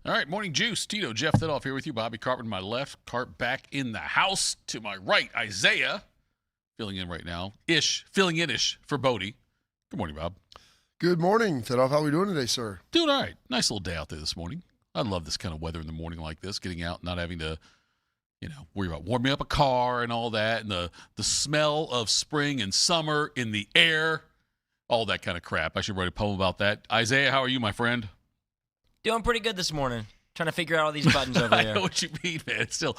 All right, morning juice. Tito, Jeff Thitoff here with you. Bobby Carpenter to my left. Carp back in the house to my right. Isaiah filling in right now. Filling in-ish for Bodie. Good morning, Bob. Good morning, Thitoff. How are we doing today, sir? Doing all right. Nice little day out there this morning. I love this kind of weather in the morning like this, getting out, not having to, worry about warming up a car and all that, and the smell of spring and summer in the air, all that kind of crap. I should write a poem about that. Isaiah, how are you, my friend? Doing pretty good this morning. Trying to figure out all these buttons over I there. know what you mean, man. It's still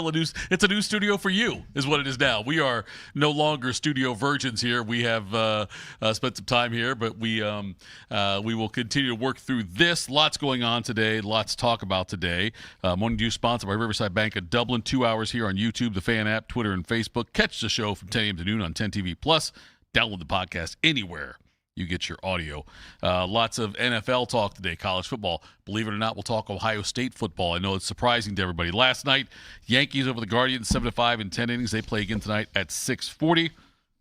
a new studio for you, is what it is now. We are no longer studio virgins here. We have spent some time here, but we will continue to work through this. Lots going on today. Lots to talk about today. Morning Dew sponsored by Riverside Bank of Dublin. 2 hours here on YouTube, the Fan app, Twitter, and Facebook. Catch the show from 10 a.m. to noon on 10 TV Plus. Download the podcast anywhere you get your audio. Lots of NFL talk today, college football. Believe it or not, we'll talk Ohio State football. I know it's surprising to everybody. Last night, Yankees over the Guardians, 7-5 in 10 innings. They play again tonight at 6:40.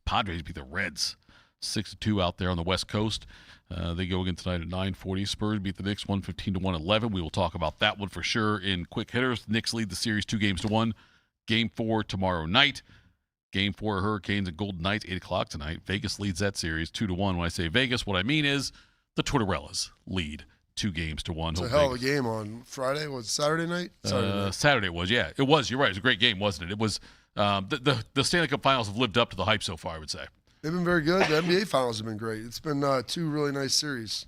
Padres beat the Reds, 6-2 out there on the West Coast. They go again tonight at 9:40. Spurs beat the Knicks 115-111. We will talk about that one for sure in quick hitters. Knicks lead the series 2-1. Game 4 tomorrow night. Game 4, Hurricanes and Golden Knights, 8 o'clock tonight. Vegas leads that series 2-1. When I say Vegas, what I mean is the Twitterellas lead 2-1. It's a hell of a game on Friday. Was it Saturday night? Saturday it was, yeah. It was. You're right. It was a great game, wasn't it? It was the Stanley Cup Finals have lived up to the hype so far, I would say. They've been very good. The NBA Finals have been great. It's been two really nice series.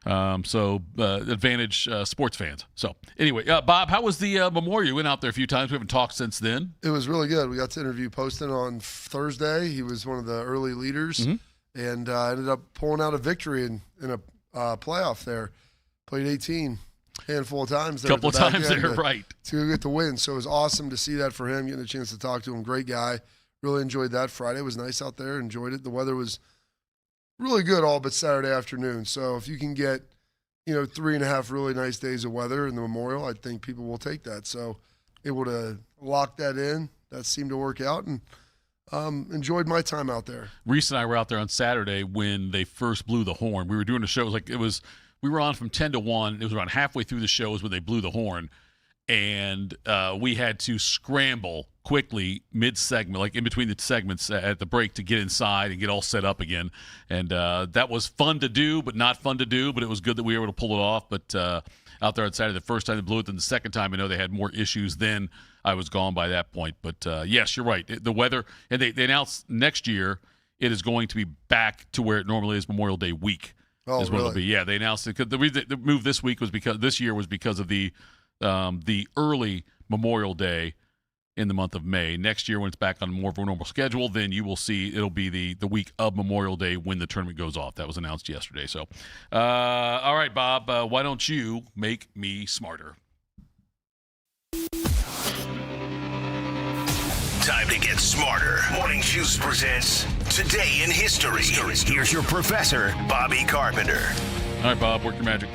Advantage sports fans. So anyway, Bob, how was the Memorial? You went out there a few times. We haven't talked since then. It was really good. We got to interview Poston on Thursday. He was one of the early leaders, and ended up pulling out a victory in a playoff there. Played 18, handful of times there. Couple of times there, right. To get the win. So it was awesome to see that for him, getting a chance to talk to him. Great guy. Really enjoyed that. Friday was nice out there. Enjoyed it. The weather was really good all but Saturday afternoon. So if you can get, 3.5 really nice days of weather in the Memorial, I think people will take that. So able to lock that in. That seemed to work out, and enjoyed my time out there. Reese and I were out there on Saturday when they first blew the horn. We were doing a show. We were on from 10 to 1. It was around halfway through the show when they blew the horn. And we had to scramble quickly mid-segment, like in between the segments at the break, to get inside and get all set up again. And that was fun to do, but not fun to do. But it was good that we were able to pull it off. But out there on Saturday, the first time they blew it, then the second time, I know they had more issues. Then I was gone by that point. But, yes, you're right. The weather, and they announced next year it is going to be back to where it normally is Memorial Day week. Oh, is what really? it'll be. Yeah, they announced it. The reason the move this year was because of the early Memorial Day in the month of May. Next year, when it's back on more of a normal schedule, then you will see it'll be the week of Memorial Day when the tournament goes off. That was announced yesterday. So, all right, Bob, why don't you make me smarter? Time to get smarter. Morning Juice presents Today in History. Here's your professor, Bobby Carpenter. All right, Bob, work your magic.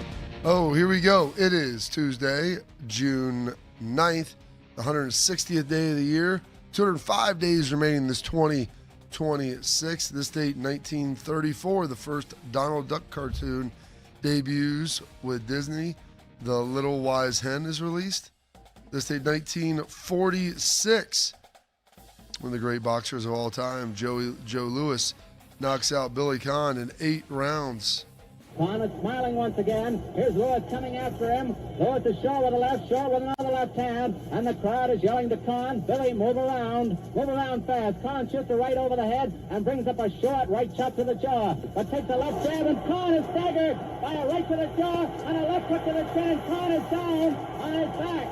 Oh, here we go. It is Tuesday, June 9th, the 160th day of the year. 205 days remaining in this 2026. This date, 1934, the first Donald Duck cartoon debuts with Disney. The Little Wise Hen is released. This date, 1946, one of the great boxers of all time, Joe Louis, knocks out Billy Conn in 8 rounds. Conn is smiling once again. Here's Lewis coming after him. Lewis is short with the left, short with another left hand. And the crowd is yelling to Conn, Billy, move around fast. Conn shoots a right over the head and brings up a short right chop to the jaw. But takes a left jab, and Conn is staggered by a right to the jaw and a left hook to the chin. Conn is down on his back.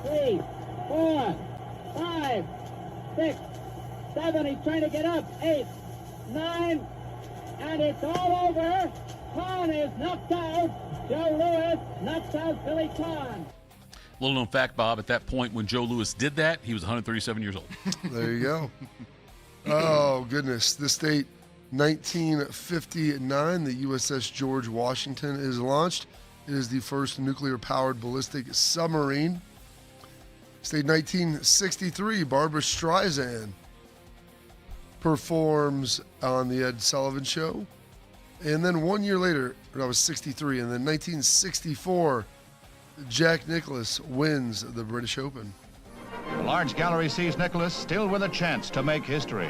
3, 4, 5, 6, 7. He's trying to get up. 8, 9, and it's all over. Conn is knocked out. Joe Louis knocks out Billy Conn. Little known fact, Bob, at that point when Joe Louis did that, he was 137 years old. There you go. Oh, goodness. This date, 1959, the USS George Washington is launched. It is the first nuclear-powered ballistic submarine. This date, 1963, Barbra Streisand performs on the Ed Sullivan Show. And then 1 year later, that was 63, and then 1964, Jack Nicklaus wins the British Open. The large gallery sees Nicklaus still with a chance to make history.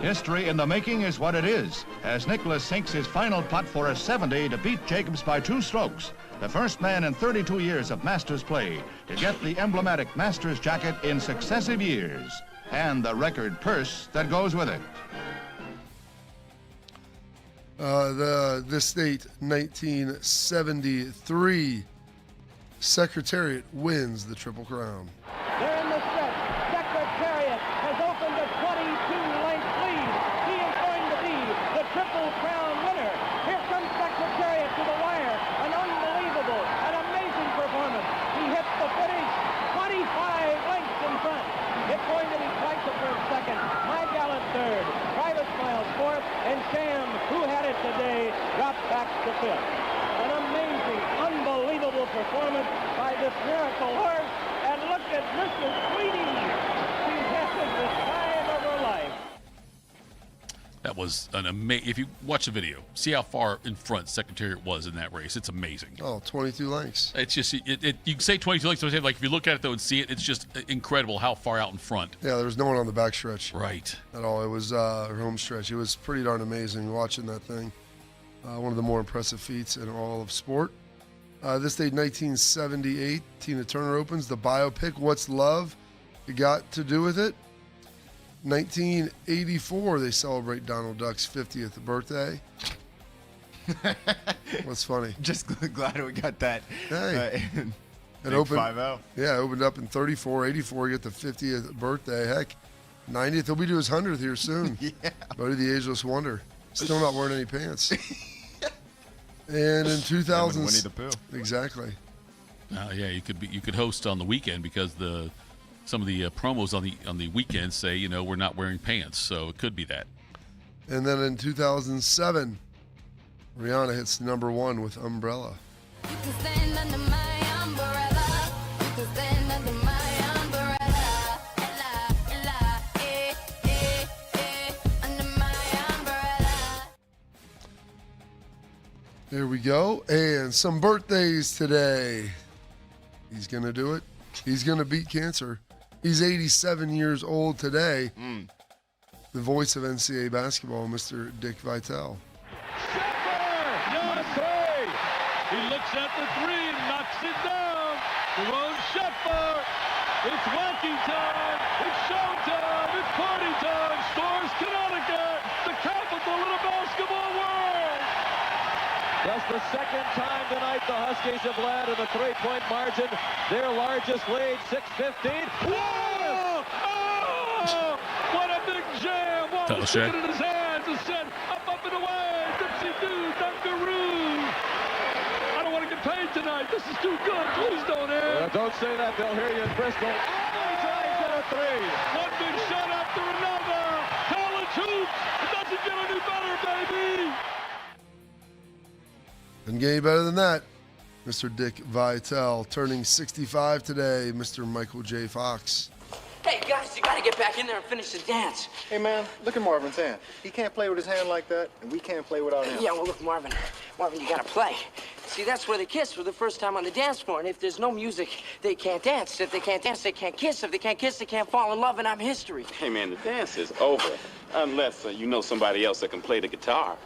History in the making is what it is, as Nicklaus sinks his final putt for a 70 to beat Jacobs by 2 strokes. The first man in 32 years of Masters play to get the emblematic Masters jacket in successive years, and the record purse that goes with it. This date, 1973, Secretariat wins the Triple Crown. They're in the stretch. Secretariat has opened a 22-length lead. He is going to be the Triple Crown winner. Here comes Secretariat to the wire. An unbelievable, an amazing performance. He hits the finish 25 lengths in front. It's going to be Tito second, My Gallant third, Private Smiles fourth, and Sham, who had it today, dropped back to fifth. An amazing, unbelievable performance by this miracle horse. And look at Mrs. Sweetie. She's having the time of her life. That was an amazing. If you watch the video, see how far in front Secretariat was in that race. It's amazing. Oh, 22 lengths. It's just you can say 22 lengths. Like if you look at it though and see it, it's just incredible how far out in front. Yeah, there was no one on the backstretch. Right. At all. It was home stretch. It was pretty darn amazing watching that thing. One of the more impressive feats in all of sport. This date, 1978, Tina Turner opens the biopic What's Love Got to Do with It. 1984, they celebrate Donald Duck's 50th birthday. What's funny? Just glad we got that. Hey. It opened 5-0. Yeah, it opened up in 34, 84. You get the 50th birthday. Heck, 90th. He'll be to his 100th here soon. Yeah. Buddy the Ageless Wonder. Still not wearing any pants. And in 2000, Winnie the Pooh. Exactly. Yeah, you could host on the weekend because some of the promos on the weekend say we're not wearing pants, so it could be that. And then in 2007, Rihanna hits #1 with Umbrella. You can stand under my umbrella. You can stand under my umbrella. Under my umbrella. There we go. And some birthdays today. He's going to do it. He's going to beat cancer. He's 87 years old today. The voice of NCAA basketball, Mr. Dick Vitale. He looks at the three, knocks it down. Jerome Shepard. It's wacky time. It's showtime. It's party time. Stores, Connecticut, the capital of the basketball world. That's the second time tonight the Huskies have led in a 3-point margin. Their largest lead, 6:15. Whoa! Oh! What a big jam! Whoa! Took it in his hands and said, up and away. Dipsy-doo, Dunkaroo. I don't want to get paid tonight. This is too good. Please don't end. Don't say that. They'll hear you in Bristol. He drives in a three. One big shot after another. College hoops. It doesn't get any better, baby. Didn't get any better than that. Mr. Dick Vitale turning 65 today. Mr. Michael J. Fox. Hey, guys, you gotta get back in there and finish the dance. Hey, man, look at Marvin's hand. He can't play with his hand like that, and we can't play without him. Yeah, well, look, Marvin, you gotta play. See, that's where they kiss for the first time on the dance floor, and if there's no music, they can't dance. If they can't dance, they can't kiss. If they can't kiss, they can't fall in love, and I'm history. Hey, man, the dance is over, unless you know somebody else that can play the guitar.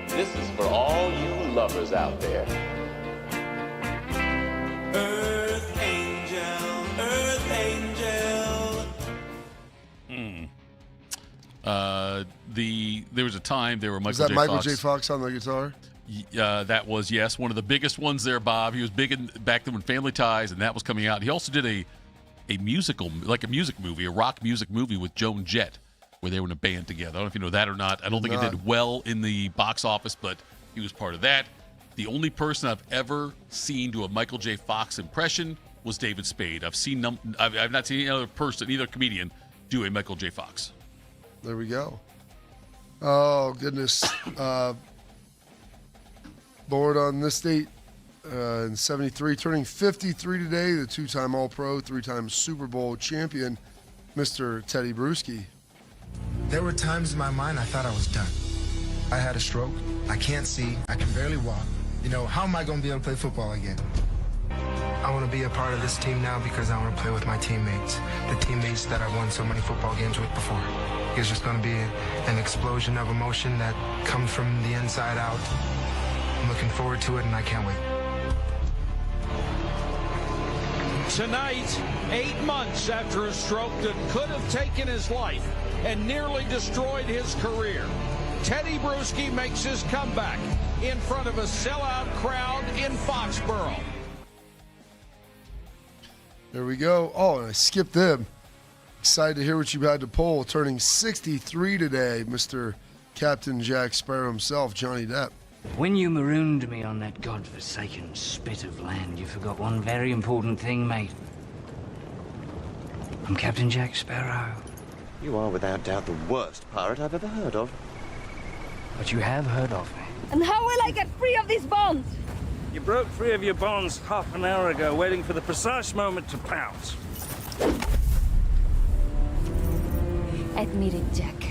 This is for all you lovers out there. Earth angel, earth angel. There was a time there were Was Michael that J. Michael Fox. J. Fox on the guitar? That was, yes, one of the biggest ones there, Bob. He was big back then when Family Ties, and that was coming out. He also did a musical, like a music movie, a rock music movie with Joan Jett, where they were in a band together. I don't know if you know that or not. I don't think it did well in the box office, but he was part of that. The only person I've ever seen do a Michael J. Fox impression was David Spade. I've not seen any other person, either comedian, do a Michael J. Fox. There we go. Oh, goodness. Born on this date in 73, turning 53 today, the 2-time All-Pro, 3-time Super Bowl champion, Mr. Teddy Bruschi. There were times in my mind I thought I was done. I had a stroke. I can't see. I can barely walk. You know, how am I going to be able to play football again? I want to be a part of this team now because I want to play with my teammates, the teammates that I won so many football games with before. It's just going to be an explosion of emotion that comes from the inside out. I'm looking forward to it, and I can't wait. Tonight, 8 months after a stroke that could have taken his life and nearly destroyed his career, Teddy Bruschi makes his comeback in front of a sellout crowd in Foxborough. There we go. Oh, and I skipped them. Excited to hear what you had to pull. Turning 63 today, Mr. Captain Jack Sparrow himself, Johnny Depp. When you marooned me on that godforsaken spit of land, you forgot one very important thing, mate. I'm Captain Jack Sparrow. You are without doubt the worst pirate I've ever heard of. But you have heard of me. And how will I get free of these bonds? You broke free of your bonds half an hour ago, waiting for the precise moment to pounce. Admit it, Jack.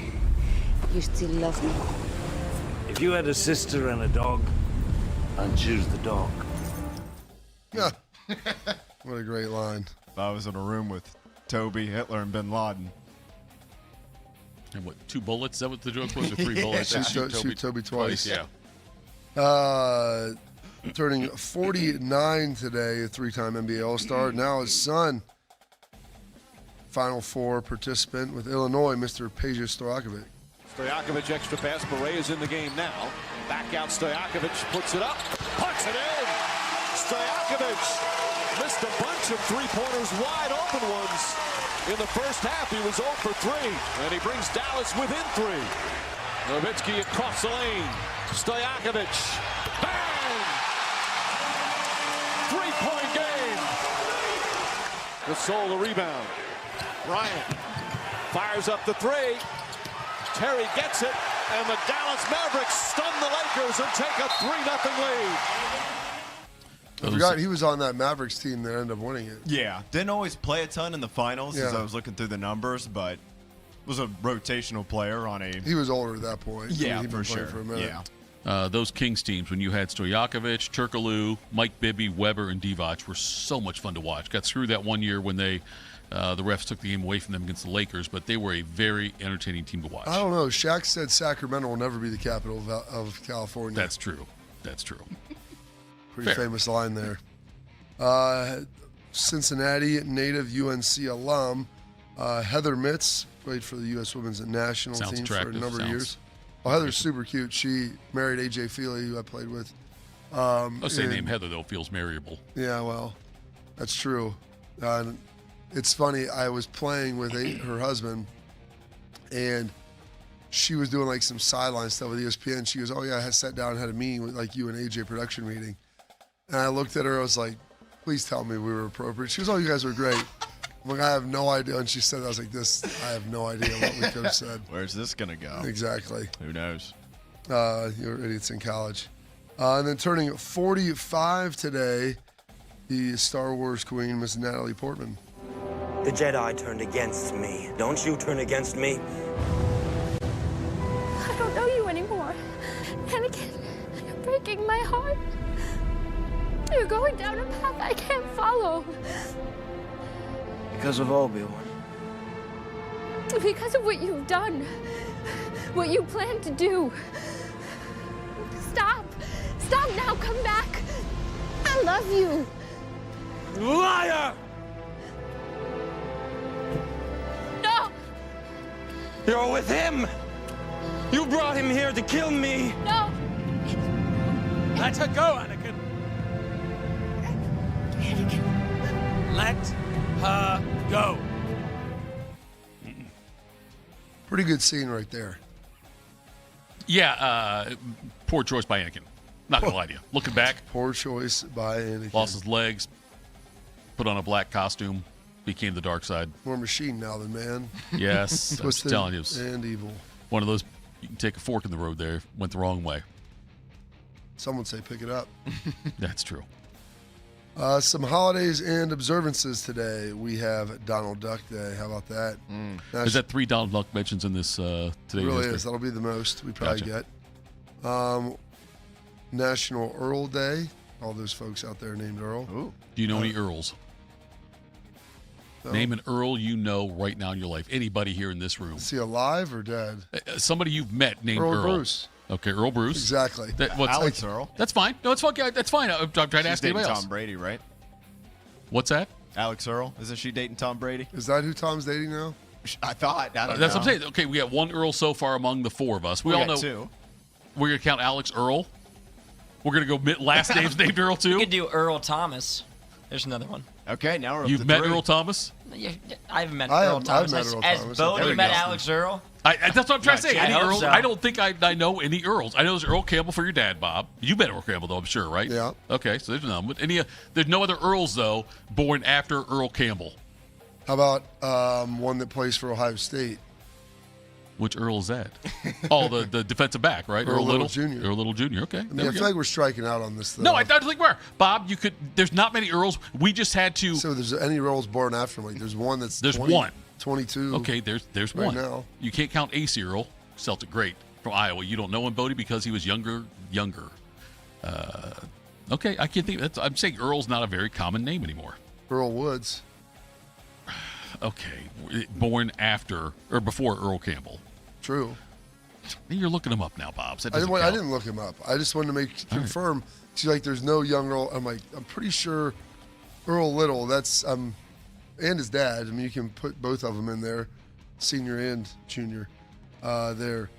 You still love me. If you had a sister and a dog, I'd choose the dog. Yeah. What a great line. If I was in a room with Toby, Hitler, and Bin Laden. And what, 2 bullets? Is that what the joke was? Or 3 bullets? Shoot Toby twice. Yeah. Turning 49 today, a 3-time NBA All-Star. Now his son, Final Four participant with Illinois, Mr. Peja Stojakovic. Stojakovic, extra pass. Beret is in the game now. Back out Stojakovic, puts it up, puts it in. Stojakovic missed a bunch of three-pointers, wide open ones. In the first half, he was 0 for 3, and he brings Dallas within 3. Nowitzki across the lane. Stojakovic, bang! 3-point game. Gasol the rebound. Bryant fires up the 3. Terry gets it, and the Dallas Mavericks stun the Lakers and take a 3-0 lead. I forgot he was on that Mavericks team that ended up winning it. Yeah, didn't always play a ton in the finals as Yeah. I was looking through the numbers, but was a rotational player on a... He was older at that point. Yeah, He'd been for playing sure. For a minute. Yeah. Those Kings teams, when you had Stojakovic, Turkoglu, Mike Bibby, Weber, and Divac, were so much fun to watch. Got screwed that one year when the refs took the game away from them against the Lakers, but they were a very entertaining team to watch. I don't know. Shaq said Sacramento will never be the capital of California. That's true. That's true. Pretty Fair. famous line there. Cincinnati native UNC alum Heather Mitz played for the U.S. Women's National Sounds Team for a attractive. number of Sounds- years. Oh, Heather's super cute. She married A.J. Feely, who I played with. I'll say and- name Heather, though, feels marriable. Yeah, well, that's true. It's funny. I was playing with her husband, and she was doing like some sideline stuff with ESPN. She goes, "Oh yeah, I sat down and had a meeting with like you and AJ production meeting." And I looked at her. I was like, "Please tell me we were appropriate." She goes, "Oh, you guys were great." I'm like, "I have no idea." And she said, "I was like this. I have no idea what we could have said." Where's this going to go? Exactly. Who knows? You're idiots in college. And then turning 45 today, the Star Wars queen, Miss Natalie Portman. The Jedi turned against me. Don't you turn against me? I don't know you anymore. Anakin, you're breaking my heart. You're going down a path I can't follow. Because of Obi-Wan. Because of what you've done. What you plan to do. Stop. Stop now. Come back. I love you. Liar! No. You're with him! You brought him here to kill me! No. Let her go, Anakin. Let her go. Pretty good scene right there. Yeah, poor choice by Anakin. Not gonna lie to you. Looking back, Poor choice by Anakin. lost his legs, put on a black costume, became the dark side. More machine now than man. Yes, I was Twisted telling you, it was and evil. one of those. You can take a fork in the road there. Went the wrong way. Some would say pick it up. That's true. Some holidays and observances today. We have Donald Duck Day. How about that? Is that 3 Donald Duck mentions in this today? It really is. That'll be the most we probably get. National Earl Day. All those folks out there named Earl. Ooh. Do you know any Earls? No. Name an Earl you know right now in your life. Anybody here in this room. Is he alive or dead? Somebody you've met named Earl. Bruce. Okay, Earl Bruce. Exactly. Alex Earl. That's fine. No, it's fine. That's fine. I'm trying to ask anybody else. Tom Brady, right? What's that? Alex Earl. Isn't she dating Tom Brady? Is that who Tom's dating now? I thought. I don't know. That's what I'm saying. Okay, we got 1 Earl so far among the 4 of us. We all got know 2. We're going to count Alex Earl. We're going to go last names named Earl, too. We could do Earl Thomas. There's another one. Okay, now we're up You've to met 3. Earl Thomas? Yeah, I haven't met Earl Thomas. Has Bodie met Alex Earl? That's what I'm trying to say. I Any hope Earls? so. I don't think I know any Earls. I know there's Earl Campbell for your dad, Bob. You met Earl Campbell, though, I'm sure, right? Yeah. Okay, so there's none. There's no other Earls, though, born after Earl Campbell. How about one that plays for Ohio State? Which Earl is that? Oh, the defensive back, right? Earl Little Jr. Earl Little Jr. Okay. I mean, I feel like we're striking out on this, though. No, I don't think we're. Bob, you could. There's not many Earls. We just had to. So there's any Earls born after him? Like there's one that's. There's 20, one. 22. Okay, there's right one. Now. You can't count Ace Earl, Celtic great from Iowa. You don't know him, Bodie, because he was younger. Okay, I can't think. I'm saying Earl's not a very common name anymore. Earl Woods. Okay, born after or before Earl Campbell. True. You're looking him up now, Bob. So I didn't look him up. I just wanted to confirm. She's like, there's no young Earl. I'm like, I'm pretty sure Earl Little. That's and his dad. I mean, you can put both of them in there, senior and junior, there.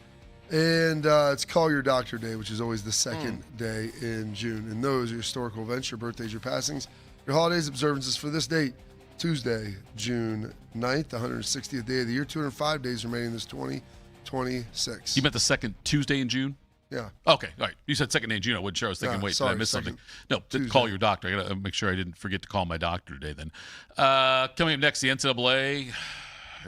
And it's Call Your Doctor Day, which is always the second day in June. And those are your historical events, your birthdays, your passings, your holidays, observances for this date, Tuesday, June 9th, the 160th day of the year, 205 days remaining this 2026. You meant the second Tuesday in June? Yeah. Okay, all right. You said second day in June. I wasn't sure. I was thinking, wait, did I miss something? No, call your doctor. I got to make sure I didn't forget to call my doctor today then. Coming up next, the NCAA.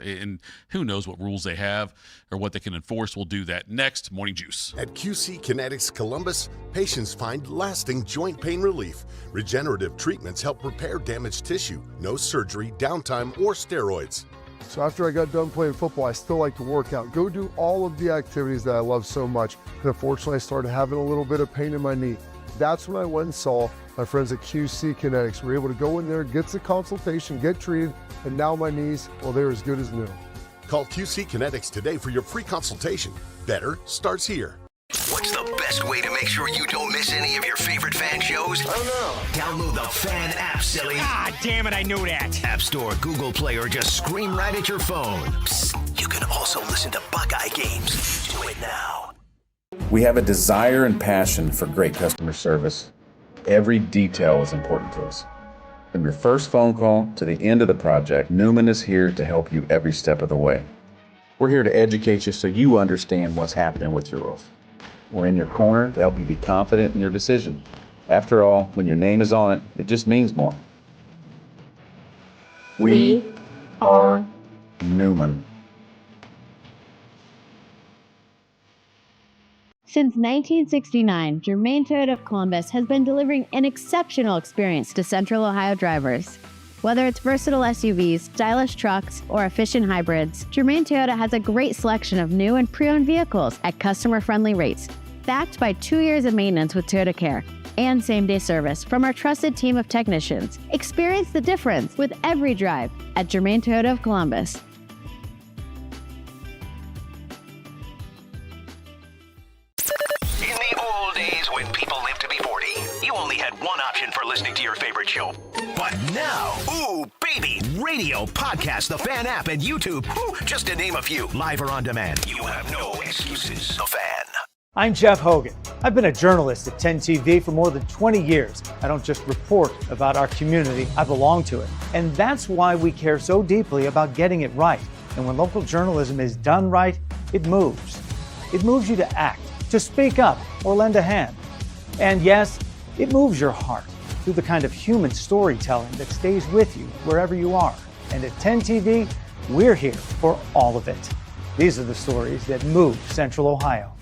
And who knows what rules they have or what they can enforce. We'll do that next. Morning Juice. At QC Kinetics Columbus, patients find lasting joint pain relief. Regenerative treatments help repair damaged tissue. No surgery, downtime, or steroids. So after I got done playing football, I still like to work out. Go do all of the activities that I love so much. And unfortunately, I started having a little bit of pain in my knee. That's when I went and saw my friends at QC Kinetics. We were able to go in there, get the consultation, get treated, and now my knees, well, they're as good as new. Call QC Kinetics today for your free consultation. Better starts here. What's the best way to make sure you don't miss any of your favorite fan shows? Oh no. Download the Fan app, silly. Ah, damn it, I knew that. App Store, Google Play, or just scream right at your phone. Psst, you can also listen to Buckeye games. Do it now. We have a desire and passion for great customer service. Every detail is important to us. From your first phone call to the end of the project, Newman is here to help you every step of the way. We're here to educate you so you understand what's happening with your roof. We're in your corner to help you be confident in your decision. After all, when your name is on it, it just means more. We are Newman. Since 1969, Germain Toyota of Columbus has been delivering an exceptional experience to Central Ohio drivers. Whether it's versatile SUVs, stylish trucks, or efficient hybrids, Germain Toyota has a great selection of new and pre-owned vehicles at customer-friendly rates, backed by 2 years of maintenance with Toyota Care and same-day service from our trusted team of technicians. Experience the difference with every drive at Germain Toyota of Columbus. In the old days when people lived to be 40, you only had one option for listening to your favorite show. But now, ooh, baby, radio, podcast, the Fan app, and YouTube, just to name a few, live or on demand. You have no excuses. The Fan. I'm Jeff Hogan. I've been a journalist at 10 TV for more than 20 years. I don't just report about our community, I belong to it. And that's why we care so deeply about getting it right. And when local journalism is done right, it moves. It moves you to act, to speak up, or lend a hand. And yes, it moves your heart through the kind of human storytelling that stays with you wherever you are. And at 10 TV, we're here for all of it. These are the stories that move Central Ohio.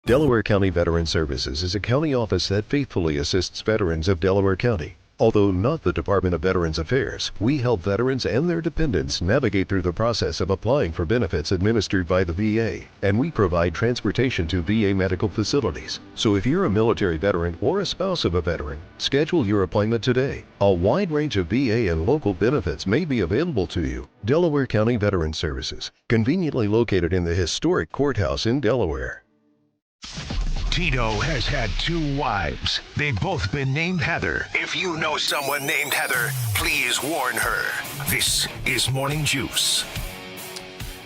Delaware County Veteran Services is a county office that faithfully assists veterans of Delaware County. Although not the Department of Veterans Affairs, we help veterans and their dependents navigate through the process of applying for benefits administered by the VA, and we provide transportation to VA medical facilities. So if you're a military veteran or a spouse of a veteran, schedule your appointment today. A wide range of VA and local benefits may be available to you. Delaware County Veterans Services, conveniently located in the historic courthouse in Delaware. Tito has had 2 wives. They've both been named Heather. If you know someone named Heather, please warn her. This is Morning Juice.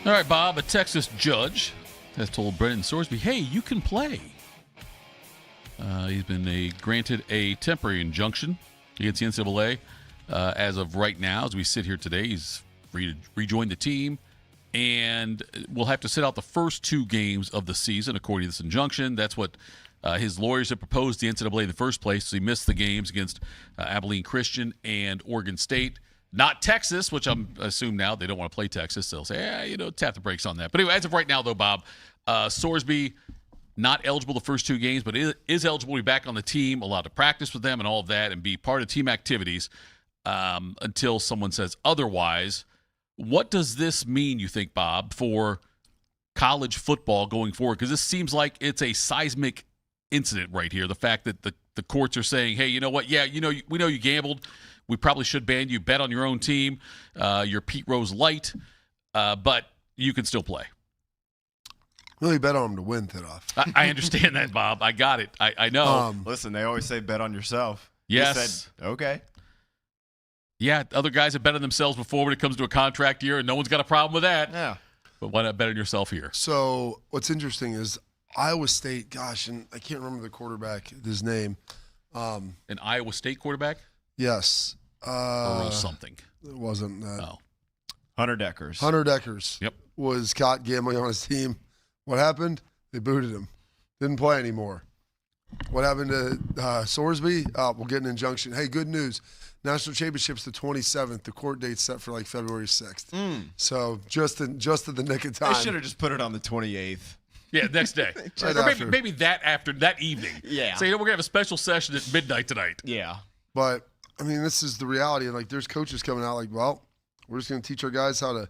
All right, Bob, a Texas judge has told Brendon Sorsby, hey, you can play. He's been granted a temporary injunction against the NCAA. As of right now, as we sit here today, he's free to rejoin the team. And we'll have to sit out the first 2 games of the season, according to this injunction. That's what his lawyers had proposed to the NCAA in the first place. So he missed the games against Abilene Christian and Oregon State. Not Texas, which I'm assume now they don't want to play Texas. They'll say, tap the brakes on that. But anyway, as of right now, though, Bob, Sorsby not eligible the first 2 games, but is eligible to be back on the team, allowed to practice with them and all of that, and be part of team activities until someone says otherwise. What does this mean, you think, Bob, for college football going forward? Because this seems like it's a seismic incident right here. The fact that the courts are saying, hey, you know what? Yeah, we know you gambled. We probably should ban you. Bet on your own team. You're Pete Rose light, but you can still play. Really bet on him to win, Thitoff. I understand that, Bob. I got it. I know. Listen, they always say bet on yourself. Yes. He said, okay. Yeah, other guys have bet on themselves before when it comes to a contract year, and no one's got a problem with that. Yeah. But why not bet on yourself here? So what's interesting is Iowa State, gosh, and I can't remember the quarterback, his name. An Iowa State quarterback? Yes. Or something. It wasn't that. Oh. Hunter Deckers. Hunter Deckers Yep. was caught gambling on his team. What happened? They booted him. Didn't play anymore. What happened to Sorsby? We'll get an injunction. Hey, good news. National Championship's the 27th. The court date's set for like February 6th. So just at the nick of time. They should have just put it on the 28th. Yeah, next day. Or maybe that evening. Yeah. So, we're going to have a special session at midnight tonight. Yeah. But, I mean, this is the reality. Like, there's coaches coming out like, well, we're just going to teach our guys how to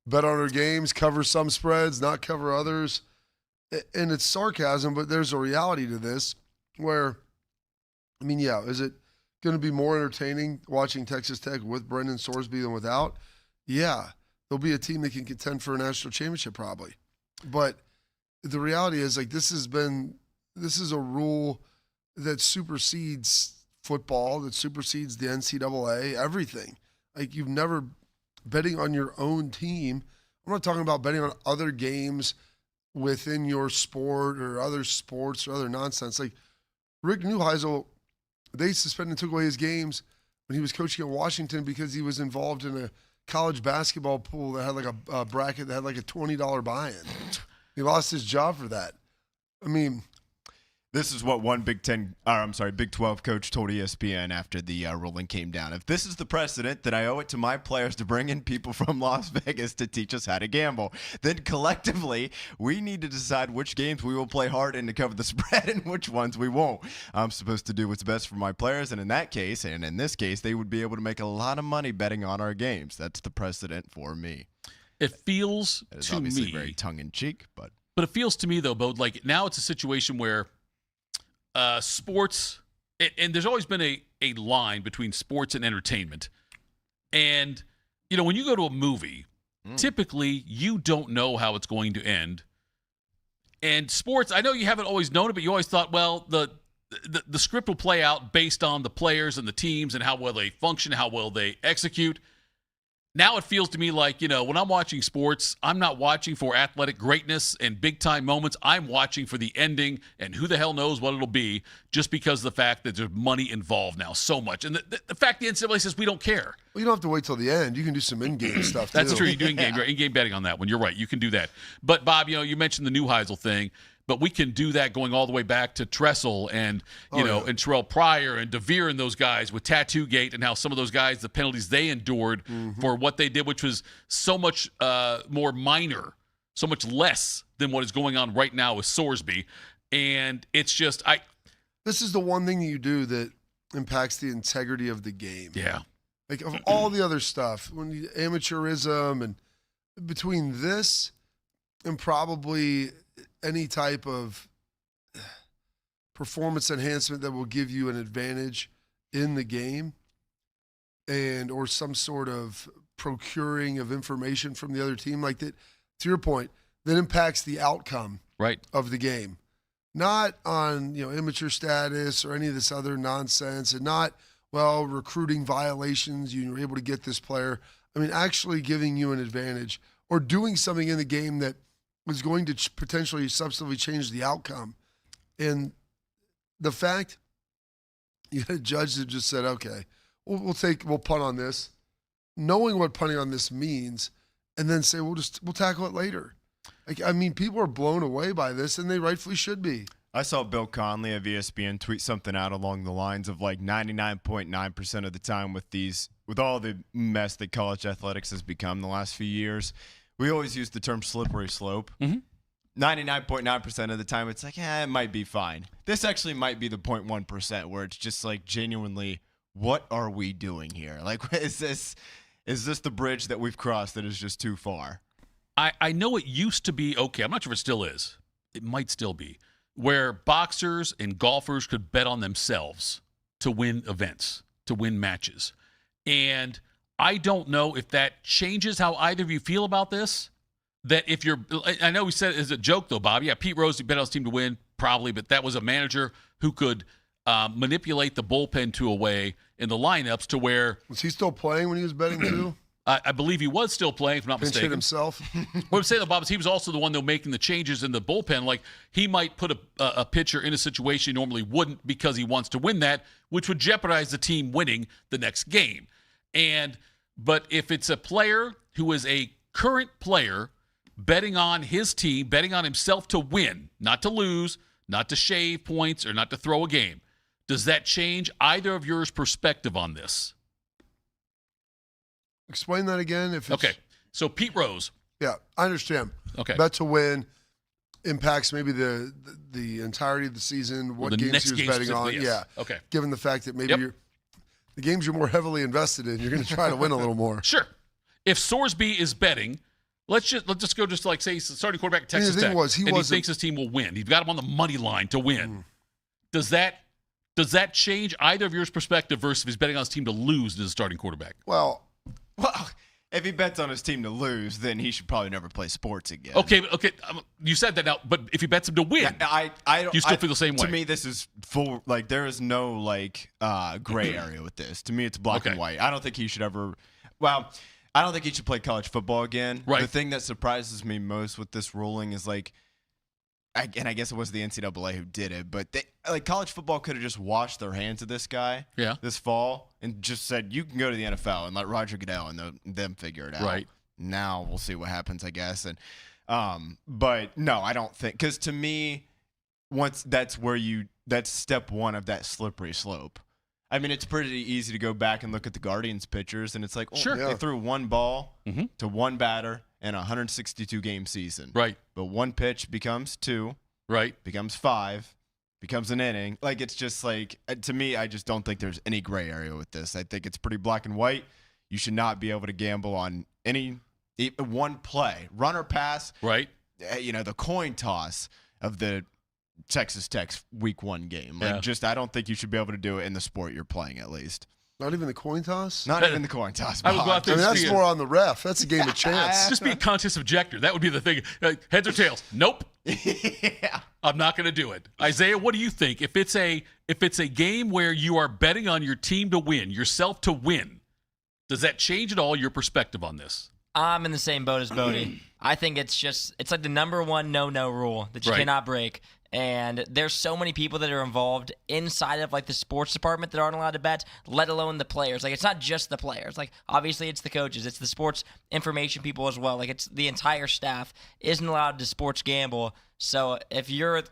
bet on our games, cover some spreads, not cover others. And it's sarcasm, but there's a reality to this where, I mean, yeah, is it going to be more entertaining watching Texas Tech with Brendon Sorsby than without? Yeah. There'll be a team that can contend for a national championship probably. But the reality is, like, this is a rule that supersedes football, that supersedes the NCAA, everything. Like, you've never betting on your own team. I'm not talking about betting on other games within your sport or other sports or other nonsense. Like, Rick Neuheisel, they suspended and took away his games when he was coaching at Washington because he was involved in a college basketball pool that had like a bracket that had like a $20 buy-in. He lost his job for that. I mean, this is what one Big 12 coach told ESPN after the ruling came down. If this is the precedent, then I owe it to my players to bring in people from Las Vegas to teach us how to gamble. Then collectively, we need to decide which games we will play hard in to cover the spread and which ones we won't. I'm supposed to do what's best for my players, and in that case, and in this case, they would be able to make a lot of money betting on our games. That's the precedent for me. It feels to obviously me very tongue-in-cheek, but it feels to me, though, Bo, like now it's a situation where sports, and there's always been a line between sports and entertainment. And, when you go to a movie, typically you don't know how it's going to end. And sports, I know you haven't always known it, but you always thought, well, the script will play out based on the players and the teams and how well they function, how well they execute. Now it feels to me like, when I'm watching sports, I'm not watching for athletic greatness and big-time moments. I'm watching for the ending, and who the hell knows what it'll be, just because of the fact that there's money involved now so much. And the fact the NCAA says we don't care. Well, you don't have to wait till the end. You can do some in-game stuff, too. That's true. You do in-game betting on that one. You're right. You can do that. But, Bob, you mentioned the Neuheisel thing. But we can do that going all the way back to Tressel and, and Terrell Pryor and DeVere and those guys with Tattoo Gate and how some of those guys, the penalties they endured for what they did, which was so much more minor, so much less than what is going on right now with Sorsby. And it's just – This is the one thing that you do that impacts the integrity of the game. Yeah. Like of all the other stuff, amateurism and between this and probably any type of performance enhancement that will give you an advantage in the game and or some sort of procuring of information from the other team like that, to your point, that impacts the outcome of the game. Not on, immature status or any of this other nonsense, and not, recruiting violations, you were able to get this player. I mean, actually giving you an advantage or doing something in the game that was going to potentially substantively change the outcome. And the fact you had a judge that just said, okay, we'll punt on this, knowing what punting on this means, and then say, we'll tackle it later. Like, I mean, people are blown away by this, and they rightfully should be. I saw Bill Conley of ESPN tweet something out along the lines of like 99.9% of the time with all the mess that college athletics has become the last few years, we always use the term slippery slope. 99.9% of the time, it's like, it might be fine. This actually might be the 0.1% where it's just like genuinely, what are we doing here? Like, is this the bridge that we've crossed that is just too far? I know it used to be okay. I'm not sure if it still is. It might still be. Where boxers and golfers could bet on themselves to win events, to win matches. And I don't know if that changes how either of you feel about this. That if you're – I know we said it as a joke, though, Bob. Yeah, Pete Rose, he bet on his team to win, probably. But that was a manager who could manipulate the bullpen to a way in the lineups to where – Was he still playing when he was betting, too? I believe he was still playing, if I'm not Pinch mistaken. Hit himself. What I'm saying, though, Bob, is he was also the one, though, making the changes in the bullpen. Like, he might put a pitcher in a situation he normally wouldn't because he wants to win that, which would jeopardize the team winning the next game. But if it's a player who is a current player betting on his team, betting on himself to win, not to lose, not to shave points, or not to throw a game, does that change either of yours perspective on this? Explain that again. Okay. So Pete Rose. Yeah, I understand. Okay. Bet to win impacts maybe the entirety of the season, what games he was betting on. Yes. Yeah. Okay. Given the fact that maybe the games you're more heavily invested in, you're going to try to win a little more. Sure. If Sorsby is betting, let's just go like say he's the starting quarterback at Texas Tech, and he thinks his team will win. He's got him on the money line to win. Does that change either of yours perspective versus if he's betting on his team to lose as a starting quarterback? Well, if he bets on his team to lose, then he should probably never play sports again. Okay. You said that now, but if he bets him to win, I don't. You still feel the same way. To me, this is full. Like, there is no gray area with this. To me, it's black and white. I don't think he should ever. Well, I don't think he should play college football again. Right. The thing that surprises me most with this ruling is and I guess it was the NCAA who did it, but college football could have just washed their hands of this guy this fall and just said, you can go to the NFL and let Roger Goodell and them figure it out. Right. Now we'll see what happens, I guess. And but no, I don't think, because to me, once that's step one of that slippery slope. I mean, it's pretty easy to go back and look at the Guardians pitchers, and it's like, they threw one ball to one batter in a 162-game season. Right. But one pitch becomes 2. Right. Becomes 5. Becomes an inning. Like, it's just like, to me, I just don't think there's any gray area with this. I think it's pretty black and white. You should not be able to gamble on one play. Run or pass. Right. The coin toss of the Texas Tech Week 1 game. I don't think you should be able to do it in the sport you're playing, at least. Not even the coin toss? Not even the coin toss. I would go out there that's more on the ref. That's a game of chance. Just be a contest objector. That would be the thing. Heads or tails? Nope. Yeah. I'm not going to do it. Isaiah, what do you think? If it's a game where you are betting on your team to win, yourself to win, does that change at all your perspective on this? I'm in the same boat as Bodie. I think it's like the number one no-no rule that you cannot break. And there's so many people that are involved inside of the sports department that aren't allowed to bet, let alone the players. It's not just the players. Obviously it's the coaches, it's the sports information people as well. It's the entire staff isn't allowed to sports gamble. So if you're a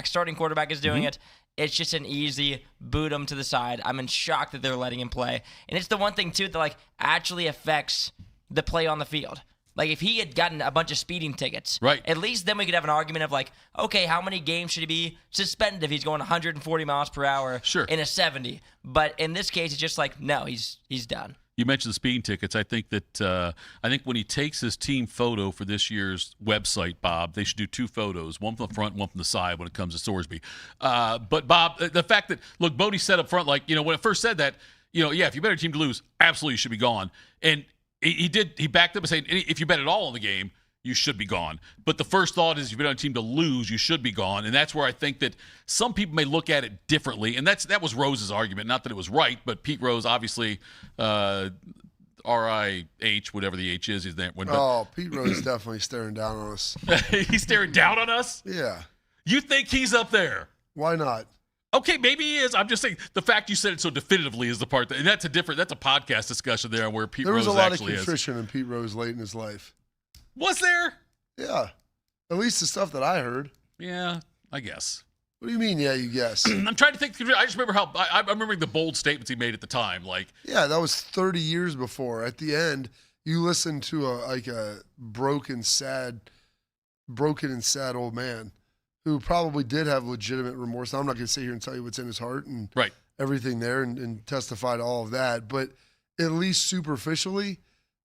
starting quarterback is doing it, it's just an easy boot him to the side. I'm in shock that they're letting him play. And it's the one thing too that actually affects the play on the field. Like, if he had gotten a bunch of speeding tickets, right, at least then we could have an argument of, like, okay, how many games should he be suspended if he's going 140 miles per hour in a 70? But in this case, it's just like, no, he's done. You mentioned the speeding tickets. I think that when he takes his team photo for this year's website, Bob, they should do 2 photos, one from the front, one from the side when it comes to Sorsby. But Bob, the fact that Bodie said up front, like, when it first said that, if you bet your team to lose, absolutely you should be gone. And he backed up and said, if you bet it all on the game, you should be gone. But the first thought is, if you bet on a team to lose, you should be gone. And that's where I think that some people may look at it differently. And that was Rose's argument. Not that it was right, but Pete Rose, obviously, R-I-H, whatever the H is. Pete Rose is definitely staring down on us. He's staring down on us? Yeah. You think he's up there? Why not? Okay, maybe he is. I'm just saying the fact you said it so definitively is the part and that's a podcast discussion there where Pete Rose actually is. There was a lot of contrition in Pete Rose late in his life. Was there? Yeah. At least the stuff that I heard. Yeah, I guess. What do you mean, yeah, you guess? I'm trying to think. I just remember I'm remembering the bold statements he made at the time. Like, yeah, that was 30 years before. At the end, you listen to a broken and sad old man who probably did have legitimate remorse. I'm not going to sit here and tell you what's in his heart and everything there and testify to all of that. But at least superficially,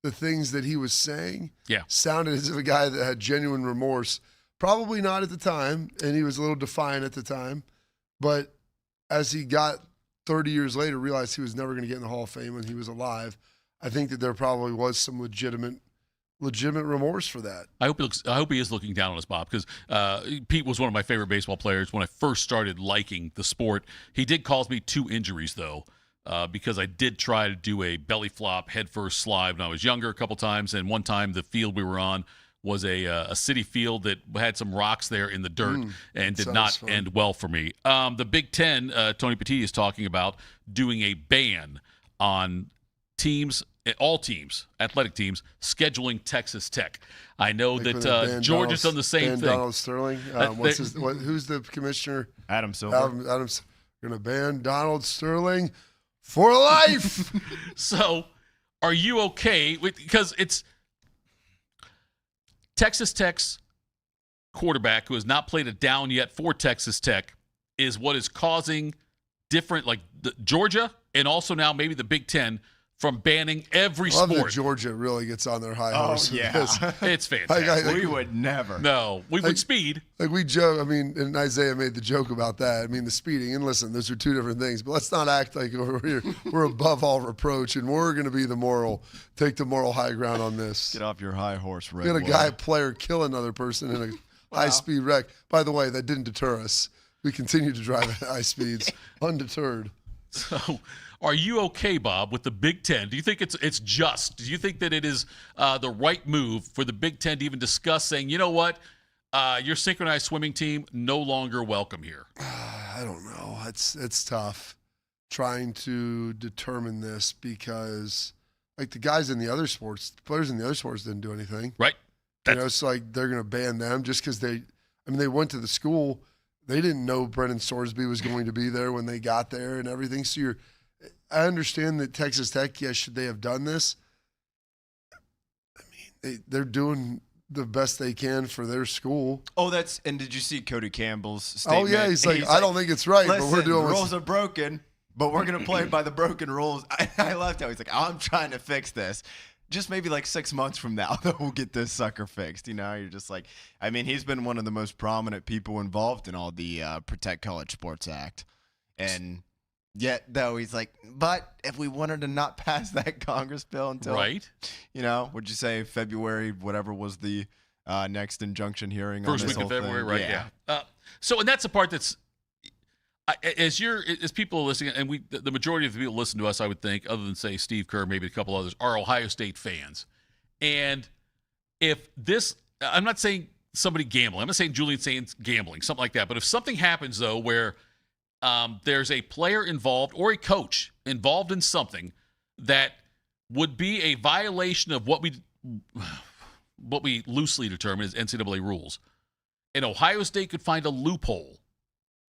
the things that he was saying sounded as if a guy that had genuine remorse. Probably not at the time, and he was a little defiant at the time. But as he got 30 years later, realized he was never going to get in the Hall of Fame when he was alive, I think that there probably was some legitimate remorse for that. I hope he is looking down on us, Bob, because Pete was one of my favorite baseball players when I first started liking the sport. He did cause me 2 injuries, though, because I did try to do a belly flop, headfirst slide when I was younger a couple times, and one time the field we were on was a city field that had some rocks there in the dirt and did not end well for me. The Big Ten, Tony Petit is talking about doing a ban on all teams, athletic teams, scheduling Texas Tech. I know that Georgia's done the same thing. Donald Sterling. Who's the commissioner? Adam Silver. Adam's going to ban Donald Sterling for life. So are you okay with, because it's Texas Tech's quarterback, who has not played a down yet for Texas Tech, is what is causing different, like Georgia and also now maybe the Big Ten, from banning every sport. That Georgia really gets on their high horse. Oh, yeah. It's fantastic. We would never. No, we would speed. Like we joke, and Isaiah made the joke about that. The speeding, and listen, those are 2 different things, but let's not act like we're above all reproach, and we're going to be take the moral high ground on this. Get off your high horse, Red. We had a player kill another person in a high-speed wreck. By the way, that didn't deter us. We continued to drive at high speeds, undeterred. So, are you okay, Bob, with the Big Ten? Do you think it's just? Do you think that it is the right move for the Big Ten to even discuss saying, you know what, your synchronized swimming team no longer welcome here? I don't know. It's tough trying to determine this because, like, the guys in the other sports, the players in the other sports didn't do anything. Right. It's like they're going to ban them just because they went to the school. They didn't know Brendon Sorsby was going to be there when they got there and everything. So I understand that Texas Tech, yes, should they have done this? They're doing the best they can for their school. And did you see Cody Campbell's statement? Oh, yeah, he's like, I don't think it's right, but we're doing rules are broken, but we're going to play by the broken rules. I loved how he's like, I'm trying to fix this. Just maybe like 6 months from now, though, we'll get this sucker fixed. You're just like, he's been one of the most prominent people involved in all the Protect College Sports Act. And yet, though, he's like, but if we wanted to not pass that Congress bill until, would you say February, whatever was the next injunction hearing First on this week whole of February, thing? right, yeah. And that's the part that's, as people are listening, and the majority of the people listen to us, I would think, other than say Steve Kerr, maybe a couple others, are Ohio State fans. And if this, I'm not saying somebody gambling, I'm not saying Julian Saints gambling, something like that. But if something happens though, where there's a player involved or a coach involved in something that would be a violation of what we loosely determine as NCAA rules, and Ohio State could find a loophole.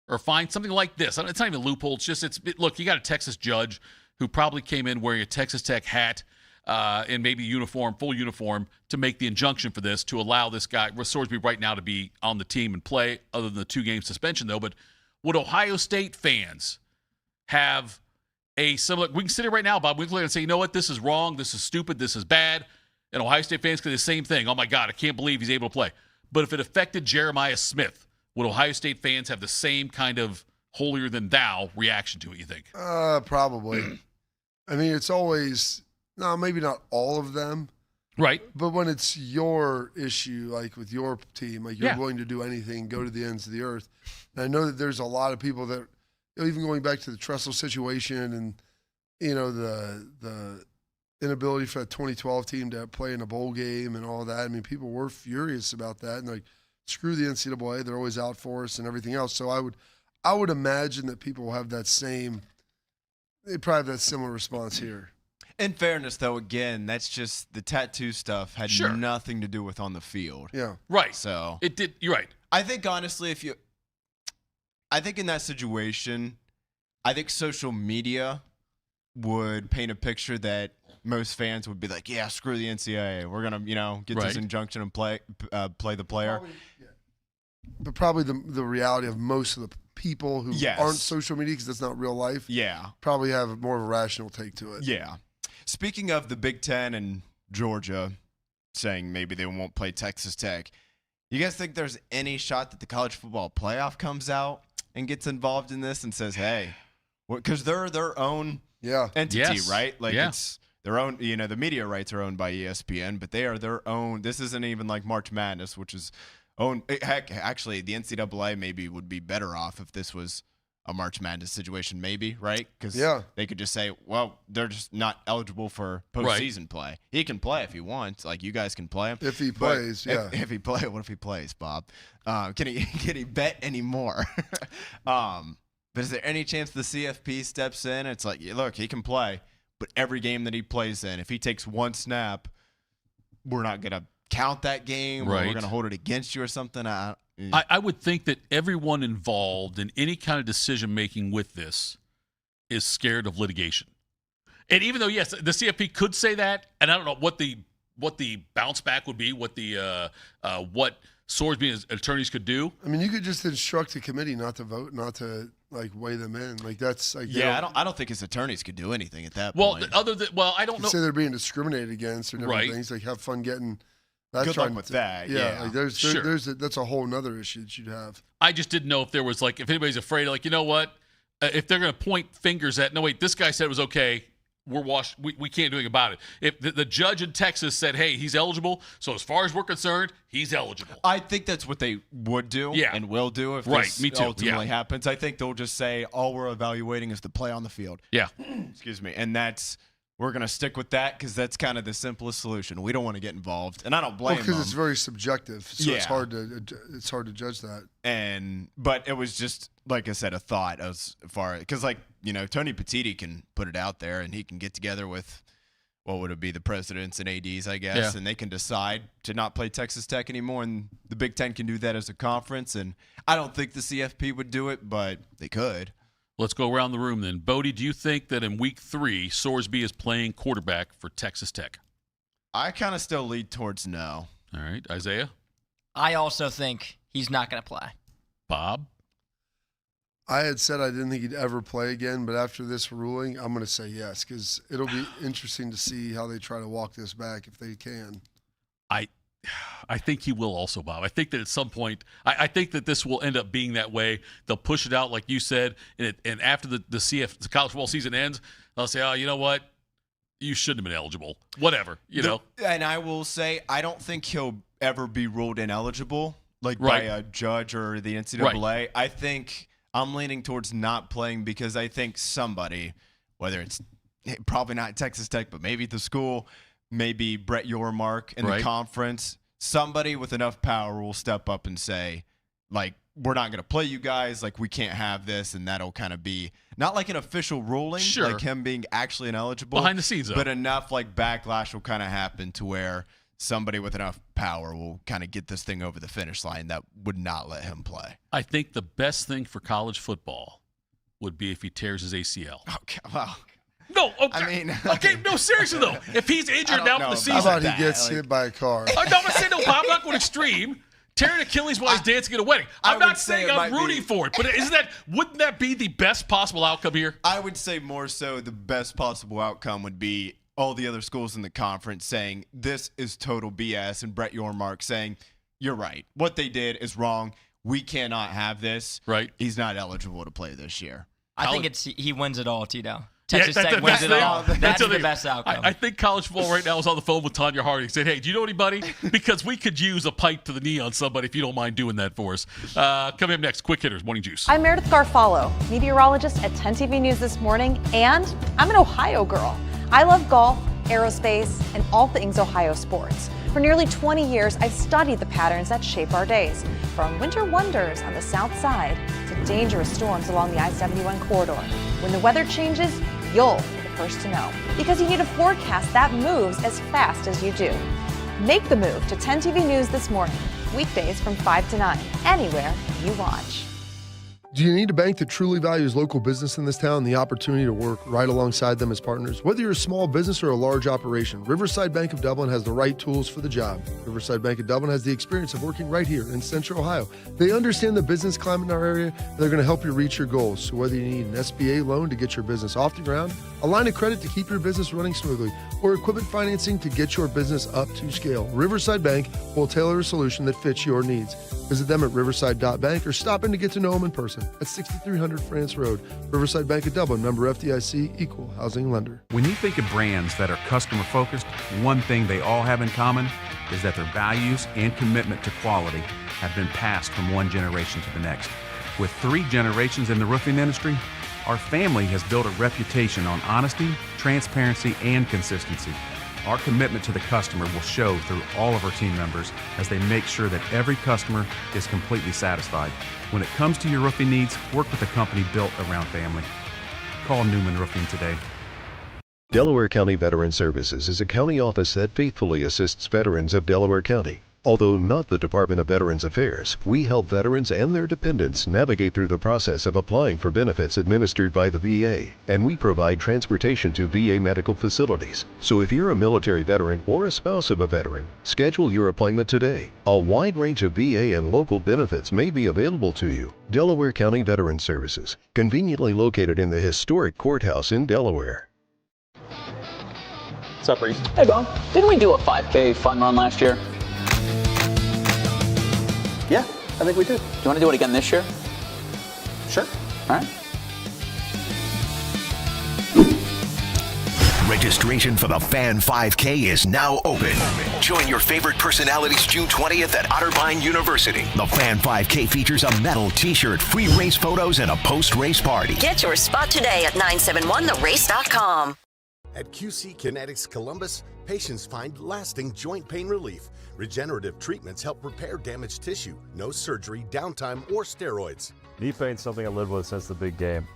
Or find something like this. It's not even a loophole. It's just, look, you got a Texas judge who probably came in wearing a Texas Tech hat in maybe full uniform, to make the injunction for this, to allow this guy, Sorsby, right now to be on the team and play, other than the 2-game suspension, though. But would Ohio State fans have a similar – we can sit here right now, Bob Winkler, and say, you know what, this is wrong, this is stupid, this is bad. And Ohio State fans could do the same thing. Oh, my God, I can't believe he's able to play. But if it affected Jeremiah Smith, would Ohio State fans have the same kind of holier-than-thou reaction to it, you think? Probably. I mean, it's always – no, maybe not all of them. Right. But when it's your issue, like with your team, like you're willing to do anything, go to the ends of the earth. And I know that there's a lot of people that – even going back to the Tressel situation and, the inability for that 2012 team to play in a bowl game and all that. I mean, people were furious about that and like, screw the NCAA. They're always out for us and everything else. So I would imagine that people will have that same. They probably have that similar response here. In fairness, though, again, that's just the tattoo stuff had nothing to do with on the field. Yeah, right. So it did. You're right. I think honestly, I think in that situation, I think social media would paint a picture that most fans would be like, yeah, screw the NCAA. We're going to, get this injunction and play the player. But probably the reality of most of the people who aren't social media, because that's not real life, probably have more of a rational take to it. Yeah. Speaking of the Big Ten and Georgia saying maybe they won't play Texas Tech, you guys think there's any shot that the college football playoff comes out and gets involved in this and says, hey, because they're their own entity, right? Like it's their own, the media rights are owned by ESPN, but they are their own. This isn't even like March Madness, which is owned. Heck, actually, the NCAA maybe would be better off if this was a March Madness situation, maybe, right? Because they could just say, well, they're just not eligible for postseason play. He can play if he wants. Like, you guys can play him. If he plays, If he plays, what if he plays, Bob? Can he bet anymore? But is there any chance the CFP steps in? It's like, look, he can play, but every game that he plays in, if he takes one snap, we're not going to count that game, or we're going to hold it against you or something. I would think that everyone involved in any kind of decision-making with this is scared of litigation. And even though, yes, the CFP could say that, and I don't know what the bounce back would be, what Sorsby and his attorneys could do. I mean, you could just instruct the committee not to vote, not to weigh them in. Like that's like I don't think his attorneys could do anything at that point. Well, I don't know. Say they're being discriminated against or different things. Like have fun getting. Good luck with that. Yeah, like that's a whole nother issue that you'd have. I just didn't know if there was if anybody's afraid, you know what, if they're going to point fingers at, no wait, this guy said it was okay, we're washed, we can't do anything about it. If the judge in Texas said, hey, he's eligible, so as far as we're concerned, he's eligible. I think that's what they would do and will do if this ultimately happens. I think they'll just say all we're evaluating is the play on the field. Yeah. Excuse me. And we're going to stick with that because that's kind of the simplest solution. We don't want to get involved, and I don't blame them. Because it's very subjective, so it's hard to judge that. But it was just, like I said, a thought as far because Tony Petitti can put it out there, and he can get together with what would it be, the presidents and ADs, I guess, and they can decide to not play Texas Tech anymore, and the Big Ten can do that as a conference. And I don't think the CFP would do it, but they could. Let's go around the room then. Bodie, do you think that in week 3, Sorsby is playing quarterback for Texas Tech? I kind of still lead towards no. All right. Isaiah? I also think he's not going to play. Bob? I had said I didn't think he'd ever play again, but after this ruling, I'm going to say yes because it'll be interesting to see how they try to walk this back if they can. I think he will also, Bob. I think that at some point, I think that this will end up being that way. They'll push it out, like you said, and after the college football season ends, they'll say, oh, you know what? You shouldn't have been eligible. Whatever, know. And I will say, I don't think he'll ever be ruled ineligible, by a judge or the NCAA. Right. I think I'm leaning towards not playing because I think somebody, whether it's probably not Texas Tech, but maybe the school, maybe Brett Yormark in the conference, somebody with enough power will step up and say, we're not going to play you guys, we can't have this, and that'll kind of be not like an official ruling, like him being actually ineligible. Behind the scenes, though. But enough backlash will kind of happen to where somebody with enough power will kind of get this thing over the finish line that would not let him play. I think the best thing for college football would be if he tears his ACL. Okay, well, No, okay. I mean, okay, no, seriously though. If he's injured now for the season, how about he gets hit by a car? I'm not saying no, I'm not going extreme. Tearing Achilles while he's dancing at a wedding. I'm not saying I'm rooting for it, but wouldn't that be the best possible outcome here? I would say more so the best possible outcome would be all the other schools in the conference saying this is total BS, and Brett Yormark saying you're right. What they did is wrong. We cannot have this. Right. He's not eligible to play this year. I think he wins it all, Tito. Texas Tech wins it all. That's the best outcome. I think college football right now is on the phone with Tanya Harding. Said, hey, do you know anybody? Because we could use a pipe to the knee on somebody if you don't mind doing that for us. Coming up next, Quick Hitters, Morning Juice. I'm Meredith Garfalo, meteorologist at 10 TV News This Morning, and I'm an Ohio girl. I love golf, aerospace, and all things Ohio sports. For nearly 20 years, I've studied the patterns that shape our days, from winter wonders on the south side to dangerous storms along the I-71 corridor. When the weather changes, you'll be the first to know, because you need a forecast that moves as fast as you do. Make the move to 10 TV News This Morning, weekdays from 5 to 9, anywhere you watch. Do you need a bank that truly values local business in this town and the opportunity to work right alongside them as partners? Whether you're a small business or a large operation, Riverside Bank of Dublin has the right tools for the job. Riverside Bank of Dublin has the experience of working right here in Central Ohio. They understand the business climate in our area, and they're going to help you reach your goals. So whether you need an SBA loan to get your business off the ground, a line of credit to keep your business running smoothly, or equipment financing to get your business up to scale, Riverside Bank will tailor a solution that fits your needs. Visit them at riverside.bank or stop in to get to know them in person at 6300 France Road. Riverside Bank of Dublin, member FDIC, equal housing lender. When you think of brands that are customer focused, one thing they all have in common is that their values and commitment to quality have been passed from one generation to the next. With 3 generations in the roofing industry, our family has built a reputation on honesty, transparency, and consistency. Our commitment to the customer will show through all of our team members as they make sure that every customer is completely satisfied. When it comes to your roofing needs, work with a company built around family. Call Newman Roofing today. Delaware County Veteran Services is a county office that faithfully assists veterans of Delaware County. Although not the Department of Veterans Affairs, we help veterans and their dependents navigate through the process of applying for benefits administered by the VA, and we provide transportation to VA medical facilities. So if you're a military veteran or a spouse of a veteran, schedule your appointment today. A wide range of VA and local benefits may be available to you. Delaware County Veteran Services, conveniently located in the historic courthouse in Delaware. What's up, Reese? Hey, Bo. Didn't we do a 5K fun run last year? Yeah, I think we did. Do you want to do it again this year? Sure. All right. Registration for the Fan 5K is now open. Join your favorite personalities June 20th at Otterbein University. The Fan 5K features a medal, t-shirt, free race photos, and a post-race party. Get your spot today at 971therace.com. At QC Kinetics Columbus, patients find lasting joint pain relief. Regenerative treatments help repair damaged tissue. No surgery, downtime, or steroids. Knee pain's something I lived with since the big game,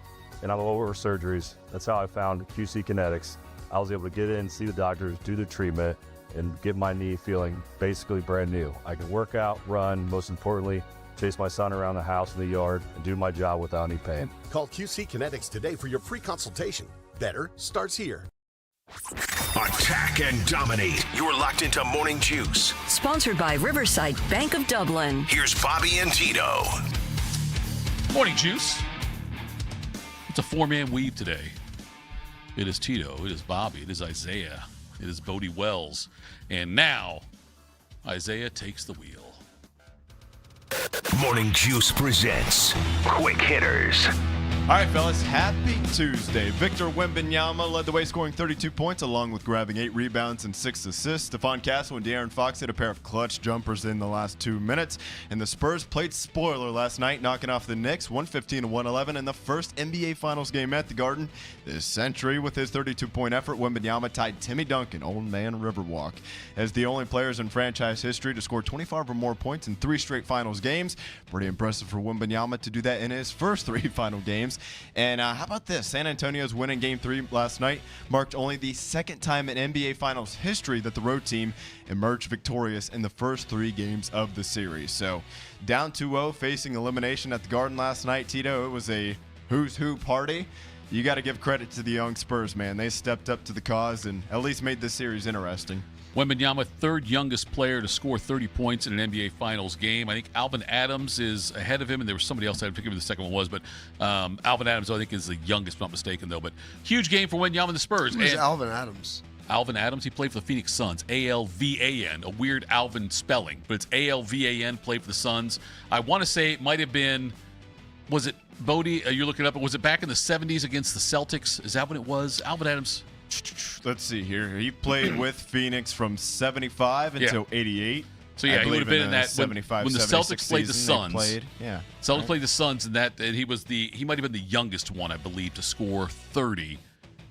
and I'm over surgeries. That's how I found QC Kinetics. I was able to get in, see the doctors, do the treatment, and get my knee feeling basically brand new. I can work out, run, most importantly, chase my son around the house and the yard, and do my job without any pain. Call QC Kinetics today for your free consultation. Better starts here. Attack and dominate. You're locked into Morning Juice. Sponsored by Riverside Bank of Dublin. Here's Bobby and Tito. Morning Juice. It's a 4-man weave today. It is Tito. It is Bobby. It is Isaiah. It is Bodie Wells. And now, Isaiah takes the wheel. Morning Juice presents Quick Hitters. All right, fellas, happy Tuesday. Victor Wembanyama led the way, scoring 32 points, along with grabbing 8 rebounds and 6 assists. Stephon Castle and De'Aaron Fox hit a pair of clutch jumpers in the last 2 minutes. And the Spurs played spoiler last night, knocking off the Knicks 115-111 in the first NBA Finals game at the Garden this century. With his 32-point effort, Wembanyama tied Timmy Duncan, Old Man Riverwalk, as the only players in franchise history to score 25 or more points in 3 straight Finals games. Pretty impressive for Wembanyama to do that in his first 3 final games. And how about this? San Antonio's win in Game 3 last night marked only the second time in NBA Finals history that the road team emerged victorious in the first 3 games of the series. So down 2-0, facing elimination at the Garden last night, Tito, it was a who's who party. you got to give credit to the young Spurs, man. They stepped up to the cause and at least made this series interesting. Wembanyama, third youngest player to score 30 points in an NBA Finals game. I think Alvin Adams is ahead of him, and there was somebody else. I forget who the second one was, but Alvin Adams, I think, is the youngest, if I'm not mistaken, though. But huge game for Wembanyama and the Spurs. Who's Alvin Adams? Alvin Adams, he played for the Phoenix Suns, A-L-V-A-N, a weird Alvin spelling, but it's A-L-V-A-N, played for the Suns. I want to say it might have been, was it Bodie? You're looking it up, but was it back in the 70s against the Celtics? Is that what it was? Alvin Adams. Let's see here. He played with Phoenix from 75 until 88. So, yeah, he would have been in that 75, when the Celtics played the Suns. Celtics played the Suns, and he might have been the youngest one, I believe, to score 30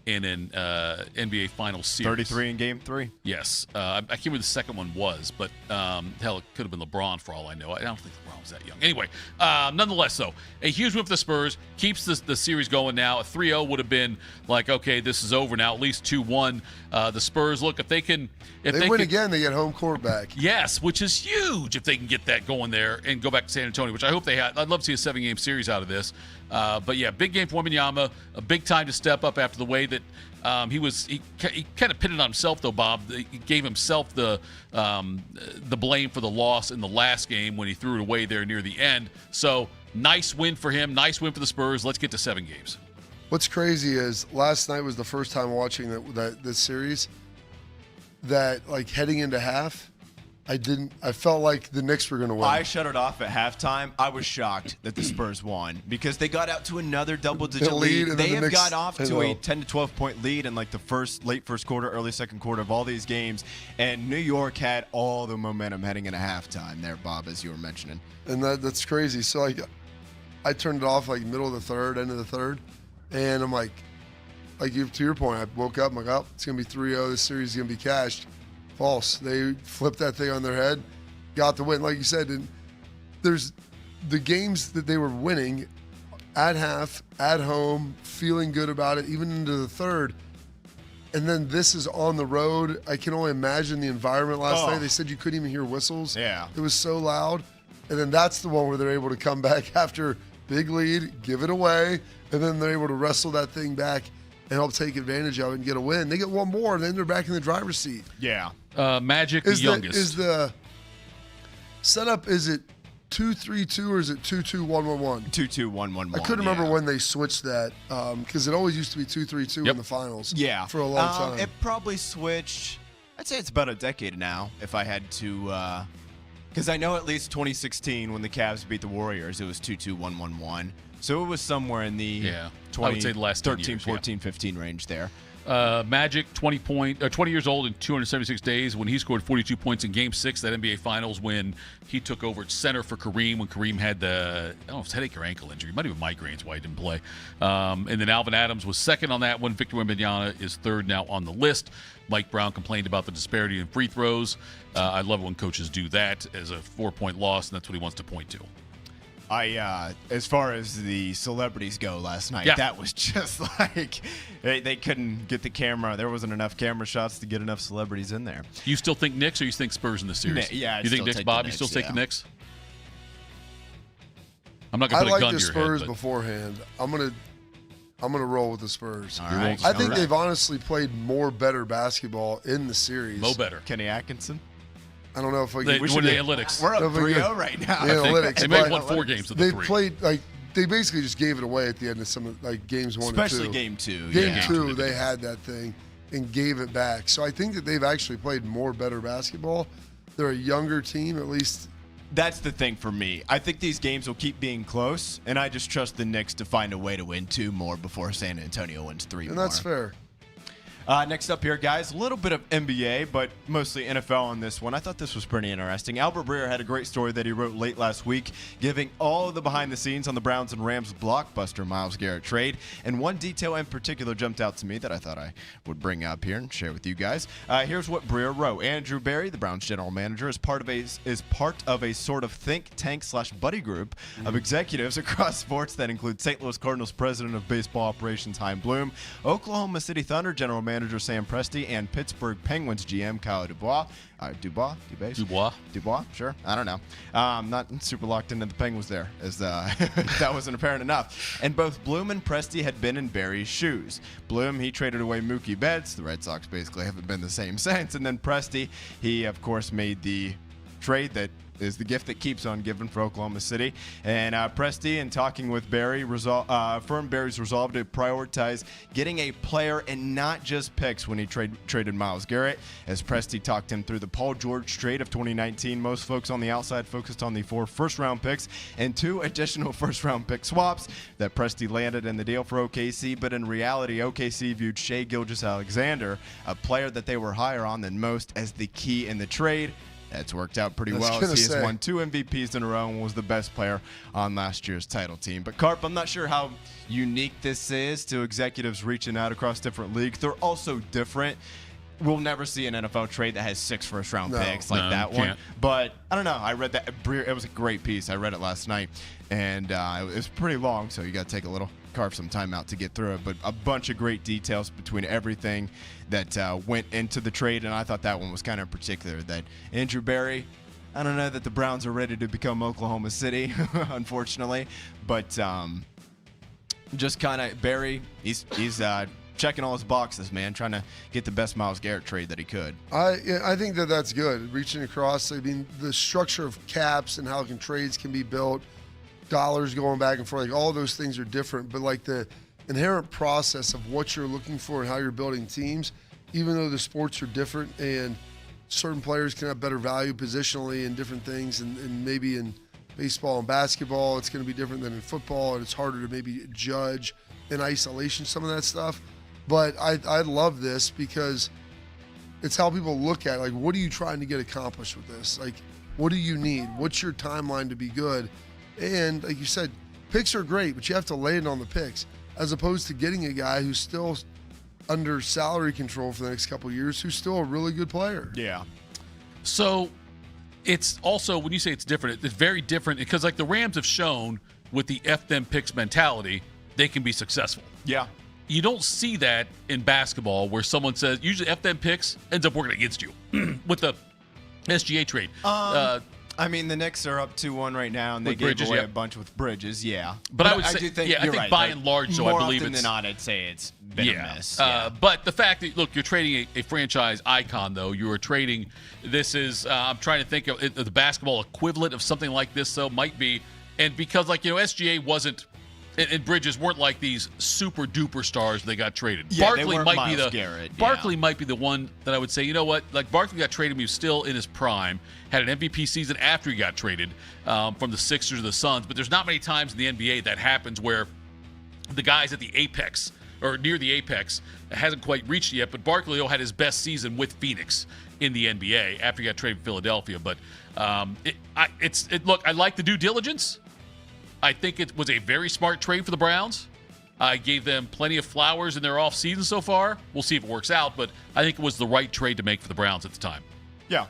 in an NBA Finals series. 33 in Game 3. Yes. I can't remember the second one was, but hell, it could have been LeBron for all I know. I don't think LeBron was that young. Anyway, nonetheless, though, a huge win for the Spurs. Keeps the series going now. A 3-0 would have been like, okay, this is over now. At least 2-1. The Spurs, look, if they can... If they win again, they get home court back. Yes, which is huge if they can get that going there and go back to San Antonio, which I hope they had. I'd love to see a 7-game series out of this. But, yeah, big game for Wembanyama. A big time to step up after the way that he kind of pitted on himself, though, Bob. He gave himself the blame for the loss in the last game when he threw it away there near the end. So, nice win for him. Nice win for the Spurs. Let's get to 7 games. What's crazy is last night was the first time watching this series that, like, heading into half, I felt like the Knicks were going to win. I shut it off at halftime. I was shocked that the Spurs won because they got out to another double-digit lead. They have got off to a 10 to 12-point lead in like the late first quarter, early second quarter of all these games, and New York had all the momentum heading into halftime there, Bob, as you were mentioning. And that's crazy. So, like, I turned it off like middle of the third, end of the third, and I'm like to your point, I woke up, I'm like, oh, it's going to be 3-0. This series is going to be cashed. False. They flipped that thing on their head, got the win. Like you said, and there's the games that they were winning at half, at home, feeling good about it, even into the third. And then this is on the road. I can only imagine the environment last night. They said you couldn't even hear whistles. Yeah. It was so loud. And then that's the one where they're able to come back after big lead, give it away, and then they're able to wrestle that thing back and help take advantage of it and get a win. They get one more, and then they're back in the driver's seat. Yeah. Magic, the youngest. Is the setup, is it 2-3-2 or is it 2-2-1-1-1? 2-2-1-1-1. I couldn't remember when they switched that because it always used to be 2-3-2 in the finals. Yeah. For a long time. It probably switched, I'd say it's about a decade now if I had to, because I know at least 2016 when the Cavs beat the Warriors, it was 2-2-1-1-1. So it was somewhere in the I would say the last 13, years, 14, 15 range there. Magic, 20 years old in 276 days when he scored 42 points in Game 6 of that NBA Finals when he took over at center for Kareem when Kareem had the, I don't know if it's headache or ankle injury. It might have been migraines why he didn't play. And then Alvin Adams was second on that one. Victor Wembanyama is third now on the list. Mike Brown complained about the disparity in free throws. I love it when coaches do that as a 4-point loss, and that's what he wants to point to. As far as the celebrities go last night, that was just like they couldn't get the camera. There wasn't enough camera shots to get enough celebrities in there. You still think Knicks or you think Spurs in this series? Yeah, you think Knicks, Bob? You still take the Knicks? I'm not going to put a gun to your head. I like the Spurs beforehand. I'm gonna roll with the Spurs. All right. I think they've honestly played better basketball in the series. Better. Kenny Atkinson. I don't know if we the analytics. We're up 3-0 right now. The analytics. They may have won 4 games of the 3. They played they basically just gave it away at the end of some of games 1 and 2. Especially game 2. Game 2, they had that thing and gave it back. So I think that they've actually played better basketball. They're a younger team, at least. That's the thing for me. I think these games will keep being close, and I just trust the Knicks to find a way to win 2 more before San Antonio wins 3 more. And that's fair. Next up here, guys, a little bit of NBA, but mostly NFL on this one. I thought this was pretty interesting. Albert Breer had a great story that he wrote late last week, giving all of the behind the scenes on the Browns and Rams blockbuster Myles Garrett trade. And one detail in particular jumped out to me that I thought I would bring up here and share with you guys. Here's what Breer wrote. Andrew Berry, the Browns general manager, is part of a sort of think tank / buddy group of executives across sports that include St. Louis Cardinals president of baseball operations Chaim Bloom, Oklahoma City Thunder general manager manager Sam Presti and Pittsburgh Penguins GM Kyle Dubois. Dubois, sure. I don't know. Not super locked into the Penguins there, as that wasn't apparent enough. And both Bloom and Presti had been in Barry's shoes. Bloom, he traded away Mookie Betts. The Red Sox basically haven't been the same since. And then Presti, he, of course, made the trade that is the gift that keeps on giving for Oklahoma City. And Presti, in talking with Barry, affirmed Barry's resolve to prioritize getting a player and not just picks when he traded Myles Garrett. As Presti talked him through the Paul George trade of 2019, most folks on the outside focused on the 4 first-round picks and 2 additional first-round pick swaps that Presti landed in the deal for OKC. But in reality, OKC viewed Shai Gilgeous-Alexander, a player that they were higher on than most, as the key in the trade. That's worked out pretty well. He has won 2 MVPs in a row and was the best player on last year's title team. But, Carp, I'm not sure how unique this is to executives reaching out across different leagues. They're also different. We'll never see an NFL trade that has 6 first-round picks like that one. But, I don't know. I read that. It was a great piece. I read it last night. And it was pretty long, so you got to carve some time out to get through it. But a bunch of great details between everything that went into the trade. And I thought that one was kind of particular. That Andrew Barry, I don't know that the Browns are ready to become Oklahoma City, unfortunately. But just kind of Barry, he's checking all his boxes, man, trying to get the best Myles Garrett trade that he could. I think that's good. Reaching across, I mean, the structure of caps and how trades can be built, dollars going back and forth, like all those things are different. But like the inherent process of what you're looking for and how you're building teams, even though the sports are different and certain players can have better value positionally and different things, and maybe in baseball and basketball it's going to be different than in football, and it's harder to maybe judge in isolation some of that stuff. But I love this because it's how people look at it. Like, what are you trying to get accomplished with this? Like, what do you need? What's your timeline to be good? And like you said, picks are great, but you have to land on the picks, as opposed to getting a guy who's still under salary control for the next couple of years, who's still a really good player. Yeah. So it's also, when you say it's different, it's very different because like the Rams have shown with the F them picks mentality, they can be successful. Yeah. You don't see that in basketball where someone says, usually F them picks ends up working against you with the SGA trade. I mean, the Knicks are up 2-1 right now, and they gave away a bunch with Bridges, But I would say, I do think I think right, by and large, so I believe often it's than not, I'd say it's been a miss. But the fact that, look, you're trading a franchise icon, though. You are trading, this is, I'm trying to think of the basketball equivalent of something like this, though, might be. And because, like, SGA wasn't, and Bridges weren't like these super duper stars they got traded. Yeah, Barkley they might Myles be the Garrett, Barkley might be the one that I would say, you know what? Like Barkley got traded, he was still in his prime, had an MVP season after he got traded from the Sixers to the Suns. But there's not many times in the NBA that happens where the guy's at the apex or near the apex, hasn't quite reached it yet. But Barkley had his best season with Phoenix in the NBA after he got traded to Philadelphia. But look, I like the due diligence. I think it was a very smart trade for the Browns. I gave them plenty of flowers in their offseason so far. We'll see if it works out, but I think it was the right trade to make for the Browns at the time. Yeah.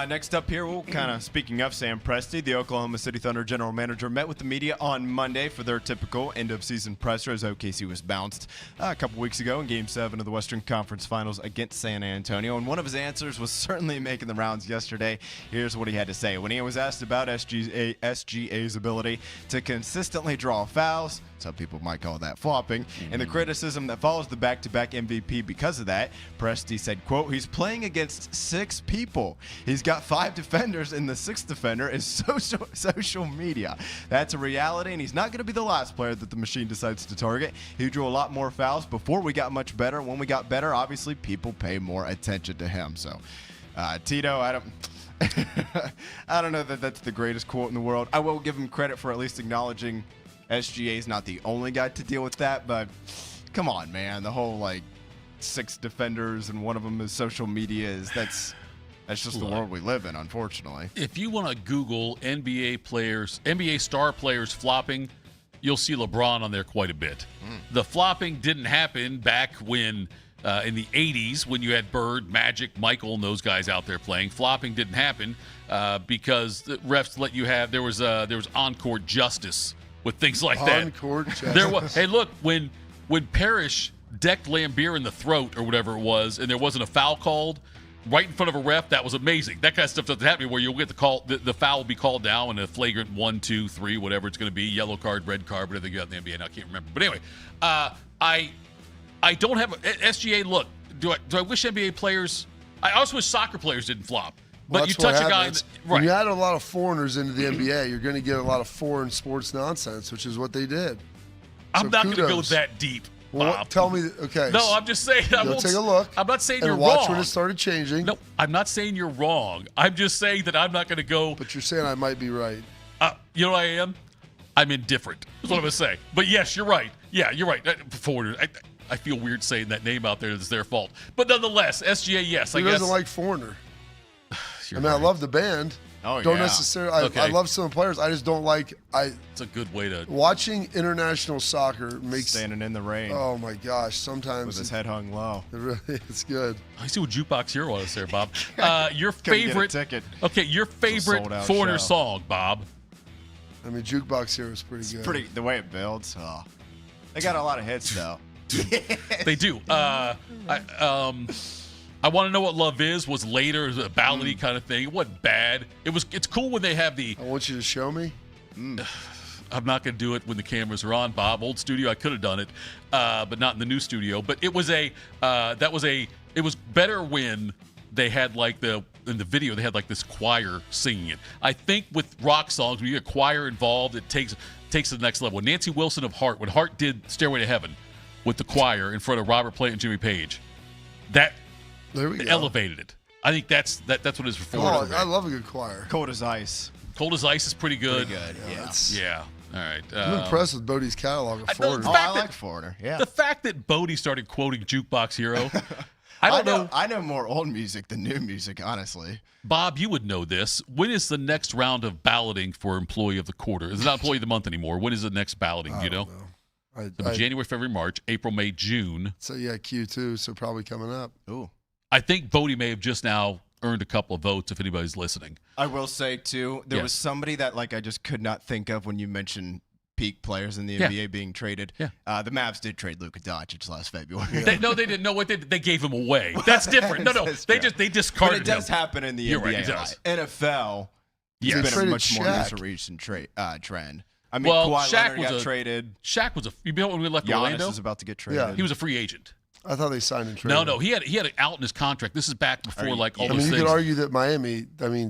Next up here, we'll kind of, speaking of Sam Presti, the Oklahoma City Thunder general manager met with the media on Monday for their typical end-of-season presser as OKC was bounced a couple weeks ago in Game 7 of the Western Conference Finals against San Antonio. And one of his answers was certainly making the rounds yesterday. Here's what he had to say. When he was asked about SGA's ability to consistently draw fouls, some people might call that flopping, and the criticism that follows the back-to-back MVP because of that, Presti said, quote, he's playing against 6 people. He's got 5 defenders, and the 6th defender is social media. That's a reality, and he's not going to be the last player that the machine decides to target. He drew a lot more fouls before we got much better. When we got better, obviously, people pay more attention to him. So, Tito, I don't know that that's the greatest quote in the world. I will give him credit for at least acknowledging SGA is not the only guy to deal with that, but come on, man. The whole, 6 defenders and one of them is social media that's just the world we live in, unfortunately. If you want to Google NBA star players flopping, you'll see LeBron on there quite a bit. The flopping didn't happen back when in the 80s when you had Bird, Magic, Michael, and those guys out there playing. Flopping didn't happen because the refs let you have – there was on-court justice with things like that. On-court justice. Hey, look, when Parrish decked Lambeer in the throat or whatever it was, and there wasn't a foul called right in front of a ref, that was amazing. That kind of stuff doesn't happen where you'll get the call, the foul will be called now in a flagrant 1, 2, 3, whatever it's going to be, yellow card, red card, whatever they got in the NBA. Now, I can't remember. But anyway, I don't have SGA. Look, do I wish NBA players? I also wish soccer players didn't flop. But you touch a guy, right? When you add a lot of foreigners into the NBA, you're going to get a lot of foreign sports nonsense, which is what they did. I'm not going to go that deep. Well, tell me, okay. No, I'm just saying. Go take a look. I'm not saying you're wrong. wrong. Watch when it started changing. No, I'm not saying you're wrong. I'm just saying that I'm not going to go. But you're saying I might be right. You know what I am? I'm indifferent. That's what I'm going to say. But yes, you're right. Yeah, you're right. Foreigners. I feel weird saying that name out there. It's their fault. But nonetheless, SGA, yes. Who I guess. doesn't like Foreigner? Right. I love the band. Oh, don't yeah. necessarily. I love some players. I just don't like. It's a good way to. Watching international soccer makes. Standing in the rain. Oh my gosh! Sometimes with his head hung low. It really, it's good. I see what Jukebox Hero was there, Bob. Your favorite ticket. Okay, your favorite Foreigner song, Bob. I mean, Jukebox Hero is pretty good. It's pretty. The way it builds. Oh. They got a lot of hits though. They do. I Want to Know What Love Is was later, a ballady kind of thing. It wasn't bad. It's cool when they have the. I want you to show me. I'm not going to do it when the cameras are on, Bob. Old studio, I could have done it, but not in the new studio. But it was it was better when they had in the video they had like this choir singing it. I think with rock songs, when you get a choir involved, it takes it to the next level. Nancy Wilson of Heart, when Heart did Stairway to Heaven with the choir in front of Robert Plant and Jimmy Page, that. There we go. Elevated it. I think that's what it is for Foreigner. I love a good choir. Cold as Ice. Cold as Ice is pretty good. Pretty good. Yeah. All right. I'm impressed with Bodie's catalog of Foreigner. I like Foreigner. Yeah. The fact that Bodie started quoting Jukebox Hero. I don't know. I know more old music than new music, honestly. Bob, you would know this. When is the next round of balloting for Employee of the Quarter? It's not Employee of the Month anymore. When is the next balloting? Do you know? January, February, March, April, May, June. So yeah, Q2. So probably coming up. Ooh. I think Bodie may have just now earned a couple of votes if anybody's listening. I will say, too, there was somebody that I just could not think of when you mentioned peak players in the NBA being traded. Yeah. The Mavs did trade Luka Doncic last February. They didn't know what they gave him away. That's different. No, they discarded him. But it does happen in the NBA. Right, it does. NFL, it's been a much more recent trend. I mean, Kawhi Leonard got traded. Shaq was you know when we left Orlando? Giannis is about to get traded. Yeah. He was a free agent. I thought they signed and traded. No, he had it out in his contract. This is back before all those things. You could argue that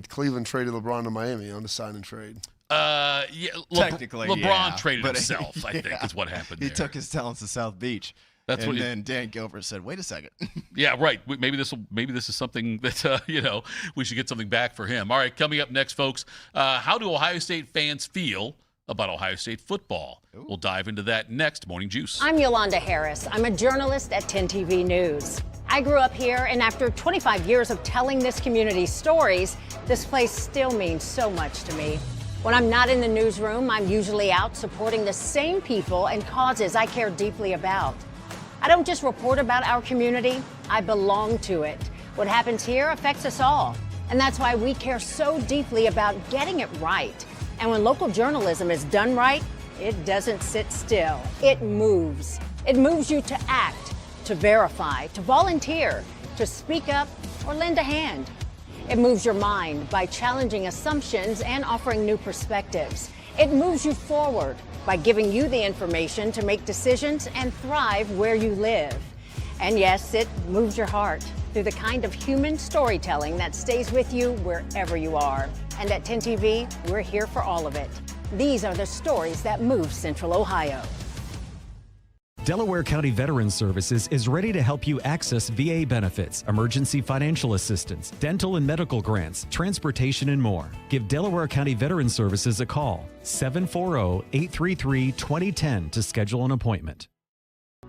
Cleveland traded LeBron to Miami on a sign and trade. Technically, LeBron traded himself. I think is what happened. He took his talents to South Beach. Then Dan Gilbert said, "Wait a second." Yeah, right. Maybe this is something that we should get something back for him. All right, coming up next, folks. How do Ohio State fans feel about Ohio State football? Ooh. We'll dive into that next. Morning Juice. I'm Yolanda Harris. I'm a journalist at 10 TV News. I grew up here, and after 25 years of telling this community stories, this place still means so much to me. When I'm not in the newsroom, I'm usually out supporting the same people and causes I care deeply about. I don't just report about our community, I belong to it. What happens here affects us all, and that's why we care so deeply about getting it right. And when local journalism is done right, it doesn't sit still. It moves. It moves you to act, to verify, to volunteer, to speak up, or lend a hand. It moves your mind by challenging assumptions and offering new perspectives. It moves you forward by giving you the information to make decisions and thrive where you live. And yes, it moves your heart through the kind of human storytelling that stays with you wherever you are. And at 10 TV, we're here for all of it. These are the stories that move Central Ohio. Delaware County Veterans Services is ready to help you access VA benefits, emergency financial assistance, dental and medical grants, transportation, and more. Give Delaware County Veterans Services a call, 740-833-2010 to schedule an appointment.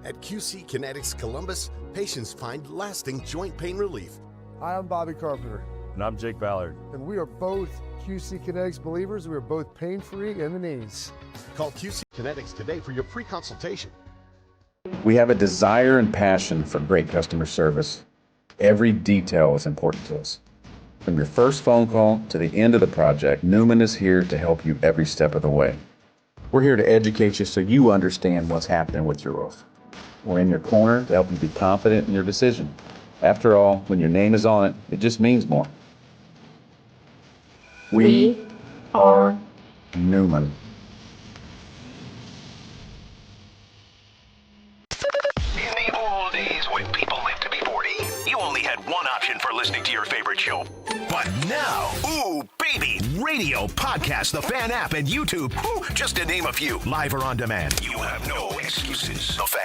At QC Kinetics Columbus, patients find lasting joint pain relief. Hi, I'm Bobby Carpenter. And I'm Jake Ballard. And we are both QC Kinetics believers. We are both pain-free in the knees. Call QC Kinetics today for your free consultation. We have a desire and passion for great customer service. Every detail is important to us. From your first phone call to the end of the project, Newman is here to help you every step of the way. We're here to educate you so you understand what's happening with your roof. We're in your corner to help you be confident in your decision. After all, when your name is on it, it just means more. We are Newman. In the old days when people lived to be 40, you only had one option for listening to your favorite show. But now, Ooh Baby Radio Podcast, the Fan app, and YouTube, just to name a few, live or on demand. You have no excuses. The Fan.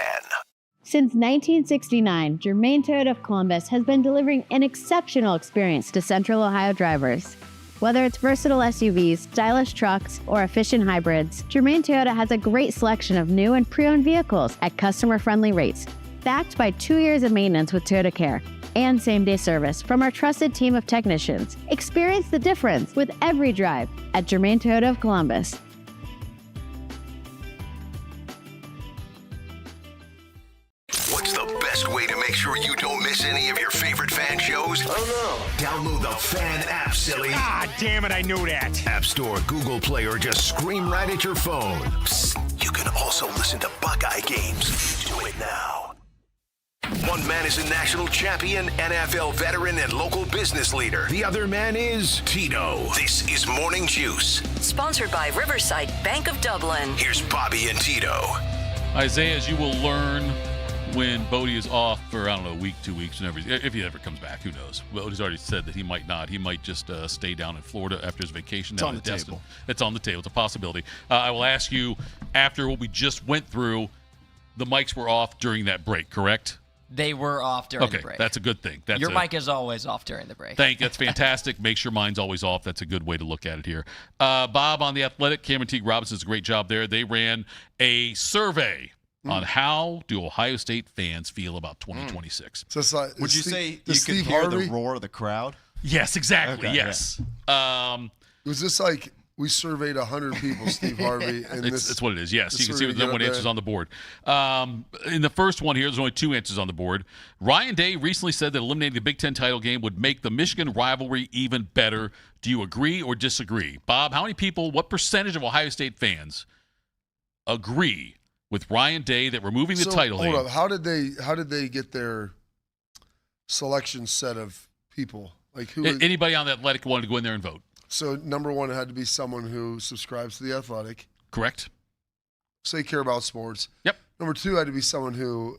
Since 1969, Germain Toyota of Columbus has been delivering an exceptional experience to Central Ohio drivers. Whether it's versatile SUVs, stylish trucks, or efficient hybrids, Germain Toyota has a great selection of new and pre-owned vehicles at customer-friendly rates, backed by 2 years of maintenance with Toyota Care and same-day service from our trusted team of technicians. Experience the difference with every drive at Germain Toyota of Columbus. What's the best way to make sure you don't miss any of your favorite fan shows? Oh no. Download the Fan app, silly. Ah, damn it, I knew that. App Store, Google Play, or just scream right at your phone. Psst, you can also listen to Buckeye games. Do it now. One man is a national champion, NFL veteran, and local business leader. The other man is Tito. This is Morning Juice. Sponsored by Riverside Bank of Dublin. Here's Bobby and Tito. Isaiah, as you will learn when Bodie is off for, I don't know, a week, 2 weeks, whenever, if he ever comes back, who knows? Bodie's already said that he might not. He might just stay down in Florida after his vacation. It's on the table. It's on the table. It's a possibility. I will ask you, after what we just went through, the mics were off during that break, correct? They were off during the break. Okay, that's a good thing. Your mic is always off during the break. That's fantastic. Make sure mine's always off. That's a good way to look at it here. Bob on The Athletic, Cameron Teague Robinson does a great job there. They ran a survey on how do Ohio State fans feel about 2026. Just like, Would you say you could Steve hear Harvey? the roar of the crowd? Yes, exactly. Okay, yes. Was this like we surveyed 100 people, Steve Harvey? And It's what it is, yes. You can see survey the number of answers on the board. In the first one here, there's only 2 answers on the board. Ryan Day recently said that eliminating the Big Ten title game would make the Michigan rivalry even better. Do you agree or disagree? Bob, how many people, what percentage of Ohio State fans agree with Ryan Day that removing the title game? Hold up. How did they get their selection set of people? Like who? Anybody on the Athletic wanted to go in there and vote. So number one, it had to be someone who subscribes to the Athletic. Correct. So they care about sports. Yep. Number two had to be someone who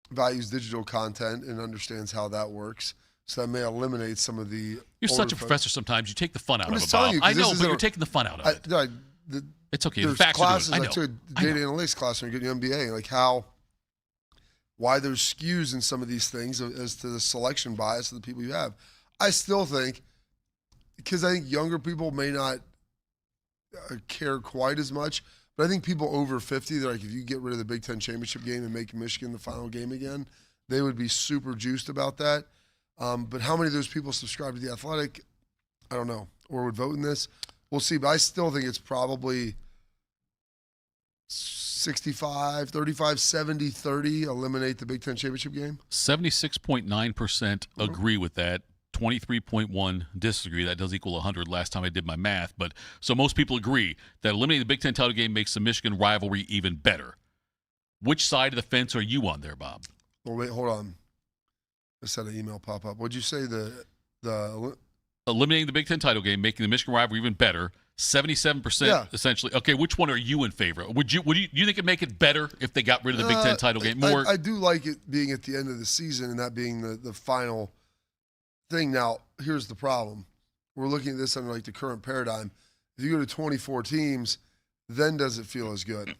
values digital content and understands how that works. So that may eliminate some of the. You're such a professor sometimes. You take the fun out of it, Bob. I know, but you're taking the fun out of it. It's okay. The There's facts classes are I took a data analytics class when you're getting MBA, like why there's skews in some of these things as to the selection bias of the people you have. I still think, because I think younger people may not care quite as much, but I think people over 50, they're like, if you get rid of the Big Ten championship game and make Michigan the final game again, they would be super juiced about that. But how many of those people subscribe to the Athletic? I don't know, or would vote in this. We'll see, but I still think it's probably 65, 35, 70, 30, eliminate the Big Ten championship game. 76.9% agree with that. 23.1 disagree. That does equal 100 last time I did my math. But so most people agree that eliminating the Big Ten title game makes the Michigan rivalry even better. Which side of the fence are you on there, Bob? Well, wait, hold on. I just had an email pop up. What'd you say? The eliminating the Big Ten title game, making the Michigan rivalry even better. 77% essentially. Okay, which one are you in favor of? Do you think it'd make it better if they got rid of the Big Ten title game more? I do like it being at the end of the season and that being the final thing. Now, here's the problem. We're looking at this under like the current paradigm. If you go to 24 teams, then does it feel as good?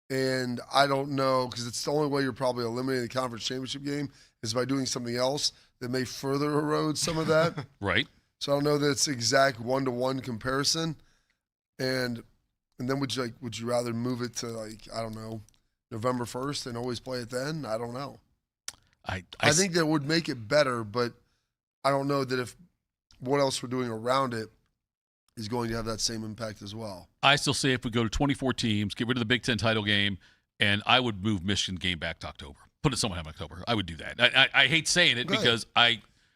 And I don't know, because it's the only way you're probably eliminating the conference championship game is by doing something else that may further erode some of that. Right. So I don't know that it's exact one-to-one comparison. And then would you rather move it to like, I don't know, November 1st and always play it then? I don't know. I think that would make it better, but I don't know that if what else we're doing around it is going to have that same impact as well. I still say if we go to 24 teams, get rid of the Big Ten title game, and I would move Michigan game back to October. Put it somewhere in October. I would do that. I hate saying it because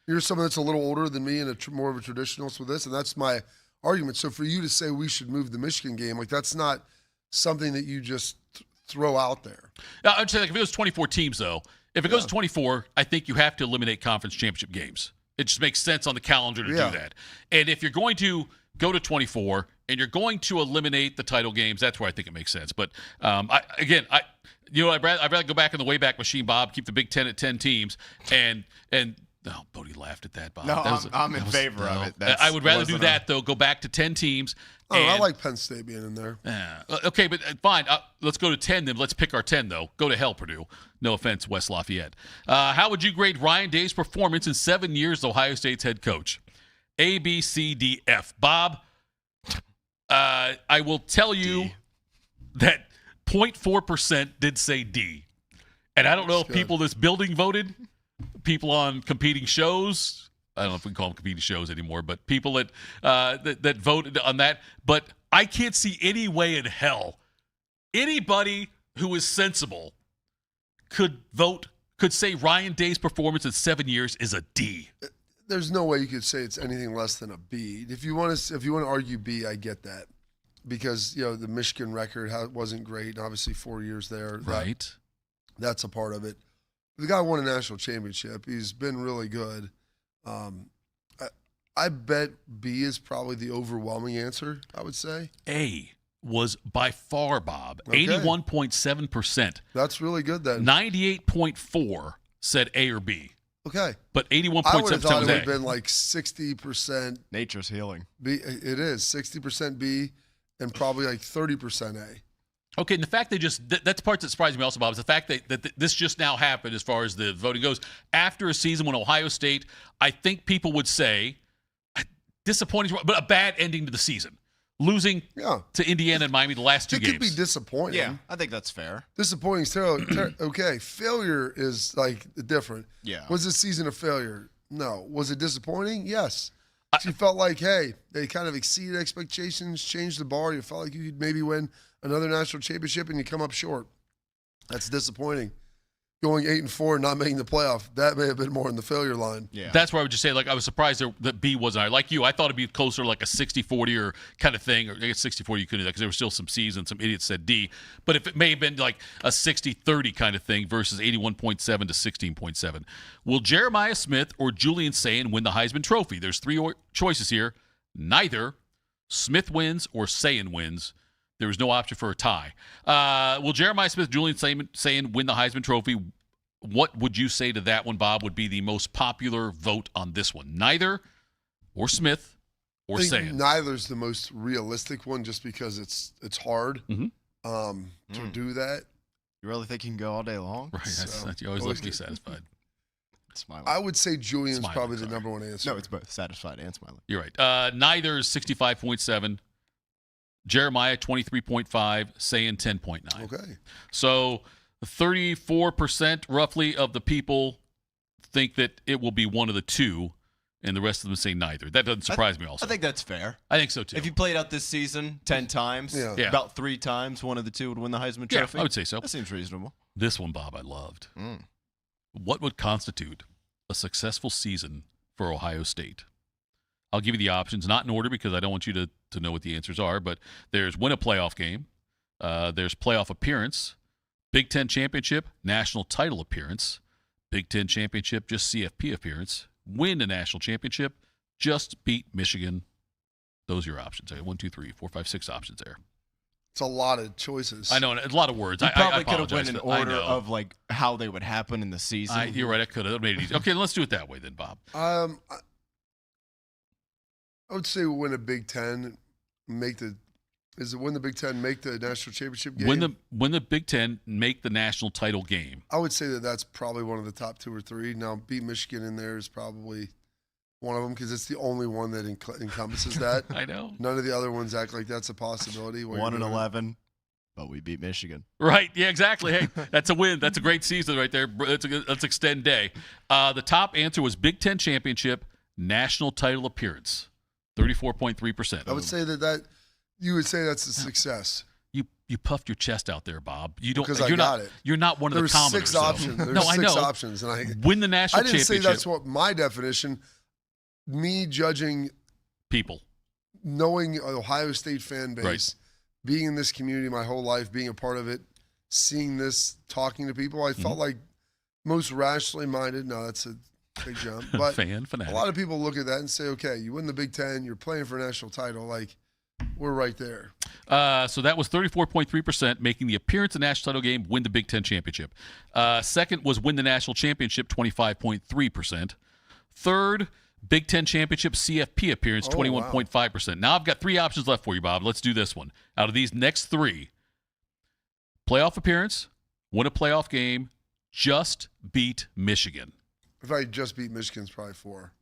You're someone that's a little older than me and more of a traditionalist with this, and that's my argument. So for you to say we should move the Michigan game, like that's not something that you just throw out there. I'd say, like, if it was 24 teams, though, if it goes to 24, I think you have to eliminate conference championship games. It just makes sense on the calendar to do that. And if you're going to go to 24 and you're going to eliminate the title games, that's where I think it makes sense. But I'd rather go back in the Wayback Machine, Bob, keep the Big Ten at 10 teams, and no, Bodie laughed at that, Bob. No, I'm in favor of it. I would rather do that, though. Go back to 10 teams. I like Penn State being in there. Okay, but fine. Let's go to 10 then. Let's pick our 10, though. Go to hell, Purdue. No offense, West Lafayette. How would you grade Ryan Day's performance in 7 years as Ohio State's head coach? A, B, C, D, F. Bob, I will tell you that 0.4% did say D. And I don't know if people in this building voted, people on competing shows. I don't know if we can call them competing shows anymore, but people that voted on that. But I can't see any way in hell anybody who is sensible could say Ryan Day's performance in 7 years is a D. There's no way you could say it's anything less than a B. If you want to argue B, I get that, because the Michigan record wasn't great, and obviously 4 years there. Right. That's a part of it. The guy won a national championship. He's been really good. I bet B is probably the overwhelming answer, I would say. A was by far, Bob, Okay. 81.7%. That's really good then. 98.4 said A or B. Okay. But 81.7% I would have thought was it would A. have been like 60%. Nature's healing. B. It is 60% B and probably like 30% A. Okay, and the fact that's the part that surprised me also, Bob, is the fact that this just now happened as far as the voting goes. After a season when Ohio State, I think people would say, disappointing, but a bad ending to the season. Losing to Indiana and Miami the last two games. It could be disappointing. Yeah, I think that's fair. Disappointing is terrible. Okay, failure is like different. Yeah. Was this season a failure? No. Was it disappointing? Yes. You felt like, hey, they kind of exceeded expectations, changed the bar. You felt like you could maybe win another national championship, and you come up short. That's disappointing. Going 8-4 and not making the playoff, that may have been more in the failure line. Yeah. That's where I would just say, like, I was surprised that B wasn't. Like you, I thought it'd be closer, like a 60-40 or kind of thing. Or I guess 60-40 you couldn't do that because there were still some C's and some idiots said D. But if it may have been like a 60-30 kind of thing versus 81.7 to 16.7. Will Jeremiah Smith or Julian Sayin win the Heisman Trophy? There's three choices here. Neither. Smith wins or Sayin wins. There was no option for a tie. Will Jeremiah Smith, Julian Sayin win the Heisman Trophy? What would you say to that one, Bob, would be the most popular vote on this one? Neither or Smith or Sayin? Neither's the most realistic one just because it's hard to do that. You really think you can go all day long? Right. That's you always look to be satisfied. Smiling. I would say Julian's probably the number one answer. No, it's both satisfied and smiling. You're right. Neither is 65.7. Jeremiah 23.5, Sayin 10.9. Okay. So 34% roughly of the people think that it will be one of the two, and the rest of them say neither. That doesn't surprise me also. I think that's fair. I think so too. If you played out this season 10 times, about 3 times, one of the two would win the Heisman Trophy. I would say so. That seems reasonable. This one, Bob, I loved. What would constitute a successful season for Ohio State? I'll give you the options, not in order because I don't want you to know what the answers are, but there's win a playoff game, there's playoff appearance, Big Ten championship, national title appearance, Big Ten championship, just CFP appearance, win a national championship, just beat Michigan. Those are your options. I got 1, 2, 3, 4, 5, 6 options there. It's a lot of choices. I know, a lot of words. You I probably could have apologize went in for that. order of like how they would happen in the season. You're right. I could have made it easy. Okay, let's do it that way then, Bob. I would say win a Big Ten, win the Big Ten make the national championship game? Win the Big Ten, make the national title game. I would say that's probably one of the top 2 or 3. Now, beat Michigan in there is probably one of them because it's the only one that encompasses that. I know. None of the other ones act like that's a possibility. 1-11, but we beat Michigan. Right. Yeah, exactly. Hey, that's a win. That's a great season right there. Let's extend day. The top answer was Big Ten championship, national title appearance. 34.3%. I would say that you would say that's a success. You puffed your chest out there, Bob. You don't because you're I got not, it. You're not one of the commoners. 6 options. There's no, I 6 know. options, and I win the national I didn't championship. say that's what my definition. Me judging people, knowing Ohio State fan base, right. being in this community my whole life, being a part of it seeing this, talking to people, I felt like most rationally minded. No, that's a big jump. But Fan fanatic. a lot of people look at that and say, okay, you win the Big Ten, you're playing for a national title, like we're right there. So that was 34.3%, making the appearance in the national title game, win the Big Ten championship. Second was win the national championship, 25.3%. Third, Big Ten championship CFP appearance, 21.5%. Now I've got 3 options left for you, Bob. Let's do this one. Out of these next 3, playoff appearance, win a playoff game, just beat Michigan. If I just beat Michigan, it's probably 4.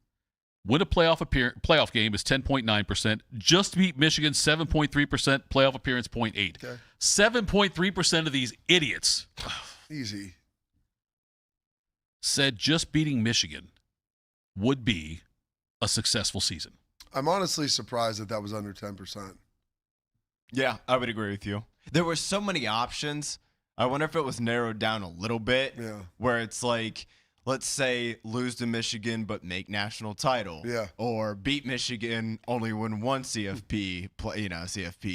Win a playoff game is 10.9%. Just beat Michigan, 7.3%. Playoff appearance, 0.8. Okay. 7.3% of these idiots Easy. said just beating Michigan would be a successful season. I'm honestly surprised that was under 10%. Yeah, I would agree with you. There were so many options. I wonder if it was narrowed down a little bit. Yeah. Where it's like, let's say lose to Michigan but make national title. Yeah. Or beat Michigan, only win one CFP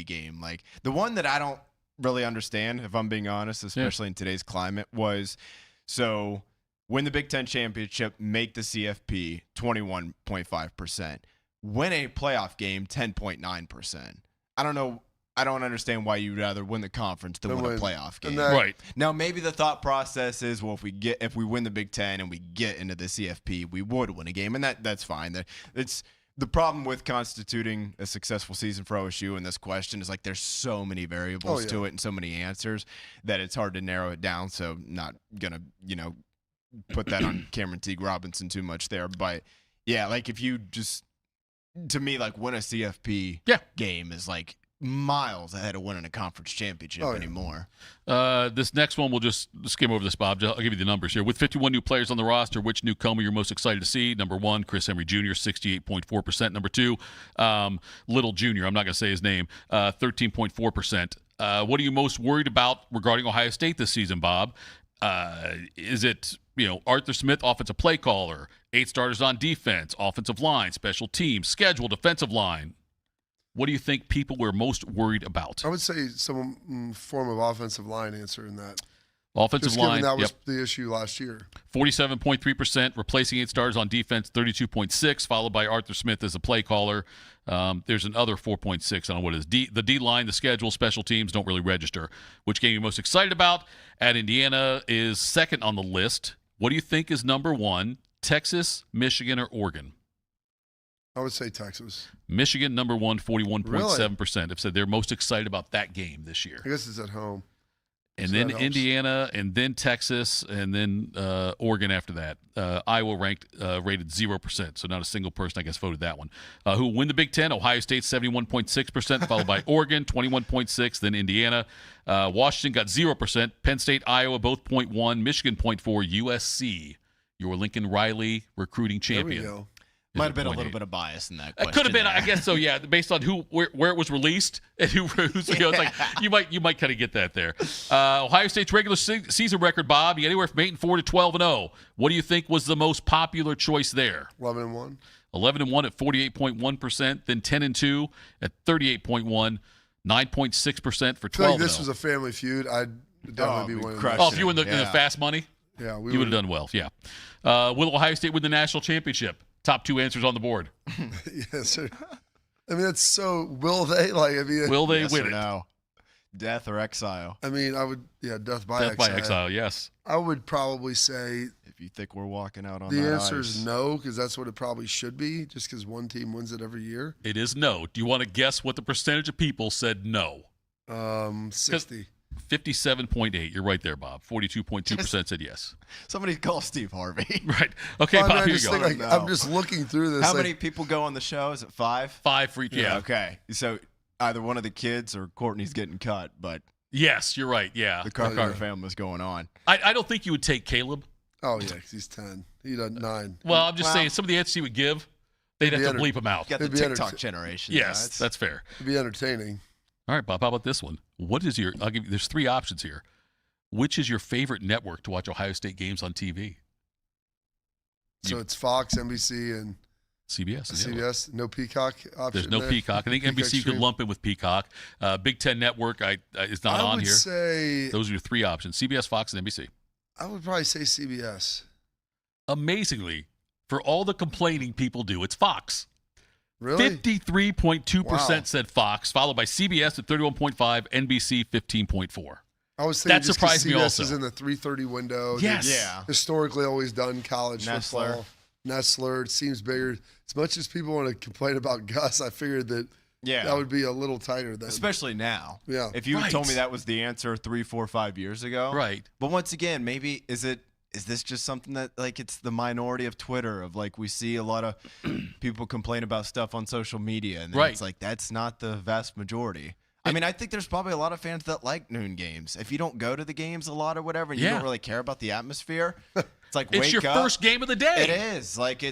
game. Like the one that I don't really understand, if I'm being honest, especially in today's climate, was so win the Big Ten championship, make the CFP 21.5%. Win a playoff game 10.9%. I don't know. I don't understand why you'd rather win the conference than win a playoff game. Right. Now, maybe the thought process is, well, if we win the Big Ten and we get into the CFP, we would win a game, and that's fine. It's the problem with constituting a successful season for OSU in this question is like there's so many variables to it and so many answers that it's hard to narrow it down. So, not gonna put that on Cameron Teague Robinson too much there, but yeah, like if you just to me like win a CFP game is like miles ahead of winning a conference championship anymore. This next one, we'll just skim over this, Bob. I'll give you the numbers here. With 51 new players on the roster, which newcomer you're most excited to see? Number 1, Chris Henry Jr., 68.4%. Number 2, Little Jr., I'm not going to say his name, 13.4%. What are you most worried about regarding Ohio State this season, Bob? Is it, Arthur Smith, offensive play caller, 8 starters on defense, offensive line, special teams, schedule, defensive line? What do you think people were most worried about? I would say some form of offensive line answer in that. Offensive line, that was the issue last year. 47.3%, replacing 8 stars on defense, 32.6%, followed by Arthur Smith as a play caller. There's another 4.6%. I don't know what it is. The D-line, the schedule, special teams don't really register. Which game are you most excited about? At Indiana is second on the list. What do you think is number 1? Texas, Michigan, or Oregon? I would say Texas. Michigan, number 1, 41.7%, have said they're most excited about that game this year. I guess it's at home. And then Indiana, and then Texas, and then Oregon after that. Iowa rated 0%, so not a single person, I guess, voted that one. Who will win the Big Ten? Ohio State, 71.6%, followed by Oregon, 21.6%, then Indiana. Washington got 0%. Penn State, Iowa, both 0.1%. Michigan, 0.4%. USC, your Lincoln Riley recruiting champion. There we go. Might have been a little bit of bias in that question. It could have been, I guess so, yeah, based on where it was released and it's like you might kind of get that there. Ohio State's regular season record, Bob, anywhere from 8-4 to 12-0. What do you think was the most popular choice there? 11-1. 11-1 at 48.1%, then 10-2 at 38.1%, 9.6% for 12-0. I feel like this was a family feud. I'd definitely be winning. Oh, if you were in the fast money? Yeah, you would have done well, yeah. Will Ohio State win the national championship? Top 2 answers on the board. Yes, sir. I mean, that's so. Will they? Will they yes win or it? No. Death or exile? I mean, I would. Yeah, death by exile. Death by exile. Yes. I would probably say. If you think we're walking out on the that answer ice. is no, because that's what it probably should be. Just because one team wins it every year. It is no. Do you want to guess what the percentage of people said no? 60. 57.8. You're right there, Bob. 42.2% said yes. Somebody call Steve Harvey. Right. Okay, well, Bob, here you go. I'm just looking through this. How many people go on the show? Is it 5? 5 for each. Yeah. Okay. So either one of the kids or Courtney's getting cut, but yes, you're right. Yeah. The Carpenter family's going on. I don't think you would take Caleb. Oh yeah, because he's 10. He does 9. Well, I'm just saying some of the answers he would give, they'd have to bleep him out. You got the TikTok generation. Yes, that's fair. It'd be entertaining. All right, Bob, how about this one? What is your – I'll give you – there's 3 options here. Which is your favorite network to watch Ohio State games on TV? So it's Fox, NBC, and CBS. CBS, no Peacock option. There's no there. Peacock. I think Peacock NBC stream. could lump in with Peacock. Big Ten Network is not on here. I would say those are your three options: CBS, Fox, and NBC. I would probably say CBS. Amazingly, for all the complaining people do, it's Fox. Really? 53.2% said Fox, followed by CBS at 31.5, NBC 15.4. I was thinking that surprised me CBS also. is in the 3:30 window. Yes. They've historically always done college Nestler. football. Nestler. It seems bigger. As much as people want to complain about Gus, I figured that that would be a little tighter then. Especially now. Yeah. If you had told me that was the answer 3, 4, 5 years ago. Right. But once again, maybe is this just something that like it's the minority of Twitter of like we see a lot of people complain about stuff on social media and then it's like that's not the vast majority. I mean, I think there's probably a lot of fans that like noon games. If you don't go to the games a lot or whatever and you don't really care about the atmosphere, it's like it's wake your up. first game of the day. It is. Like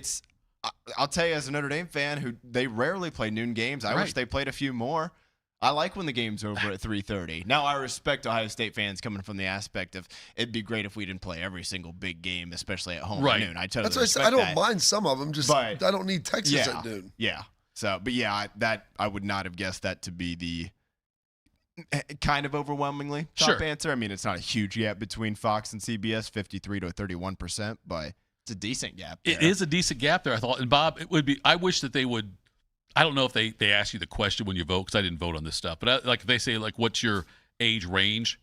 I'll tell you as a Notre Dame fan who they rarely play noon games. I wish they played a few more. I like when the game's over at 3:30. Now, I respect Ohio State fans coming from the aspect of it'd be great if we didn't play every single big game, especially at home at noon. I totally That's why I said respect I don't that. mind some of them. Just I don't need Texas at noon. Yeah. So, but yeah, I would not have guessed that to be the kind of overwhelmingly top answer. I mean, it's not a huge gap between Fox and CBS, 53 to 31%, but it's a decent gap there. It is a decent gap there, I thought. And Bob, it would be. I wish that they would. I don't know if they ask you the question when you vote because I didn't vote on this stuff. But if they say like, "What's your age range?"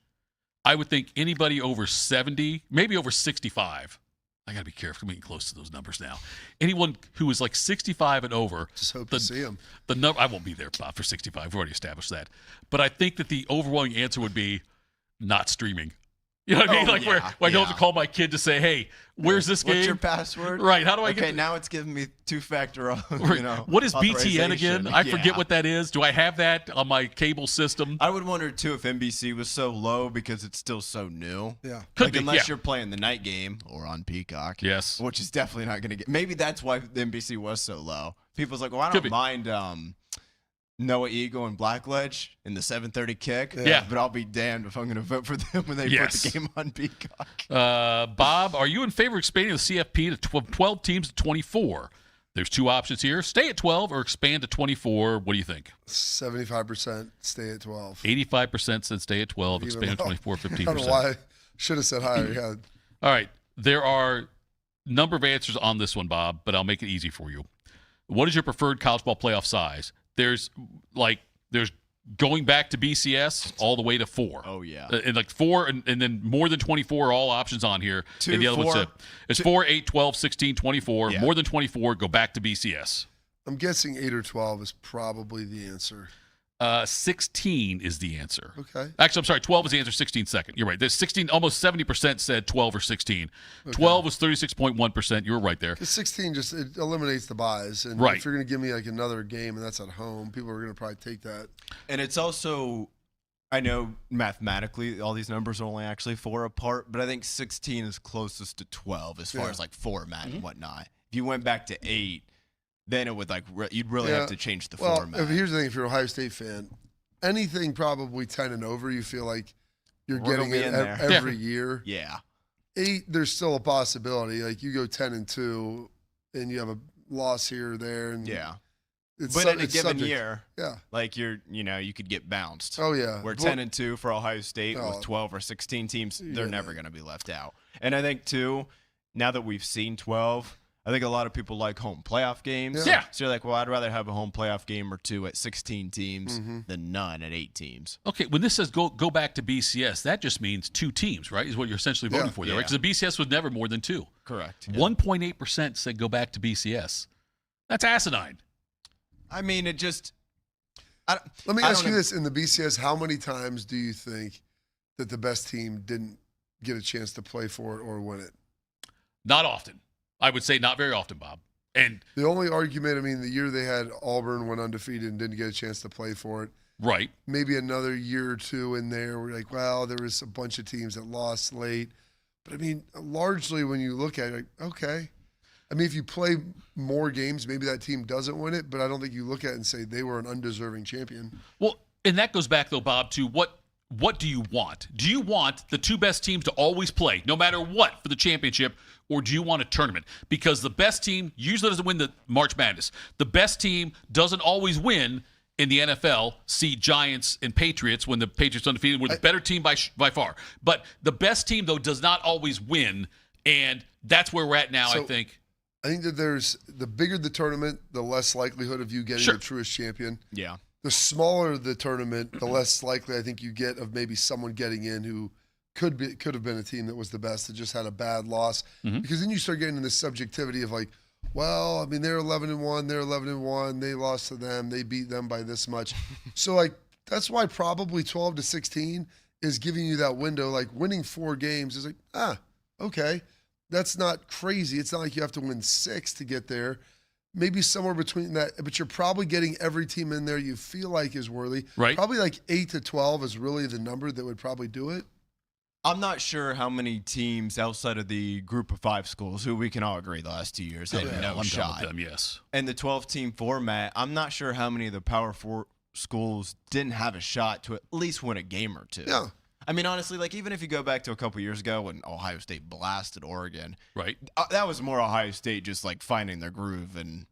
I would think anybody over 70, maybe over 65. I got to be careful. I'm getting close to those numbers now. Anyone who is like 65 and over. Just hope to see them. The number I won't be there, Bob, for 65. We've already established that. But I think that the overwhelming answer would be not streaming. You know what I mean? Like where I don't have to call my kid to say, "Hey, where's this game? What's your password?" Right. How do I get? Okay, now it's giving me two-factor. What is BTN authorization. again? I forget what that is. Do I have that on my cable system? I would wonder too if NBC was so low because it's still so new. Yeah. Could be, unless you're playing the night game or on Peacock. Yes. Which is definitely not going to get. Maybe that's why the NBC was so low. People's like, well, I don't mind Noah Eagle and Blackledge in the 7:30 kick. Yeah. But I'll be damned if I'm going to vote for them when they put the game on Peacock. Bob, are you in favor of expanding the CFP to 12 teams to 24? There's two options here. Stay at 12 or expand to 24. What do you think? 75% stay at 12. 85% said stay at 12, expand to 24, 15%. I don't know why. Should have said higher. Yeah. All right. There are a number of answers on this one, Bob, but I'll make it easy for you. What is your preferred college ball playoff size? There's going back to BCS all the way to 4. Oh, yeah. And like 4 and then more than 24 are all options on here. 2, and the other 4, one's it's 4, 8, 12, 16, 24. Yeah. More than 24, go back to BCS. I'm guessing 8 or 12 is probably the answer. 16 is the answer. Okay. Actually, I'm sorry. 12 is the answer. 16 second. You're right. There's 16. Almost 70% said 12 or 16. Okay. 12 was 36.1%. You were right there. 16 just it eliminates the buys. And Right. if you're going to give me like another game and that's at home, people are going to probably take that. And it's also, I know mathematically all these numbers are only actually 4 apart, but I think 16 is closest to 12 as far as like format and whatnot. If you went back to 8, then it would you'd really have to change the format. Here's the thing: if you're an Ohio State fan, anything probably 10 and over, you feel like you're getting it every year. Yeah. 8, there's still a possibility. Like you go 10-2, and you have a loss here or there, and But in a given year, yeah, like you could get bounced. Oh yeah, We're 10-2 for Ohio State with 12 or 16 teams. They're never going to be left out. And I think too, now that we've seen 12. I think a lot of people like home playoff games. Yeah. So you're like, well, I'd rather have a home playoff game or 2 at 16 teams than none at 8 teams. Okay, when this says go back to BCS, that just means 2 teams, right? Is what you're essentially voting for there, right? Because the BCS was never more than 2. Correct. 1.8% said go back to BCS. That's asinine. I mean, it just. Let me ask you this: in the BCS, how many times do you think that the best team didn't get a chance to play for it or win it? Not often. I would say not very often, Bob. And the only argument, I mean, the year they had Auburn went undefeated and didn't get a chance to play for it. Right. Maybe another year or 2 in there. We're like, well, there was a bunch of teams that lost late. But I mean, largely when you look at it, like, okay. I mean, if you play more games, maybe that team doesn't win it. But I don't think you look at it and say they were an undeserving champion. Well, and that goes back though, Bob, to what what do you want? Do you want the two best teams to always play, no matter what, for the championship, or do you want a tournament? Because the best team usually doesn't win the March Madness. The best team doesn't always win in the NFL. See Giants and Patriots when the Patriots undefeated were the better team by far. But the best team, though, does not always win, and that's where we're at now, I think. I think that there's the bigger the tournament, the less likelihood of you getting the truest champion. Yeah. The smaller the tournament, the less likely I think you get of maybe someone getting in who could have been a team that was the best that just had a bad loss. Because then you start getting into this subjectivity of like, well, I mean, they're 11-1, they're 11-1, they lost to them, they beat them by this much. So like that's why probably 12 to 16 is giving you that window. Like winning 4 games is like, okay. That's not crazy. It's not like you have to win 6 to get there. Maybe somewhere between that, but you're probably getting every team in there you feel like is worthy. Right. Probably like 8 to 12 is really the number that would probably do it. I'm not sure how many teams outside of the group of 5 schools, who we can all agree the last 2 years had no I'm shot. done with them, yes. And the 12-team format, I'm not sure how many of the Power 4 schools didn't have a shot to at least win a game or two. Yeah. I mean, honestly, like even if you go back to a couple years ago when Ohio State blasted Oregon, right? That was more Ohio State just like finding their groove and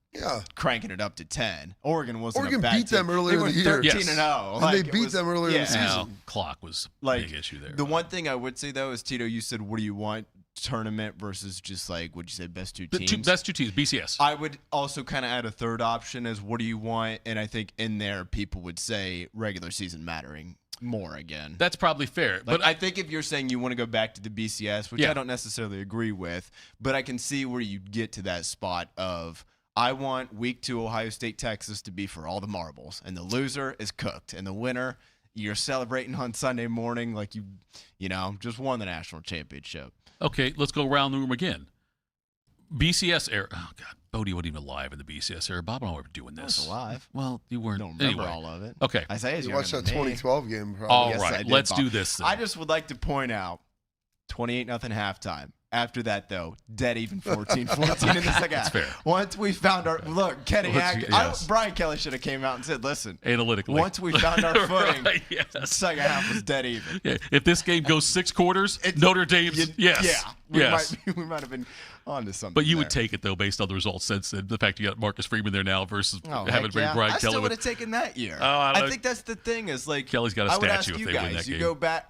cranking it up to 10. Oregon wasn't a bad beat them team. earlier They in the were year. 13-0. And Like, they beat them earlier in the season. Now, clock was a big issue there. The one thing I would say though is Tito, you said, what do you want? Tournament versus just like what you said, best two teams. Best two teams, BCS. I would also kind of add a third option as what do you want? And I think in there people would say regular season mattering more again. That's probably fair. But I think if you're saying you want to go back to the BCS, which I don't necessarily agree with, but I can see where you get to that spot of I want week 2 Ohio State, Texas to be for all the marbles, and the loser is cooked, and the winner you're celebrating on Sunday morning like you just won the national championship. Okay, let's go around the room again. BCS era. Oh, God. Bodie wasn't even alive in the BCS era. Bob and I were doing this. I was alive. Well, you weren't. Don't remember anyway. all of it. Okay. Isaiah's You younger watched that than me. 2012 game, probably. All Yes, right, I did, let's Bob. do this then. I just would like to point out 28-0 halftime. After that, though, dead even 14-14 in the second half. That's fair. Once we found our look, Kenny Yes. Brian Kelly should have came out and said, "Listen, analytically, once we found our footing, right, yes. the second half was dead even." Yeah. If this game goes 6 quarters, Notre Dame's yes, we might have been onto something. But you there. would take it though, based on the results since the fact you got Marcus Freeman there now versus having heck to bring yeah. Brian I Kelly. still would have taken that year. Oh, I don't know. think that's the thing is like Kelly's got a I would statue ask if you they guys, win that you game. go back.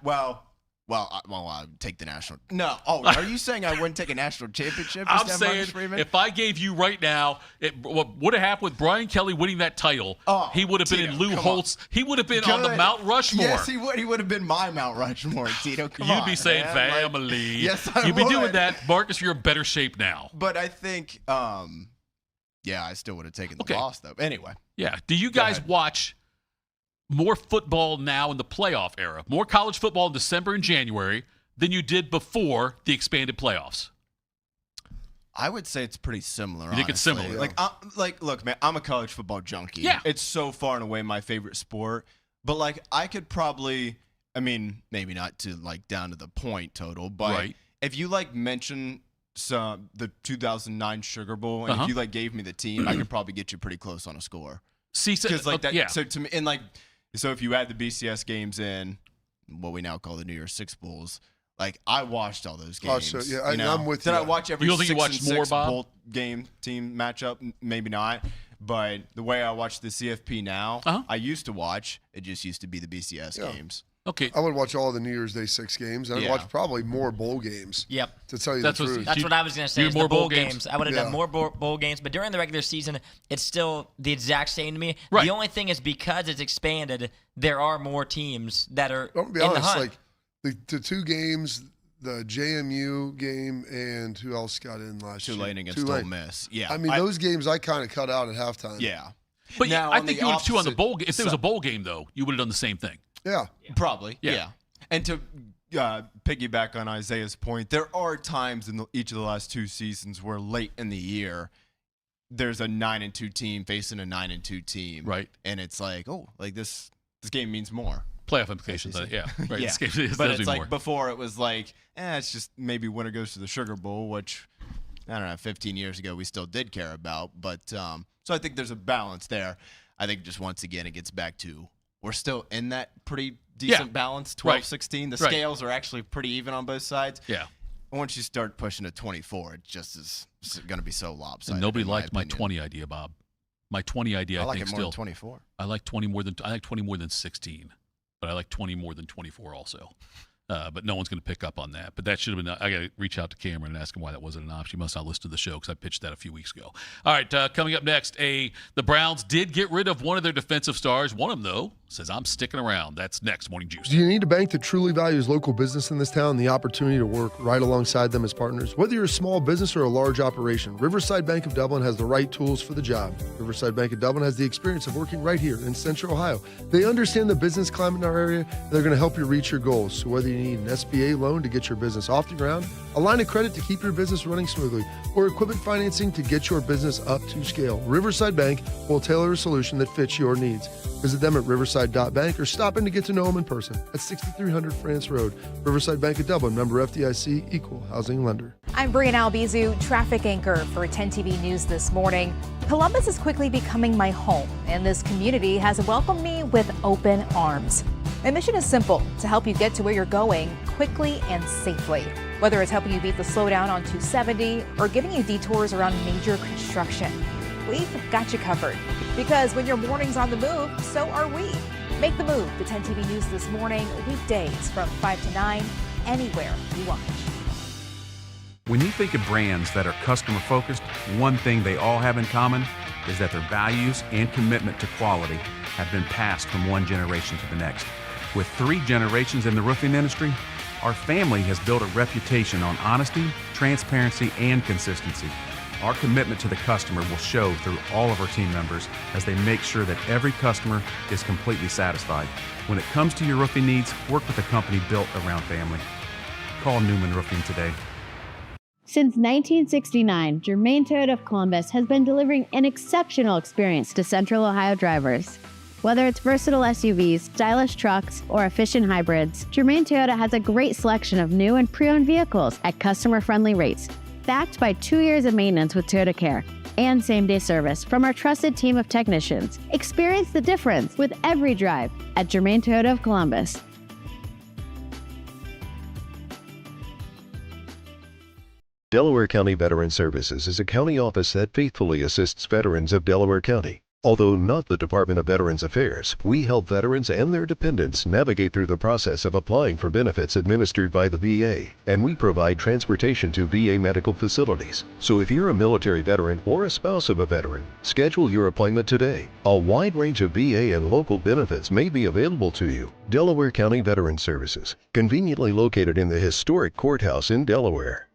I'd take the national. No. Oh, are you saying I wouldn't take a national championship? I'm just to have saying Marcus Freeman? if I gave you right now, what would have happened with Brian Kelly winning that title? He would have been in Lou Holtz. He would have been on the Mount Rushmore. Yes, he would. He would have been my Mount Rushmore, Tito. Come on. You'd be saying man. family. Yes, I You'd be doing would. that. Marcus, you're in better shape now. But I think, I still would have taken the loss, though. Anyway. Yeah. Do you guys watch more football now in the playoff era? More college football in December and January than you did before the expanded playoffs? I would say it's pretty similar. You think it's similar? Look, man, I'm a college football junkie. Yeah. It's so far and away my favorite sport. But, like, I could probably, I mean, maybe not to, like, down to the point total, but if you, like, mention the 2009 Sugar Bowl, and if you, like, gave me the team, I could probably get you pretty close on a score. See, because, like, that, yeah. so to me, and, like, so if you add the BCS games in, what we now call the New Year's Six Bowls, like, I watched all those games. Oh, so, yeah, you know? I'm with you. Did I watch every You don't think you 6 watched and more, 6 Bob? bowl game team matchup? Maybe not. But the way I watch the CFP now, I used to watch. It just used to be the BCS games. Okay. I would watch all the New Year's Day 6 games. And I'd watch probably more bowl games. Yep. To tell you the truth. That's what I was going to say. Is more the bowl bowl games? games. I would have done more bowl games, but during the regular season, it's still the exact same to me. Right. The only thing is because it's expanded, there are more teams that are Don't be in honest. the hunt. Like the 2 games, the JMU game, and who else got in last year? Tulane against Ole Miss. Yeah. I mean, those games I kind of cut out at halftime. Yeah. But Now, I on think the you would have too on the opposite bowl game. If there was a side- bowl game, though, you would have done the same thing. Yeah. Probably. Yeah. Yeah. And to piggyback on Isaiah's point, there are times in each of the last 2 seasons where late in the year, there's a 9-2 team facing a 9-2 team. Right. And it's like, oh, like this game means more. Playoff implications, yeah. Right. Yeah. This game But does it's mean like more. before it was like, it's just maybe winner goes to the Sugar Bowl, which, I don't know, 15 years ago we still did care about. But so I think there's a balance there. I think just once again it gets back to we're still in that pretty decent balance, 12, Right. 16. The Right. scales are actually pretty even on both sides. Yeah. Once you start pushing to 24, it just is going to be so lopsided. And nobody in my liked my opinion. 20 idea, Bob. My 20 idea, I I like think it more still. than 24. I like 20 more than 16, but I like 20 more than 24 also. But no one's going to pick up on that. But that should have been. I got to reach out to Cameron and ask him why that wasn't an option. He must not listen to the show because I pitched that a few weeks ago. All right, coming up next, the Browns did get rid of one of their defensive stars. One of them, though, says, I'm sticking around. That's next. Morning Juice. Do you need a bank that truly values local business in this town and the opportunity to work right alongside them as partners? Whether you're a small business or a large operation, Riverside Bank of Dublin has the right tools for the job. Riverside Bank of Dublin has the experience of working right here in Central Ohio. They understand the business climate in our area, and they're going to help you reach your goals. So whether you need an SBA loan to get your business off the ground, a line of credit to keep your business running smoothly, or equipment financing to get your business up to scale, Riverside Bank will tailor a solution that fits your needs. Visit them at riverside.bank or stop in to get to know them in person at 6300 France Road. Riverside Bank of Dublin, member FDIC, equal housing lender. I'm Brianna Albizu, traffic anchor for 10 TV News this morning. Columbus is quickly becoming my home, and this community has welcomed me with open arms. My mission is simple, to help you get to where you're going quickly and safely. Whether it's helping you beat the slowdown on 270 or giving you detours around major construction, we've got you covered. Because when your morning's on the move, so are we. Make the move to 10 TV News this morning, weekdays from 5 to 9, anywhere you watch. When you think of brands that are customer focused, one thing they all have in common is that their values and commitment to quality have been passed from one generation to the next. With 3 generations in the roofing industry, our family has built a reputation on honesty, transparency, and consistency. Our commitment to the customer will show through all of our team members as they make sure that every customer is completely satisfied. When it comes to your roofing needs, work with a company built around family. Call Newman Roofing today. Since 1969, Germain Toyota of Columbus has been delivering an exceptional experience to Central Ohio drivers. Whether it's versatile SUVs, stylish trucks, or efficient hybrids, Germain Toyota has a great selection of new and pre-owned vehicles at customer-friendly rates, backed by 2 years of maintenance with Toyota Care and same-day service from our trusted team of technicians. Experience the difference with every drive at Germain Toyota of Columbus. Delaware County Veteran Services is a county office that faithfully assists veterans of Delaware County. Although not the Department of Veterans Affairs, we help veterans and their dependents navigate through the process of applying for benefits administered by the VA, and we provide transportation to VA medical facilities. So if you're a military veteran or a spouse of a veteran, schedule your appointment today. A wide range of VA and local benefits may be available to you. Delaware County Veteran Services, conveniently located in the historic courthouse in Delaware.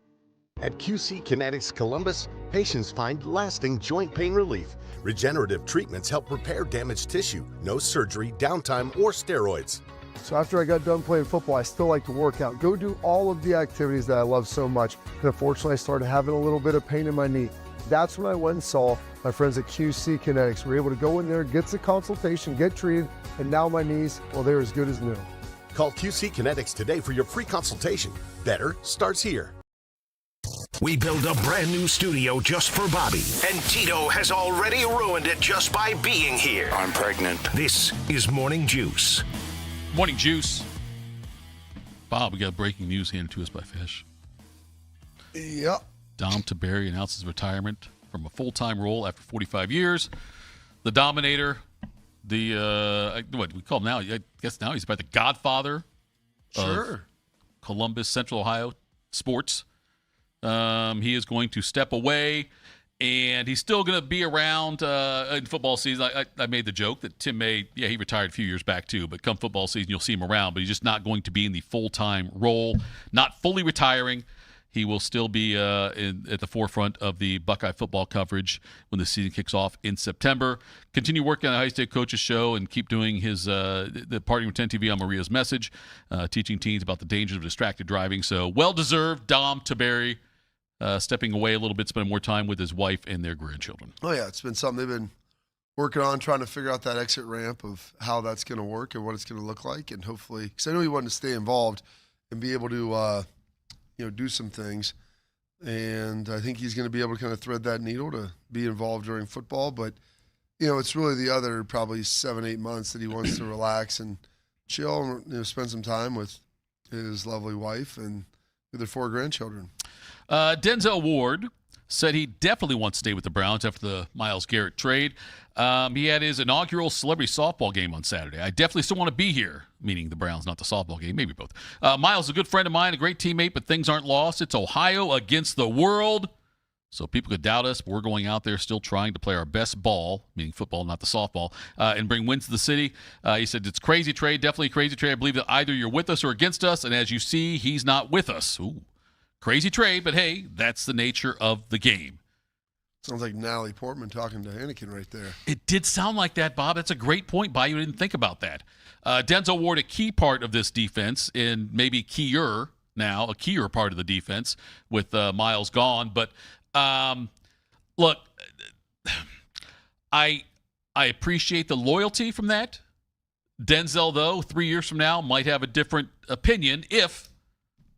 At QC Kinetics Columbus, patients find lasting joint pain relief. Regenerative treatments help repair damaged tissue. No surgery, downtime, or steroids. So after I got done playing football, I still like to work out, go do all of the activities that I love so much. And unfortunately, I started having a little bit of pain in my knee. That's when I went and saw my friends at QC Kinetics. We were able to go in there, get the consultation, get treated, and now my knees, well, they're as good as new. Call QC Kinetics today for your free consultation. Better starts here. We built a brand new studio just for Bobby, and Tito has already ruined it just by being here. I'm pregnant. This is Morning Juice. Morning Juice. Bob, we got breaking news handed to us by Fish. Yep. Dom Taberry announces retirement from a full-time role after 45 years. The Dominator, what we call him now, I guess now he's about the godfather of Columbus, Central Ohio sports. He is going to step away, and he's still going to be around in football season. I made the joke that Tim May, he retired a few years back too, but come football season, you'll see him around, but he's just not going to be in the full-time role, not fully retiring. He will still be at the forefront of the Buckeye football coverage when the season kicks off in September. Continue working on the High State Coaches Show and keep doing his the Partying with 10 TV on Maria's Message, teaching teens about the dangers of distracted driving. So well-deserved, Dom Taberry. Stepping away a little bit, spending more time with his wife and their grandchildren. Oh, yeah, it's been something they've been working on, trying to figure out that exit ramp of how that's going to work and what it's going to look like. And hopefully, because I know he wanted to stay involved and be able to, do some things. And I think he's going to be able to kind of thread that needle to be involved during football. But, it's really the other probably 7-8 months that he wants to relax and chill and spend some time with his lovely wife and with their 4 grandchildren. Denzel Ward said he definitely wants to stay with the Browns after the Myles Garrett trade. He had his inaugural celebrity softball game on Saturday. I definitely still want to be here, meaning the Browns, not the softball game, maybe both. Myles is a good friend of mine, a great teammate, but things aren't lost. It's Ohio against the world. So people could doubt us, but we're going out there still trying to play our best ball, meaning football, not the softball, and bring wins to the city. He said, it's a crazy trade, definitely a crazy trade. I believe that either you're with us or against us, and as you see, he's not with us. Ooh, crazy trade, but hey, that's the nature of the game. Sounds like Natalie Portman talking to Anakin right there. It did sound like that, Bob. That's a great point by you. I didn't think about that. Denzel Ward, a key part of this defense, and maybe a keyer part of the defense with Myles gone. But look, I appreciate the loyalty from that. Denzel, though, 3 years from now might have a different opinion if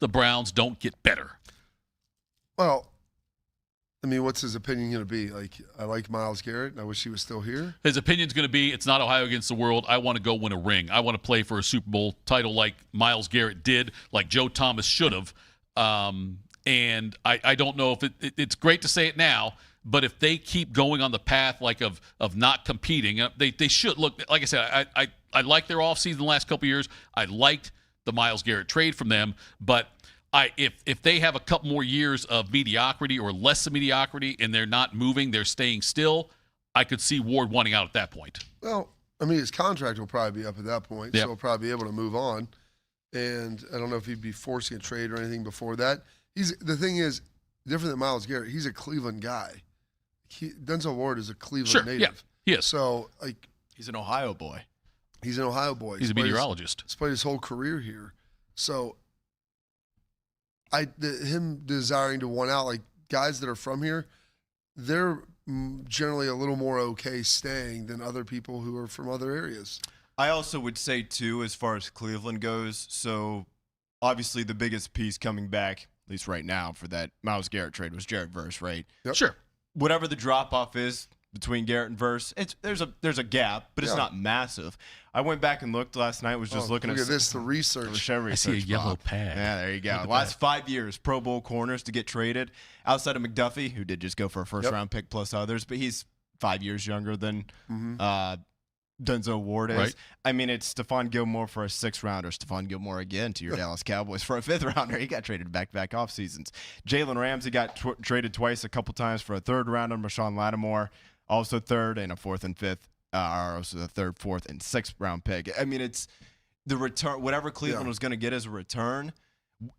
the Browns don't get better. Well, I mean, what's his opinion going to be? Like, I like Myles Garrett, and I wish he was still here. His opinion's going to be, it's not Ohio against the world. I want to go win a ring. I want to play for a Super Bowl title like Myles Garrett did, like Joe Thomas should have. And I don't know if it's great to say it now, but if they keep going on the path like of not competing, they should. Look, like I said, I like their offseason the last couple of years. I liked the Myles Garrett trade from them, but if they have a couple more years of mediocrity or less of mediocrity and they're not moving, they're staying still, I could see Ward wanting out at that point. Well, I mean, his contract will probably be up at that point, yep. So he'll probably be able to move on. And I don't know if he'd be forcing a trade or anything before that. The thing is, different than Myles Garrett, he's a Cleveland guy. Denzel Ward is a Cleveland native. Yeah, he is. So, he's an Ohio boy. He's an Ohio boy. He's a meteorologist. He's played his whole career here. So, him desiring to want out, like guys that are from here, they're generally a little more okay staying than other people who are from other areas. I also would say, too, as far as Cleveland goes, so obviously the biggest piece coming back, at least right now, for that Myles Garrett trade was Jared Verse, right? Yep. Sure. Whatever the drop-off is between Garrett and Verse, there's a gap, but it's not massive. I went back and looked last night, was just looking at this, the research. I see a yellow pad. Yeah, there you go. Last 5 years, Pro Bowl corners to get traded, outside of McDuffie, who did just go for a first-round pick plus others, but he's 5 years younger than Denzel Ward is. Right. I mean, it's Stephon Gilmore for a 6th-rounder. Stephon Gilmore again to your Dallas Cowboys for a 5th-rounder. He got traded back-to-back off seasons. Jalen Ramsey got traded twice a couple times for a 3rd-rounder. Marshawn Lattimore, also 3rd and a 4th and 5th. Are also the 3rd, 4th, and 6th round pick. I mean, it's the return. Whatever Cleveland was going to get as a return,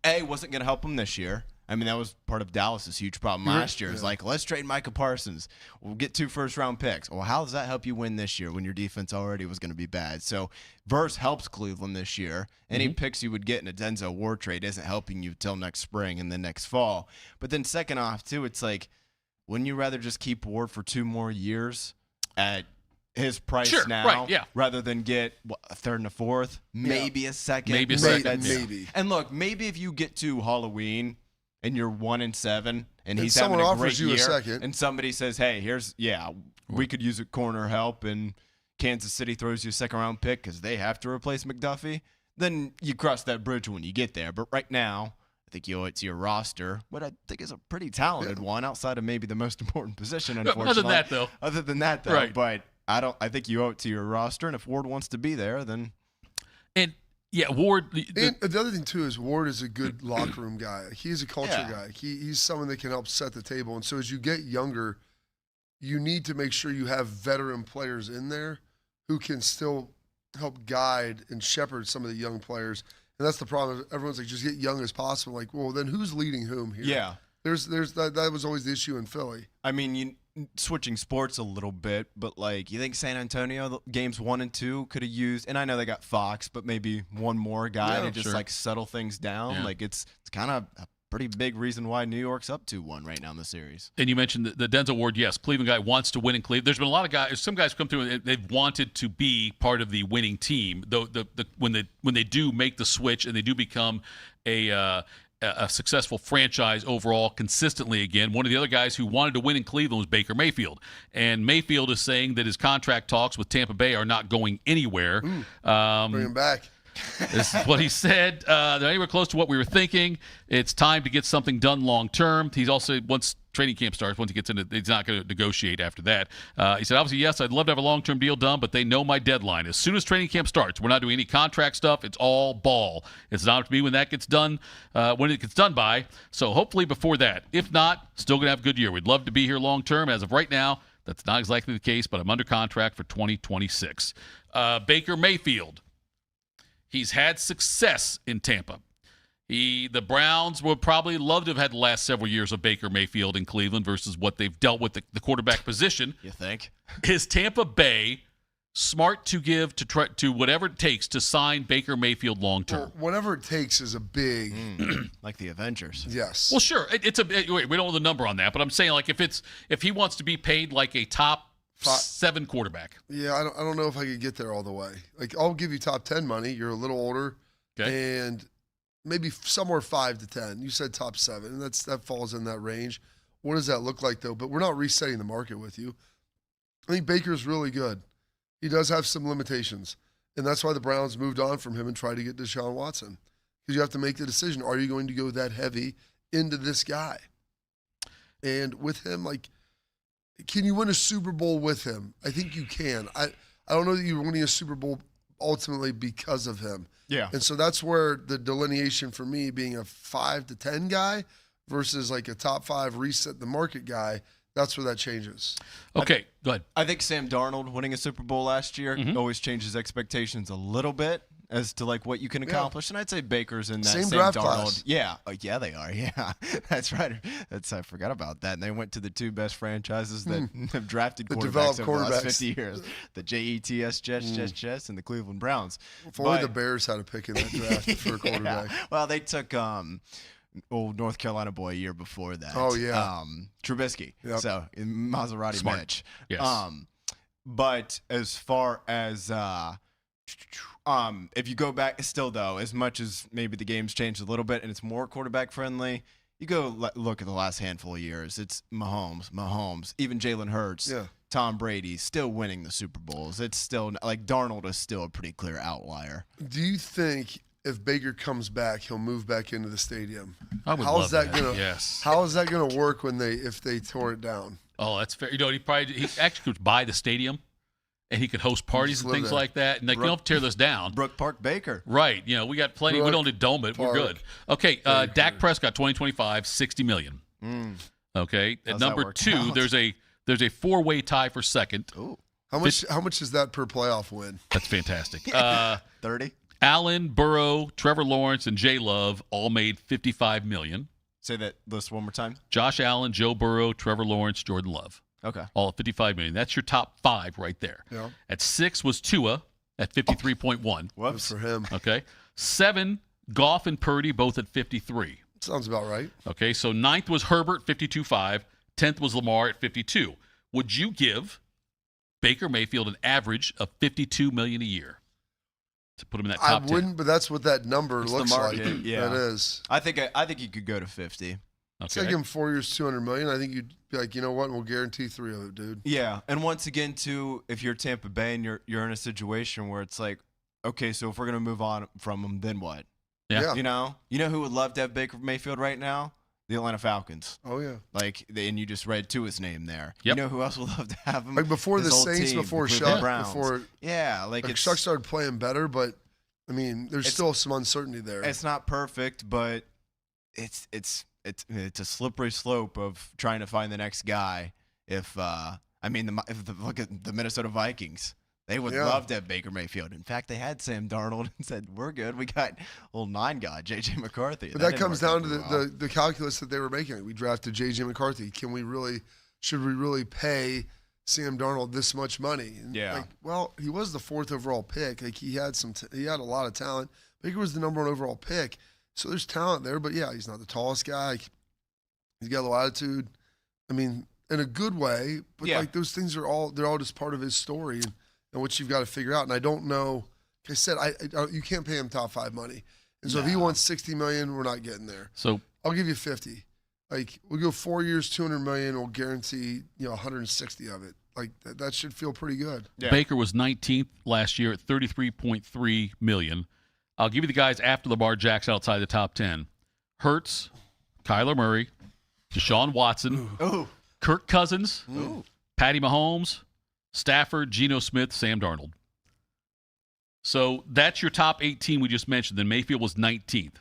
wasn't going to help them this year. I mean, that was part of Dallas's huge problem last year. It's like, let's trade Micah Parsons. We'll get 2 first-round picks. Well, how does that help you win this year when your defense already was going to be bad? So Verse helps Cleveland this year. Any picks you would get in a Denzel Ward trade isn't helping you till next spring and then next fall. But then second off, too, it's like, wouldn't you rather just keep Ward for 2 more years at his price rather than get a 3rd and a 4th, maybe a 2nd, maybe a 2nd, maybe. And look, maybe if you get to Halloween and you're 1-7 and he's someone having a offers great you year, a 2nd, and somebody says, "Hey, we could use a corner help," and Kansas City throws you a 2nd-round pick because they have to replace McDuffie, then you cross that bridge when you get there. But right now, I think you owe it to your roster, what I think is a pretty talented one outside of maybe the most important position, unfortunately. Other than that, though. Right. But I think you owe it to your roster, and if Ward wants to be there, then. And Ward. And the other thing too is Ward is a good locker room guy. He's a culture guy. He's someone that can help set the table. And so as you get younger, you need to make sure you have veteran players in there who can still help guide and shepherd some of the young players. And that's the problem. Everyone's like, just get young as possible. Like, well, then who's leading whom here? Yeah. There's that was always the issue in Philly. I mean, switching sports a little bit, but like, you think San Antonio games 1 and 2 could have used, and I know they got Fox, but maybe one more guy to just like settle things down. Yeah. Like it's kind of a pretty big reason why New York's up 2-1 right now in the series. And you mentioned the Denzel Ward. Yes, Cleveland guy wants to win in Cleveland. There's been a lot of guys. Some guys come through and they've wanted to be part of the winning team. Though when they do make the switch and they do become a successful franchise overall consistently again. One of the other guys who wanted to win in Cleveland was Baker Mayfield. And Mayfield is saying that his contract talks with Tampa Bay are not going anywhere. Bring him back. This is what he said. They're anywhere close to what we were thinking. It's time to get something done long term. He's also, once training camp starts, once he gets into, he's not going to negotiate after that. He said, obviously, yes, I'd love to have a long-term deal done, but they know my deadline. As soon as training camp starts, we're not doing any contract stuff. It's all ball. It's not up to me when that gets done, when it gets done by. So hopefully before that. If not, still going to have a good year. We'd love to be here long-term. As of right now, that's not exactly the case, but I'm under contract for 2026. Baker Mayfield. He's had success in Tampa. The Browns would probably love to have had the last several years of Baker Mayfield in Cleveland versus what they've dealt with the quarterback position. You think? Is Tampa Bay smart to give to whatever it takes to sign Baker Mayfield long term? Well, whatever it takes is a big, like the Avengers. Yes. Well, sure. We don't know the number on that, but I'm saying like if he wants to be paid like a top 7 quarterback. Yeah, I don't know if I could get there all the way. Like, I'll give you top 10 money. You're a little older, and maybe somewhere 5 to 10. You said top 7, and that falls in that range. What does that look like though? But we're not resetting the market with you. I think Baker's really good. He does have some limitations, and that's why the Browns moved on from him and tried to get Deshaun Watson, because you have to make the decision: are you going to go that heavy into this guy? And with him, like, can you win a Super Bowl with him? I think you can. I don't know that you're winning a Super Bowl ultimately because of him. Yeah. And so that's where the delineation for me, being a 5 to 10 guy versus like a top 5 reset the market guy, that's where that changes. Okay, go ahead. I think Sam Darnold winning a Super Bowl last year always changes expectations a little bit as to like what you can accomplish. And I'd say Baker's in that same draft Darnold. class. Yeah. Yeah, they are. Yeah. That's right. I forgot about that. And they went to the 2 best franchises that have drafted quarterbacks over the last 50 years. The Jets, Jets, and the Cleveland Browns. If only the Bears had a pick in that draft for a quarterback. Well, they took old North Carolina boy a year before that. Oh, yeah. Trubisky. Yep. So, Maserati Smart. Mitch. Yes. But as far as if you go back, still though, as much as maybe the game's changed a little bit and it's more quarterback friendly, you go look at the last handful of years. It's Mahomes, even Jalen Hurts, Tom Brady still winning the Super Bowls. It's still like Darnold is still a pretty clear outlier. Do you think if Baker comes back, he'll move back into the stadium? I would love that. Yes. How is that gonna work if they tore it down? Oh, that's fair. You know, he actually could buy the stadium, and he could host parties and things like that. And they don't tear this down. Brook Park Baker. Right. You know, we got plenty. We don't need to dome it. We're good. Okay. Dak Prescott, 2025, $60 million. Okay. At number 2, there's a 4-way tie for second. Ooh. How much is that per playoff win? That's fantastic. 30. Allen, Burrow, Trevor Lawrence, and Jay Love all made $55 million. Say that list one more time. Josh Allen, Joe Burrow, Trevor Lawrence, Jordan Love. Okay. All at $55 million. That's your top 5 right there. Yeah. At 6 was Tua at 53.1. Whoops. Good for him. Okay. 7, Goff and Purdy, both at 53. Sounds about right. Okay, so 9th was Herbert, 52.5. 10th was Lamar at 52. Would you give Baker Mayfield an average of $52 million a year to put him in that top 10? I wouldn't, but that's what that number looks like. Yeah. That is. I think you could go to 50. Okay. Take him 4 years, $200 million. I think you'd be like, you know what? We'll guarantee 3 of it, dude. Yeah, and once again, too, if you're Tampa Bay and you're in a situation where it's like, okay, so if we're gonna move on from him, then what? Yeah. You know who would love to have Baker Mayfield right now? The Atlanta Falcons. Oh yeah. And you just read Tua's name there. Yep. You know who else would love to have him? Like before the Saints, before Shuck, Shuck started playing better, but I mean, there's still some uncertainty there. It's not perfect, but it's a slippery slope of trying to find the next guy. Look at the Minnesota Vikings. They would love to have Baker Mayfield. In fact, they had Sam Darnold and said, we're good. We got old 9 guy, J.J. McCarthy. But that comes down to the calculus that they were making. We drafted J.J. McCarthy. Should we really pay Sam Darnold this much money? And he was the 4th overall pick. Like he had a lot of talent. Baker was the number 1 overall pick. So there's talent there, but he's not the tallest guy. He's got a little attitude. I mean, in a good way, but like those things they're all just part of his story and what you've got to figure out. And I don't know. Like I said, you can't pay him top 5 money. And so if he wants $60 million, we're not getting there. So I'll give you 50. Like we'll go 4 years, $200 million. We'll guarantee 160 of it. Like that should feel pretty good. Yeah. Baker was 19th last year at $33.3 million. I'll give you the guys after Lamar Jackson outside the top 10. Hurts, Kyler Murray, Deshaun Watson, Kirk Cousins, Patty Mahomes, Stafford, Geno Smith, Sam Darnold. So that's your top 18 we just mentioned. Then Mayfield was 19th.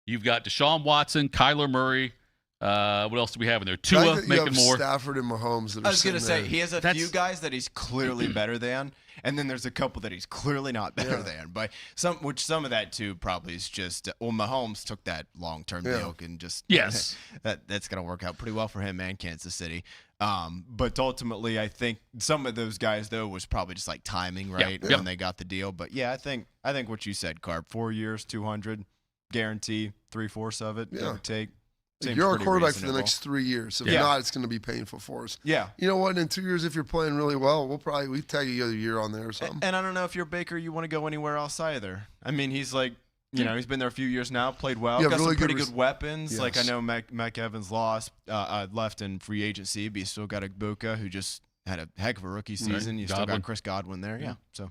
You've got Deshaun Watson, Kyler Murray. What else do we have in there? Tua making more. Stafford and Mahomes. I was going to say, he has a few guys that he's clearly better than, and then there's a couple that he's clearly not better than. But some of that too probably is just Mahomes took that long-term deal and just that's going to work out pretty well for him and Kansas City. But ultimately, I think some of those guys though was probably just like timing, right, when they got the deal. But yeah, I think what you said, Carp, 4 years, 200, guarantee, 3/4 of it, give or take. You're a quarterback for the next 3 years. If not, it's going to be painful for us. Yeah. You know what? In 2 years, if you're playing really well, we tag you another year on there or something. And I don't know if you're Baker, you want to go anywhere else either. I mean, he's like, he's been there a few years now, played well, got really some pretty good weapons. Yes. Like I know Mike Evans left in free agency, but you still got Igboka, who just had a heck of a rookie season. You still got Chris Godwin there. Yeah. So.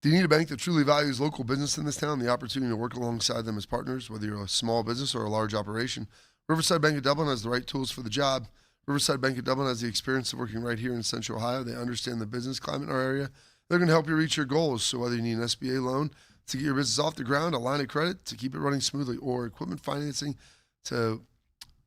Do you need a bank that truly values local business in this town, the opportunity to work alongside them as partners, whether you're a small business or a large operation? Riverside Bank of Dublin has the right tools for the job. Riverside Bank of Dublin has the experience of working right here in Central Ohio. They understand the business climate in our area. They're going to help you reach your goals. So whether you need an SBA loan to get your business off the ground, a line of credit to keep it running smoothly, or equipment financing to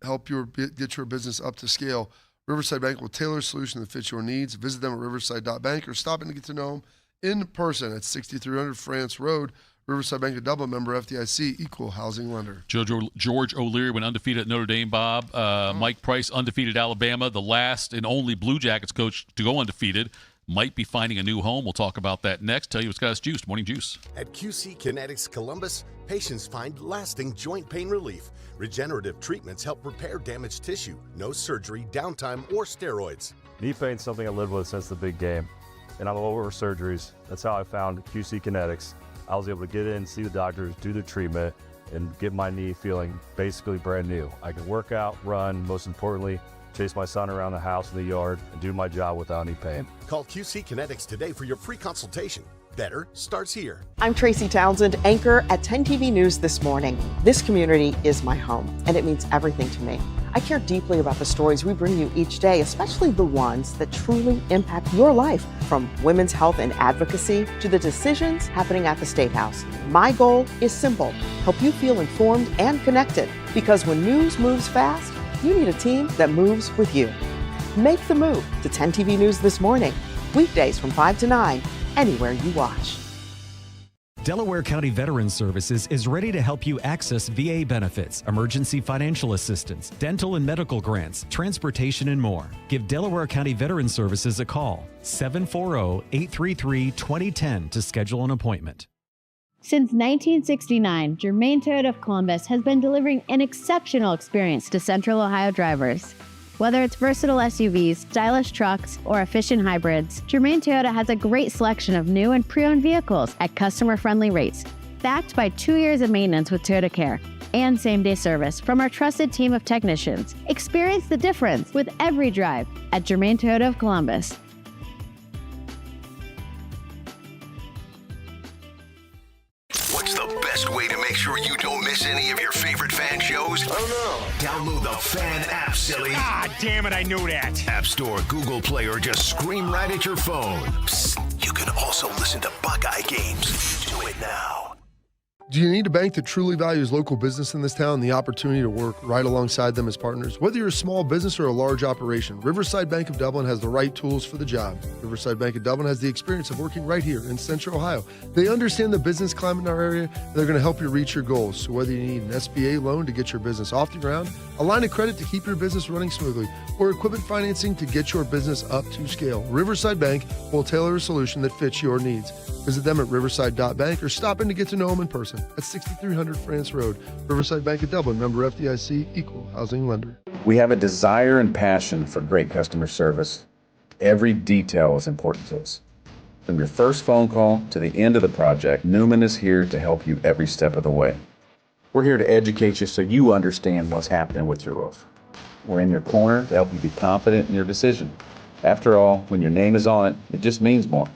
help get your business up to scale, Riverside Bank will tailor a solution that fits your needs. Visit them at riverside.bank or stop in to get to know them in person at 6300 France Road. Riverside Bank of Dublin, member FDIC, equal housing lender. George O'Leary went undefeated at Notre Dame, Bob. Mike Price, undefeated at Alabama. The last and only Blue Jackets coach to go undefeated. Might be finding a new home. We'll talk about that next. Tell you what's got us juiced. Morning Juice. At QC Kinetics Columbus, patients find lasting joint pain relief. Regenerative treatments help repair damaged tissue. No surgery, downtime, or steroids. Knee pain's something I lived with since the big game. And I'm all over surgeries. That's how I found QC Kinetics. I was able to get in, see the doctors, do the treatment, and get my knee feeling basically brand new. I can work out, run, most importantly, chase my son around the house and the yard, and do my job without any pain. Call QC Kinetics today for your free consultation. Better starts here. I'm Tracy Townsend, anchor at 10 TV News This Morning. This community is my home, and it means everything to me. I care deeply about the stories we bring you each day, especially the ones that truly impact your life, from women's health and advocacy to the decisions happening at the State House. My goal is simple: help you feel informed and connected, because when news moves fast, you need a team that moves with you. Make the move to 10 TV News This Morning, weekdays from 5 to 9, anywhere you watch. Delaware County Veterans Services is ready to help you access VA benefits, emergency financial assistance, dental and medical grants, transportation, and more. Give Delaware County Veterans Services a call, 740-833-2010 to schedule an appointment. Since 1969, Germain Toyota of Columbus has been delivering an exceptional experience to Central Ohio drivers. Whether it's versatile SUVs, stylish trucks, or efficient hybrids, Germain Toyota has a great selection of new and pre-owned vehicles at customer-friendly rates, backed by 2 years of maintenance with Toyota Care and same-day service from our trusted team of technicians. Experience the difference with every drive at Germain Toyota of Columbus. What's the best way to make sure you don't miss any of your favorite fan shows? Oh no. Download the Fan app, silly. Ah, damn it, I knew that. App Store, Google Play, or just scream right at your phone. Psst, you can also listen to Buckeye games. Do it now. Do you need a bank that truly values local business in this town and the opportunity to work right alongside them as partners? Whether you're a small business or a large operation, Riverside Bank of Dublin has the right tools for the job. Riverside Bank of Dublin has the experience of working right here in Central Ohio. They understand the business climate in our area, and they're going to help you reach your goals. So whether you need an SBA loan to get your business off the ground, a line of credit to keep your business running smoothly, or equipment financing to get your business up to scale, Riverside Bank will tailor a solution that fits your needs. Visit them at riverside.bank or stop in to get to know them in person at 6300 France Road. Riverside Bank of Dublin, member FDIC, equal housing lender. We have a desire and passion for great customer service. Every detail is important to us. From your first phone call to the end of the project, Newman is here to help you every step of the way. We're here to educate you so you understand what's happening with your roof. We're in your corner to help you be confident in your decision. After all, when your name is on it, it just means more.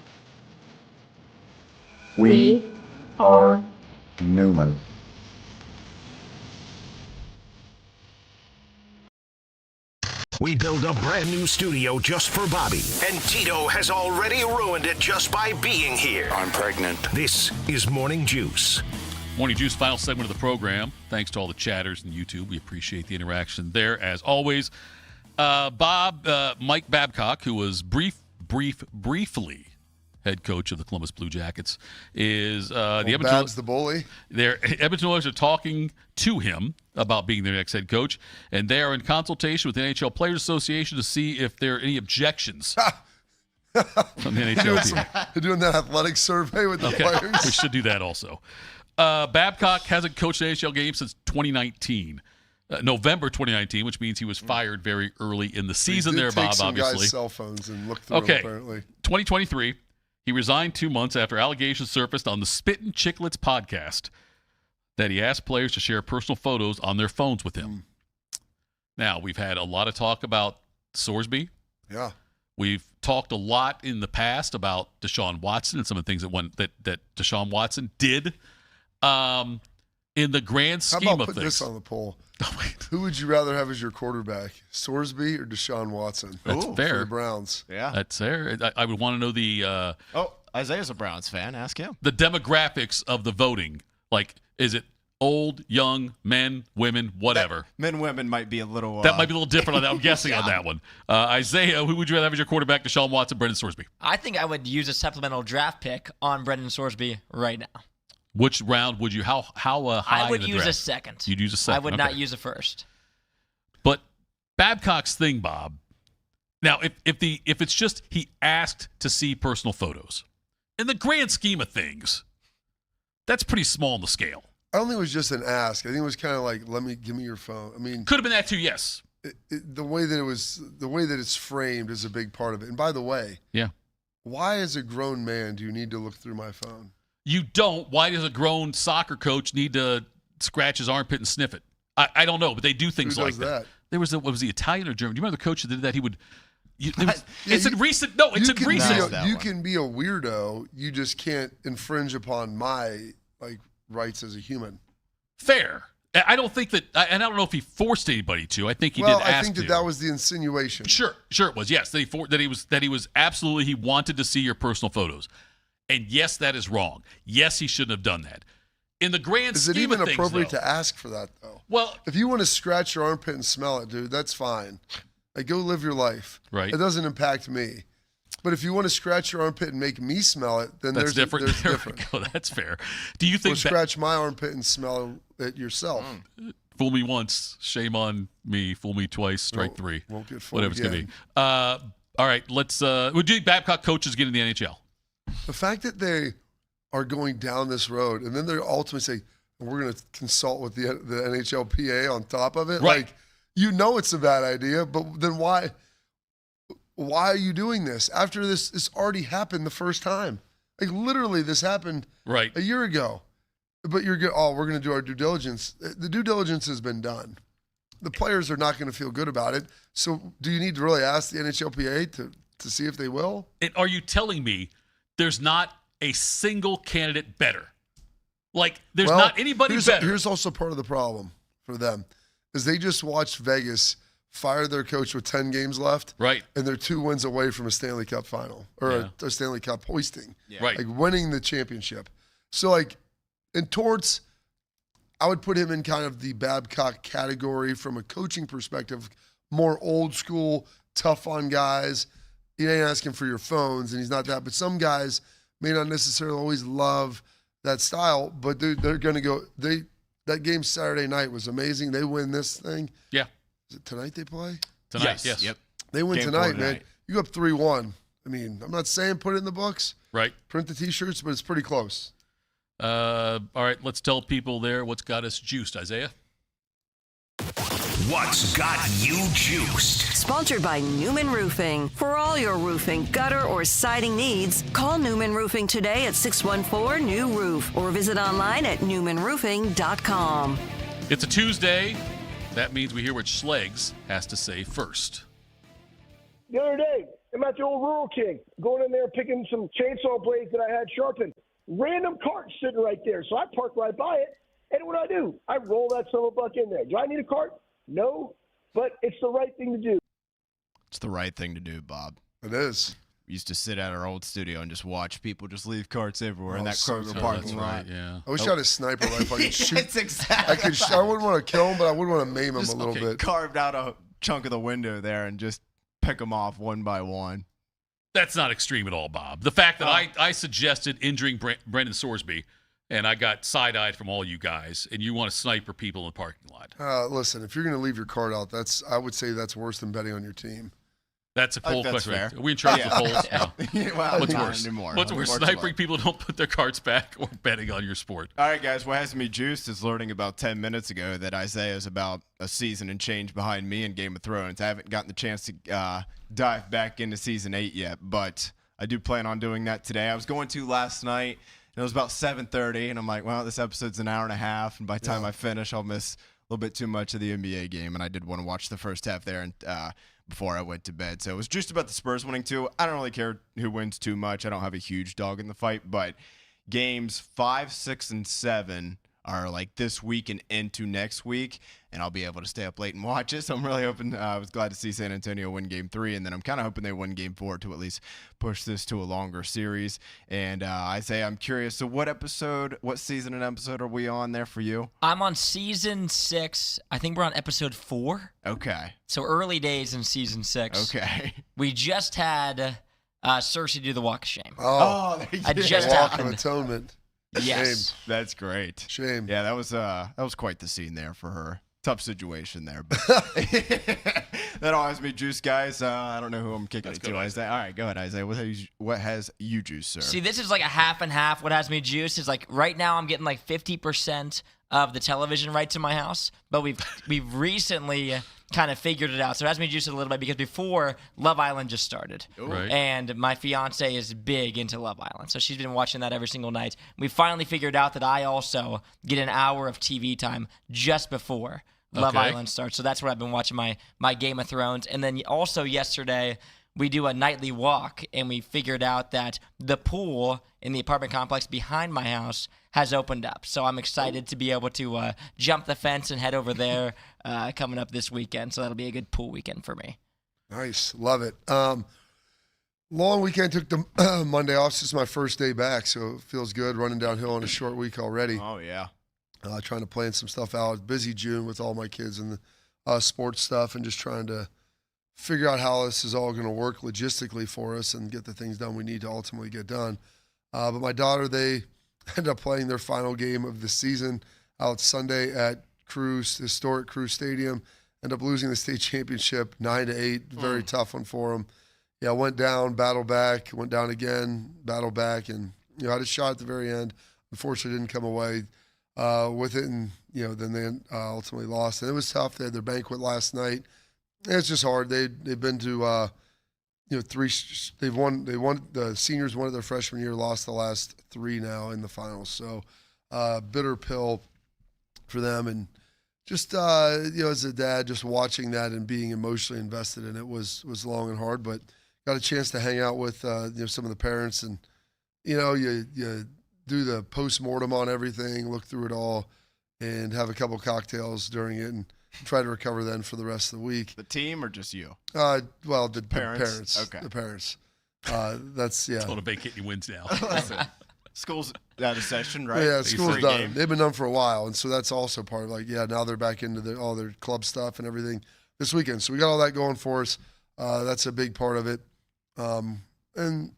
We are Newman. We built a brand new studio just for Bobby, and Tito has already ruined it just by being here. I'm pregnant. This is Morning Juice. Morning Juice, final segment of the program. Thanks to all the chatters and YouTube. We appreciate the interaction there, as always. Mike Babcock, who was briefly head coach of the Columbus Blue Jackets, is the bully. Edmonton Oilers are talking to him about being their next head coach, and they are in consultation with the NHL Players Association to see if there are any objections from the NHL team. They're doing that athletic survey with the players. We should do that also. Babcock hasn't coached an NHL game since 2019. November 2019, which means he was fired very early in the season there, Bob, some obviously. Guys' cell phones and look through them, apparently. 2023, he resigned 2 months after allegations surfaced on the Spittin' Chicklets podcast that he asked players to share personal photos on their phones with him. Now, we've had a lot of talk about Sorsby. Yeah. We've talked a lot in the past about Deshaun Watson and some of the things that Deshaun Watson did. In the grand scheme How about of put things. this on the poll? Who would you rather have as your quarterback, Sorsby or Deshaun Watson? That's fair. For the Browns. Yeah. That's fair. I would want to know the Isaiah's a Browns fan. Ask him. the demographics of the voting. Like, is it old, young, men, women, whatever? Men, women might be a little. That might be a little different on that. I'm guessing on that one. Isaiah, who would you rather have as your quarterback, Deshaun Watson, Brendon Sorsby? I think I would use a supplemental draft pick on Brendon Sorsby right now. Which round would you? How high? I would in the use draft? a second. You'd use a second. I would not use a first. But Babcock's thing, Bob. Now, if it's just he asked to see personal photos, in the grand scheme of things, that's pretty small on the scale. I don't think it was just an ask. I think it was kind of like, give me your phone. I mean, could have been that too. Yes. The way that it's framed is a big part of it. And by the way, why as a grown man do you need to look through my phone? You don't. Why does a grown soccer coach need to scratch his armpit and sniff it? I don't know, but they do things like that. There was was he Italian or German? Do you remember the coach that did that? He would. It's in recent. No, it's in recent. You can be a weirdo. You just can't infringe upon my rights as a human. Fair. I don't think that, and I don't know if he forced anybody to. I think he did ask to. I think that was the insinuation. Sure it was. Yes, that he was absolutely. He wanted to see your personal photos. And yes, that is wrong. Yes, he shouldn't have done that. In the grand scheme of things, is it even appropriate to ask for that, though? Well, if you want to scratch your armpit and smell it, dude, that's fine. Go live your life. Right. It doesn't impact me. But if you want to scratch your armpit and make me smell it, then that's different. There's different. That's fair. Do you think or scratch my armpit and smell it yourself? Fool me once, shame on me. Fool me twice, strike three. Won't get fooled whatever it's again. gonna be. All right, let's. Would you think Babcock coaches get in the NHL? The fact that they are going down this road and then they ultimately say, we're going to consult with the NHLPA on top of it. Right. It's a bad idea, but then why are you doing this? After this already happened the first time. Literally this happened a year ago. But you're good. Oh, we're going to do our due diligence. The due diligence has been done. The players are not going to feel good about it. So do you need to really ask the NHLPA to see if they will? And are you telling me there's not a single candidate better? There's not anybody better. Here's also part of the problem for them is they just watched Vegas fire their coach with 10 games left. Right. And they're 2 wins away from a Stanley Cup final or a Stanley Cup hoisting. Yeah. Right. Winning the championship. So in Torts, I would put him in kind of the Babcock category from a coaching perspective, more old school, tough on guys. He ain't asking for your phones, and he's not that. But some guys may not necessarily always love that style, but they're going to go. That game Saturday night was amazing. They win this thing. Yeah. Is it tonight they play? Tonight, yes. Yep. They win Game tonight, 4 man. tonight. You go up 3-1. I mean, I'm not saying put it in the books. Right. Print the T-shirts, but it's pretty close. All right, let's tell people there what's got us juiced, Isaiah. What's got you juiced? Sponsored by Newman Roofing. For all your roofing, gutter, or siding needs, call Newman Roofing today at 614-NEW-ROOF or visit online at newmanroofing.com. It's a Tuesday. That means we hear what Schlegs has to say first. The other day, I'm at the old Rural King, going in there picking some chainsaw blades that I had sharpened. random cart sitting right there. So I park right by it, and what do? I roll that son of a buck in there. Do I need a cart? No, but it's the right thing to do. It's the right thing to do, Bob. It is. We used to sit at our old studio and just watch people just leave carts everywhere in that so Kroger good. parking lot. Right, yeah. I wish I had a sniper rifle. I could shoot. It's exactly. I wouldn't want to kill him, but I would want to maim him Just a little bit. carved out a chunk of the window there and just pick them off one by one. That's not extreme at all, Bob. The fact that I suggested injuring Brendon Sorsby, and I got side-eyed from all you guys, and you want to sniper people in the parking lot. Listen, if you're going to leave your cart out, I would say that's worse than betting on your team. That's a poll that's question. fair. Are we in charge of polls? Yeah. Well, What's not worse? anymore. What's worse? Snipering people who don't put their cards back or betting on your sport? All right, guys. What has me juiced is learning about 10 minutes ago that Isaiah is about a season and change behind me in Game of Thrones. I haven't gotten the chance to dive back into Season 8 yet, but I do plan on doing that today. I was going to last night, and it was about 7:30, and I'm like, well, this episode's an hour and a half, and by the time I finish, I'll miss a little bit too much of the NBA game, and I did want to watch the first half there and before I went to bed. So it was just about the Spurs winning too. I don't really care who wins too much. I don't have a huge dog in the fight, but games 5, 6, and 7 are like this week and into next week, and I'll be able to stay up late and watch it. So I'm really hoping. I was glad to see San Antonio win Game 3, and then I'm kind of hoping they win Game 4 to at least push this to a longer series. And Isaiah, I'm curious. So what season and episode are we on there for you? I'm on season 6. I think we're on episode 4. Okay. So early days in season 6. Okay. We just had Cersei do the Walk of Shame. Oh, It just Walk happened. of Atonement. Yes. Shame. That's great. Shame. Yeah, that was quite the scene there for her. Tough situation there, but that all has me juiced, guys. I don't know who I'm kicking it to. Isaiah. All right, go ahead, Isaiah. What has you juiced, sir? See, this is like a half and half. What has me juiced is like right now I'm getting like 50% of the television rights in my house, but we've recently kind of figured it out. So it has me juiced a little bit because before Love Island just started. Right. And my fiance is big into Love Island. So she's been watching that every single night. We finally figured out that I also get an hour of TV time just before Love Island starts. So that's where I've been watching my Game of Thrones. And then also yesterday, we do a nightly walk, and we figured out that the pool in the apartment complex behind my house has opened up. So I'm excited to be able to jump the fence and head over there coming up this weekend. So that'll be a good pool weekend for me. Nice. Love it. Long weekend, took the Monday off. This is my first day back, so it feels good running downhill on a short week already. Oh, yeah. Trying to plan some stuff out. Busy June with all my kids and the sports stuff, and just trying to figure out how this is all going to work logistically for us and get the things done we need to ultimately get done. But my daughter, they ended up playing their final game of the season out Sunday at historic Crew Stadium. Ended up losing the state championship 9-8. Very tough one for them. Yeah, went down, battled back, went down again, battled back, and had a shot at the very end. Unfortunately, didn't come away with it, and then they ultimately lost. And it was tough. They had their banquet last night. It's just hard. They've been to three. They won. The seniors won their freshman year. Lost the last 3 now in the finals. So bitter pill for them. And just as a dad, just watching that and being emotionally invested in it was long and hard. But got a chance to hang out with some of the parents, and you do the post-mortem on everything, look through it all, and have a couple cocktails during it, and try to recover then for the rest of the week. The team or just you? Well, the parents. parents. Okay. The parents. That's, yeah. Told to vacate any wins now. School's out of session, right? Yeah, school's done. Game. They've been done for a while, and so that's also part of now they're back into all their club stuff and everything this weekend. So we got all that going for us. That's a big part of it. And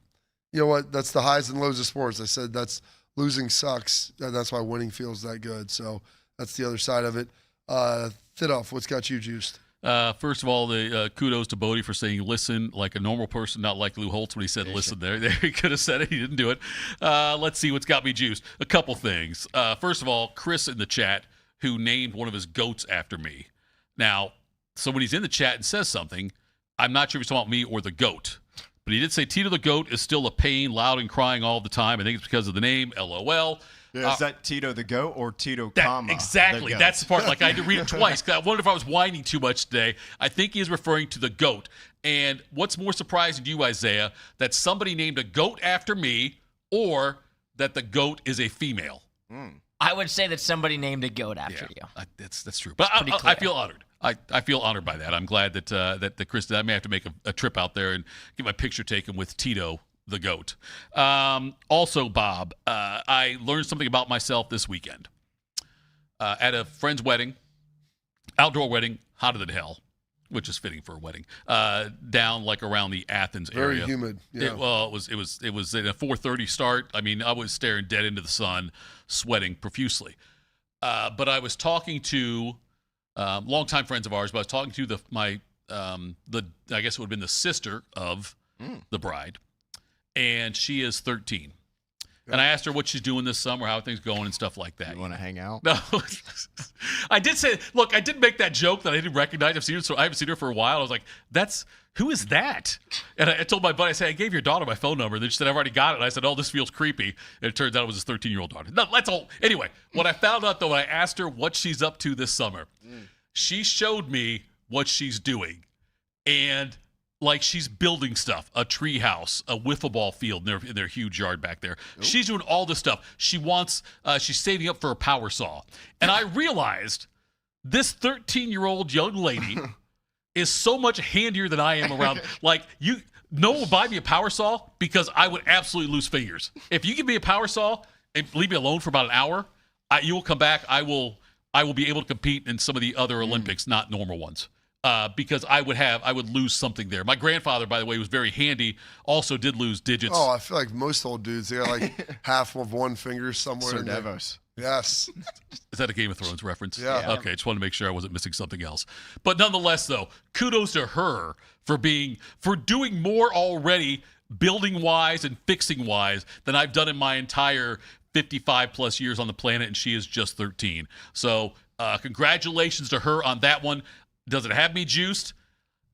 you know what? That's the highs and lows of sports. I said that's losing sucks. That's why winning feels that good. So that's the other side of it. Thitoff, what's got you juiced? First of all, the kudos to Bodie for saying listen like a normal person, not like Lou Holtz when he said listen there. He could have said it. He didn't do it. Let's see what's got me juiced. A couple things. First of all, Chris in the chat, who named one of his goats after me. Now, so when he's in the chat and says something, I'm not sure if he's talking about me or the goat. But he did say Tito the goat is still a pain, loud and crying all the time. I think it's because of the name, LOL. Yeah, is that Tito the goat or Tito, comma? Exactly. The goat? That's the part. Like, I had to read it twice because I wondered if I was whining too much today. I think he is referring to the goat. And what's more surprising to you, Isaiah, that somebody named a goat after me or that the GOAT is a female. I would say that somebody named a GOAT after you. That's true. But I feel honored. I feel honored by that. I'm glad that Chris, I may have to make a trip out there and get my picture taken with Tito, the GOAT. Also, Bob, I learned something about myself this weekend. At a friend's wedding, outdoor wedding, hotter than hell, which is fitting for a wedding, down like around the Athens area. Very humid. Yeah. It was at a 4:30 start. I mean, I was staring dead into the sun, sweating profusely. But I was talking to longtime friends of ours. But I was talking to I guess it would have been the sister of the bride, and she is 13. And I asked her what she's doing this summer, how things going, and stuff like that. You want to hang out? No. I did say, look, I did make that joke that I didn't recognize. I haven't seen her for a while. I was like, who is that? And I told my buddy, I said, I gave your daughter my phone number. And then she said, I've already got it. And I said, oh, this feels creepy. And it turns out it was his 13-year-old daughter. No, that's all. Anyway, what I found out, though, when I asked her what she's up to this summer, she showed me what she's doing. And like she's building stuff, a tree house, a wiffle ball field in their huge yard back there. Ooh. She's doing all this stuff. She's saving up for a power saw. And I realized this 13-year-old young lady is so much handier than I am around. Like, no one will buy me a power saw because I would absolutely lose fingers. If you give me a power saw and leave me alone for about an hour, you will come back. I will be able to compete in some of the other Olympics, not normal ones. Because I would lose something there. My grandfather, by the way, was very handy. Also did lose digits. Oh, I feel like most old dudes, they got like half of one finger somewhere. Sir in there. Devos. Yes. Is that a Game of Thrones reference? Yeah. Okay, just wanted to make sure I wasn't missing something else. But nonetheless, though, kudos to her for doing more already, building wise and fixing wise, than I've done in my entire 55 plus years on the planet, and she is just 13. So congratulations to her on that one. Does it have me juiced?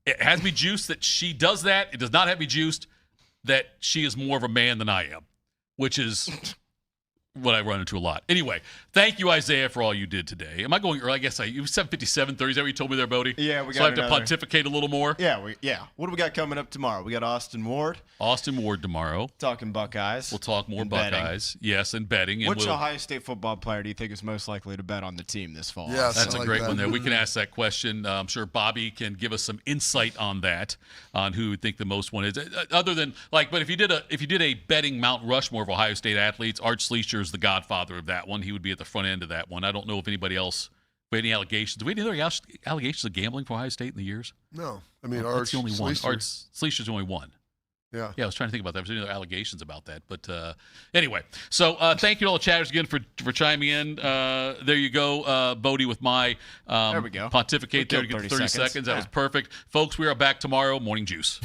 It has me juiced that she does that. It does not have me juiced that she is more of a man than I am, which is what I run into a lot. Anyway, thank you, Isaiah, for all you did today. Am I going early? I guess it was 7:57, 30. Is that what you told me there, Bodie? Yeah, we got So I have to pontificate a little more? Yeah. What do we got coming up tomorrow? We got Austin Ward. Austin Ward tomorrow. Talking Buckeyes. We'll talk more Buckeyes. Betting. Yes, and betting. And which Ohio State football player do you think is most likely to bet on the team this fall? Yeah, that's a great one there. We can ask that question. I'm sure Bobby can give us some insight on that, on who would think the most one is. Other than but if you did a betting Mount Rushmore of Ohio State athletes, Art Schleicher is the godfather of that one. He would be at the front end of that one. I don't know if anybody else. Any allegations? Do we have any other allegations of gambling for Ohio State in the years? No. I mean, Art's the only one. Art Schleicher's the only one. Yeah. Yeah, I was trying to think about that. If there's any other allegations about that. But anyway, so thank you to all the chatters again for chiming in. There you go, Bodie, with my there we go. pontificate there to get 30 seconds. That was perfect. Folks, we are back tomorrow. Morning Juice.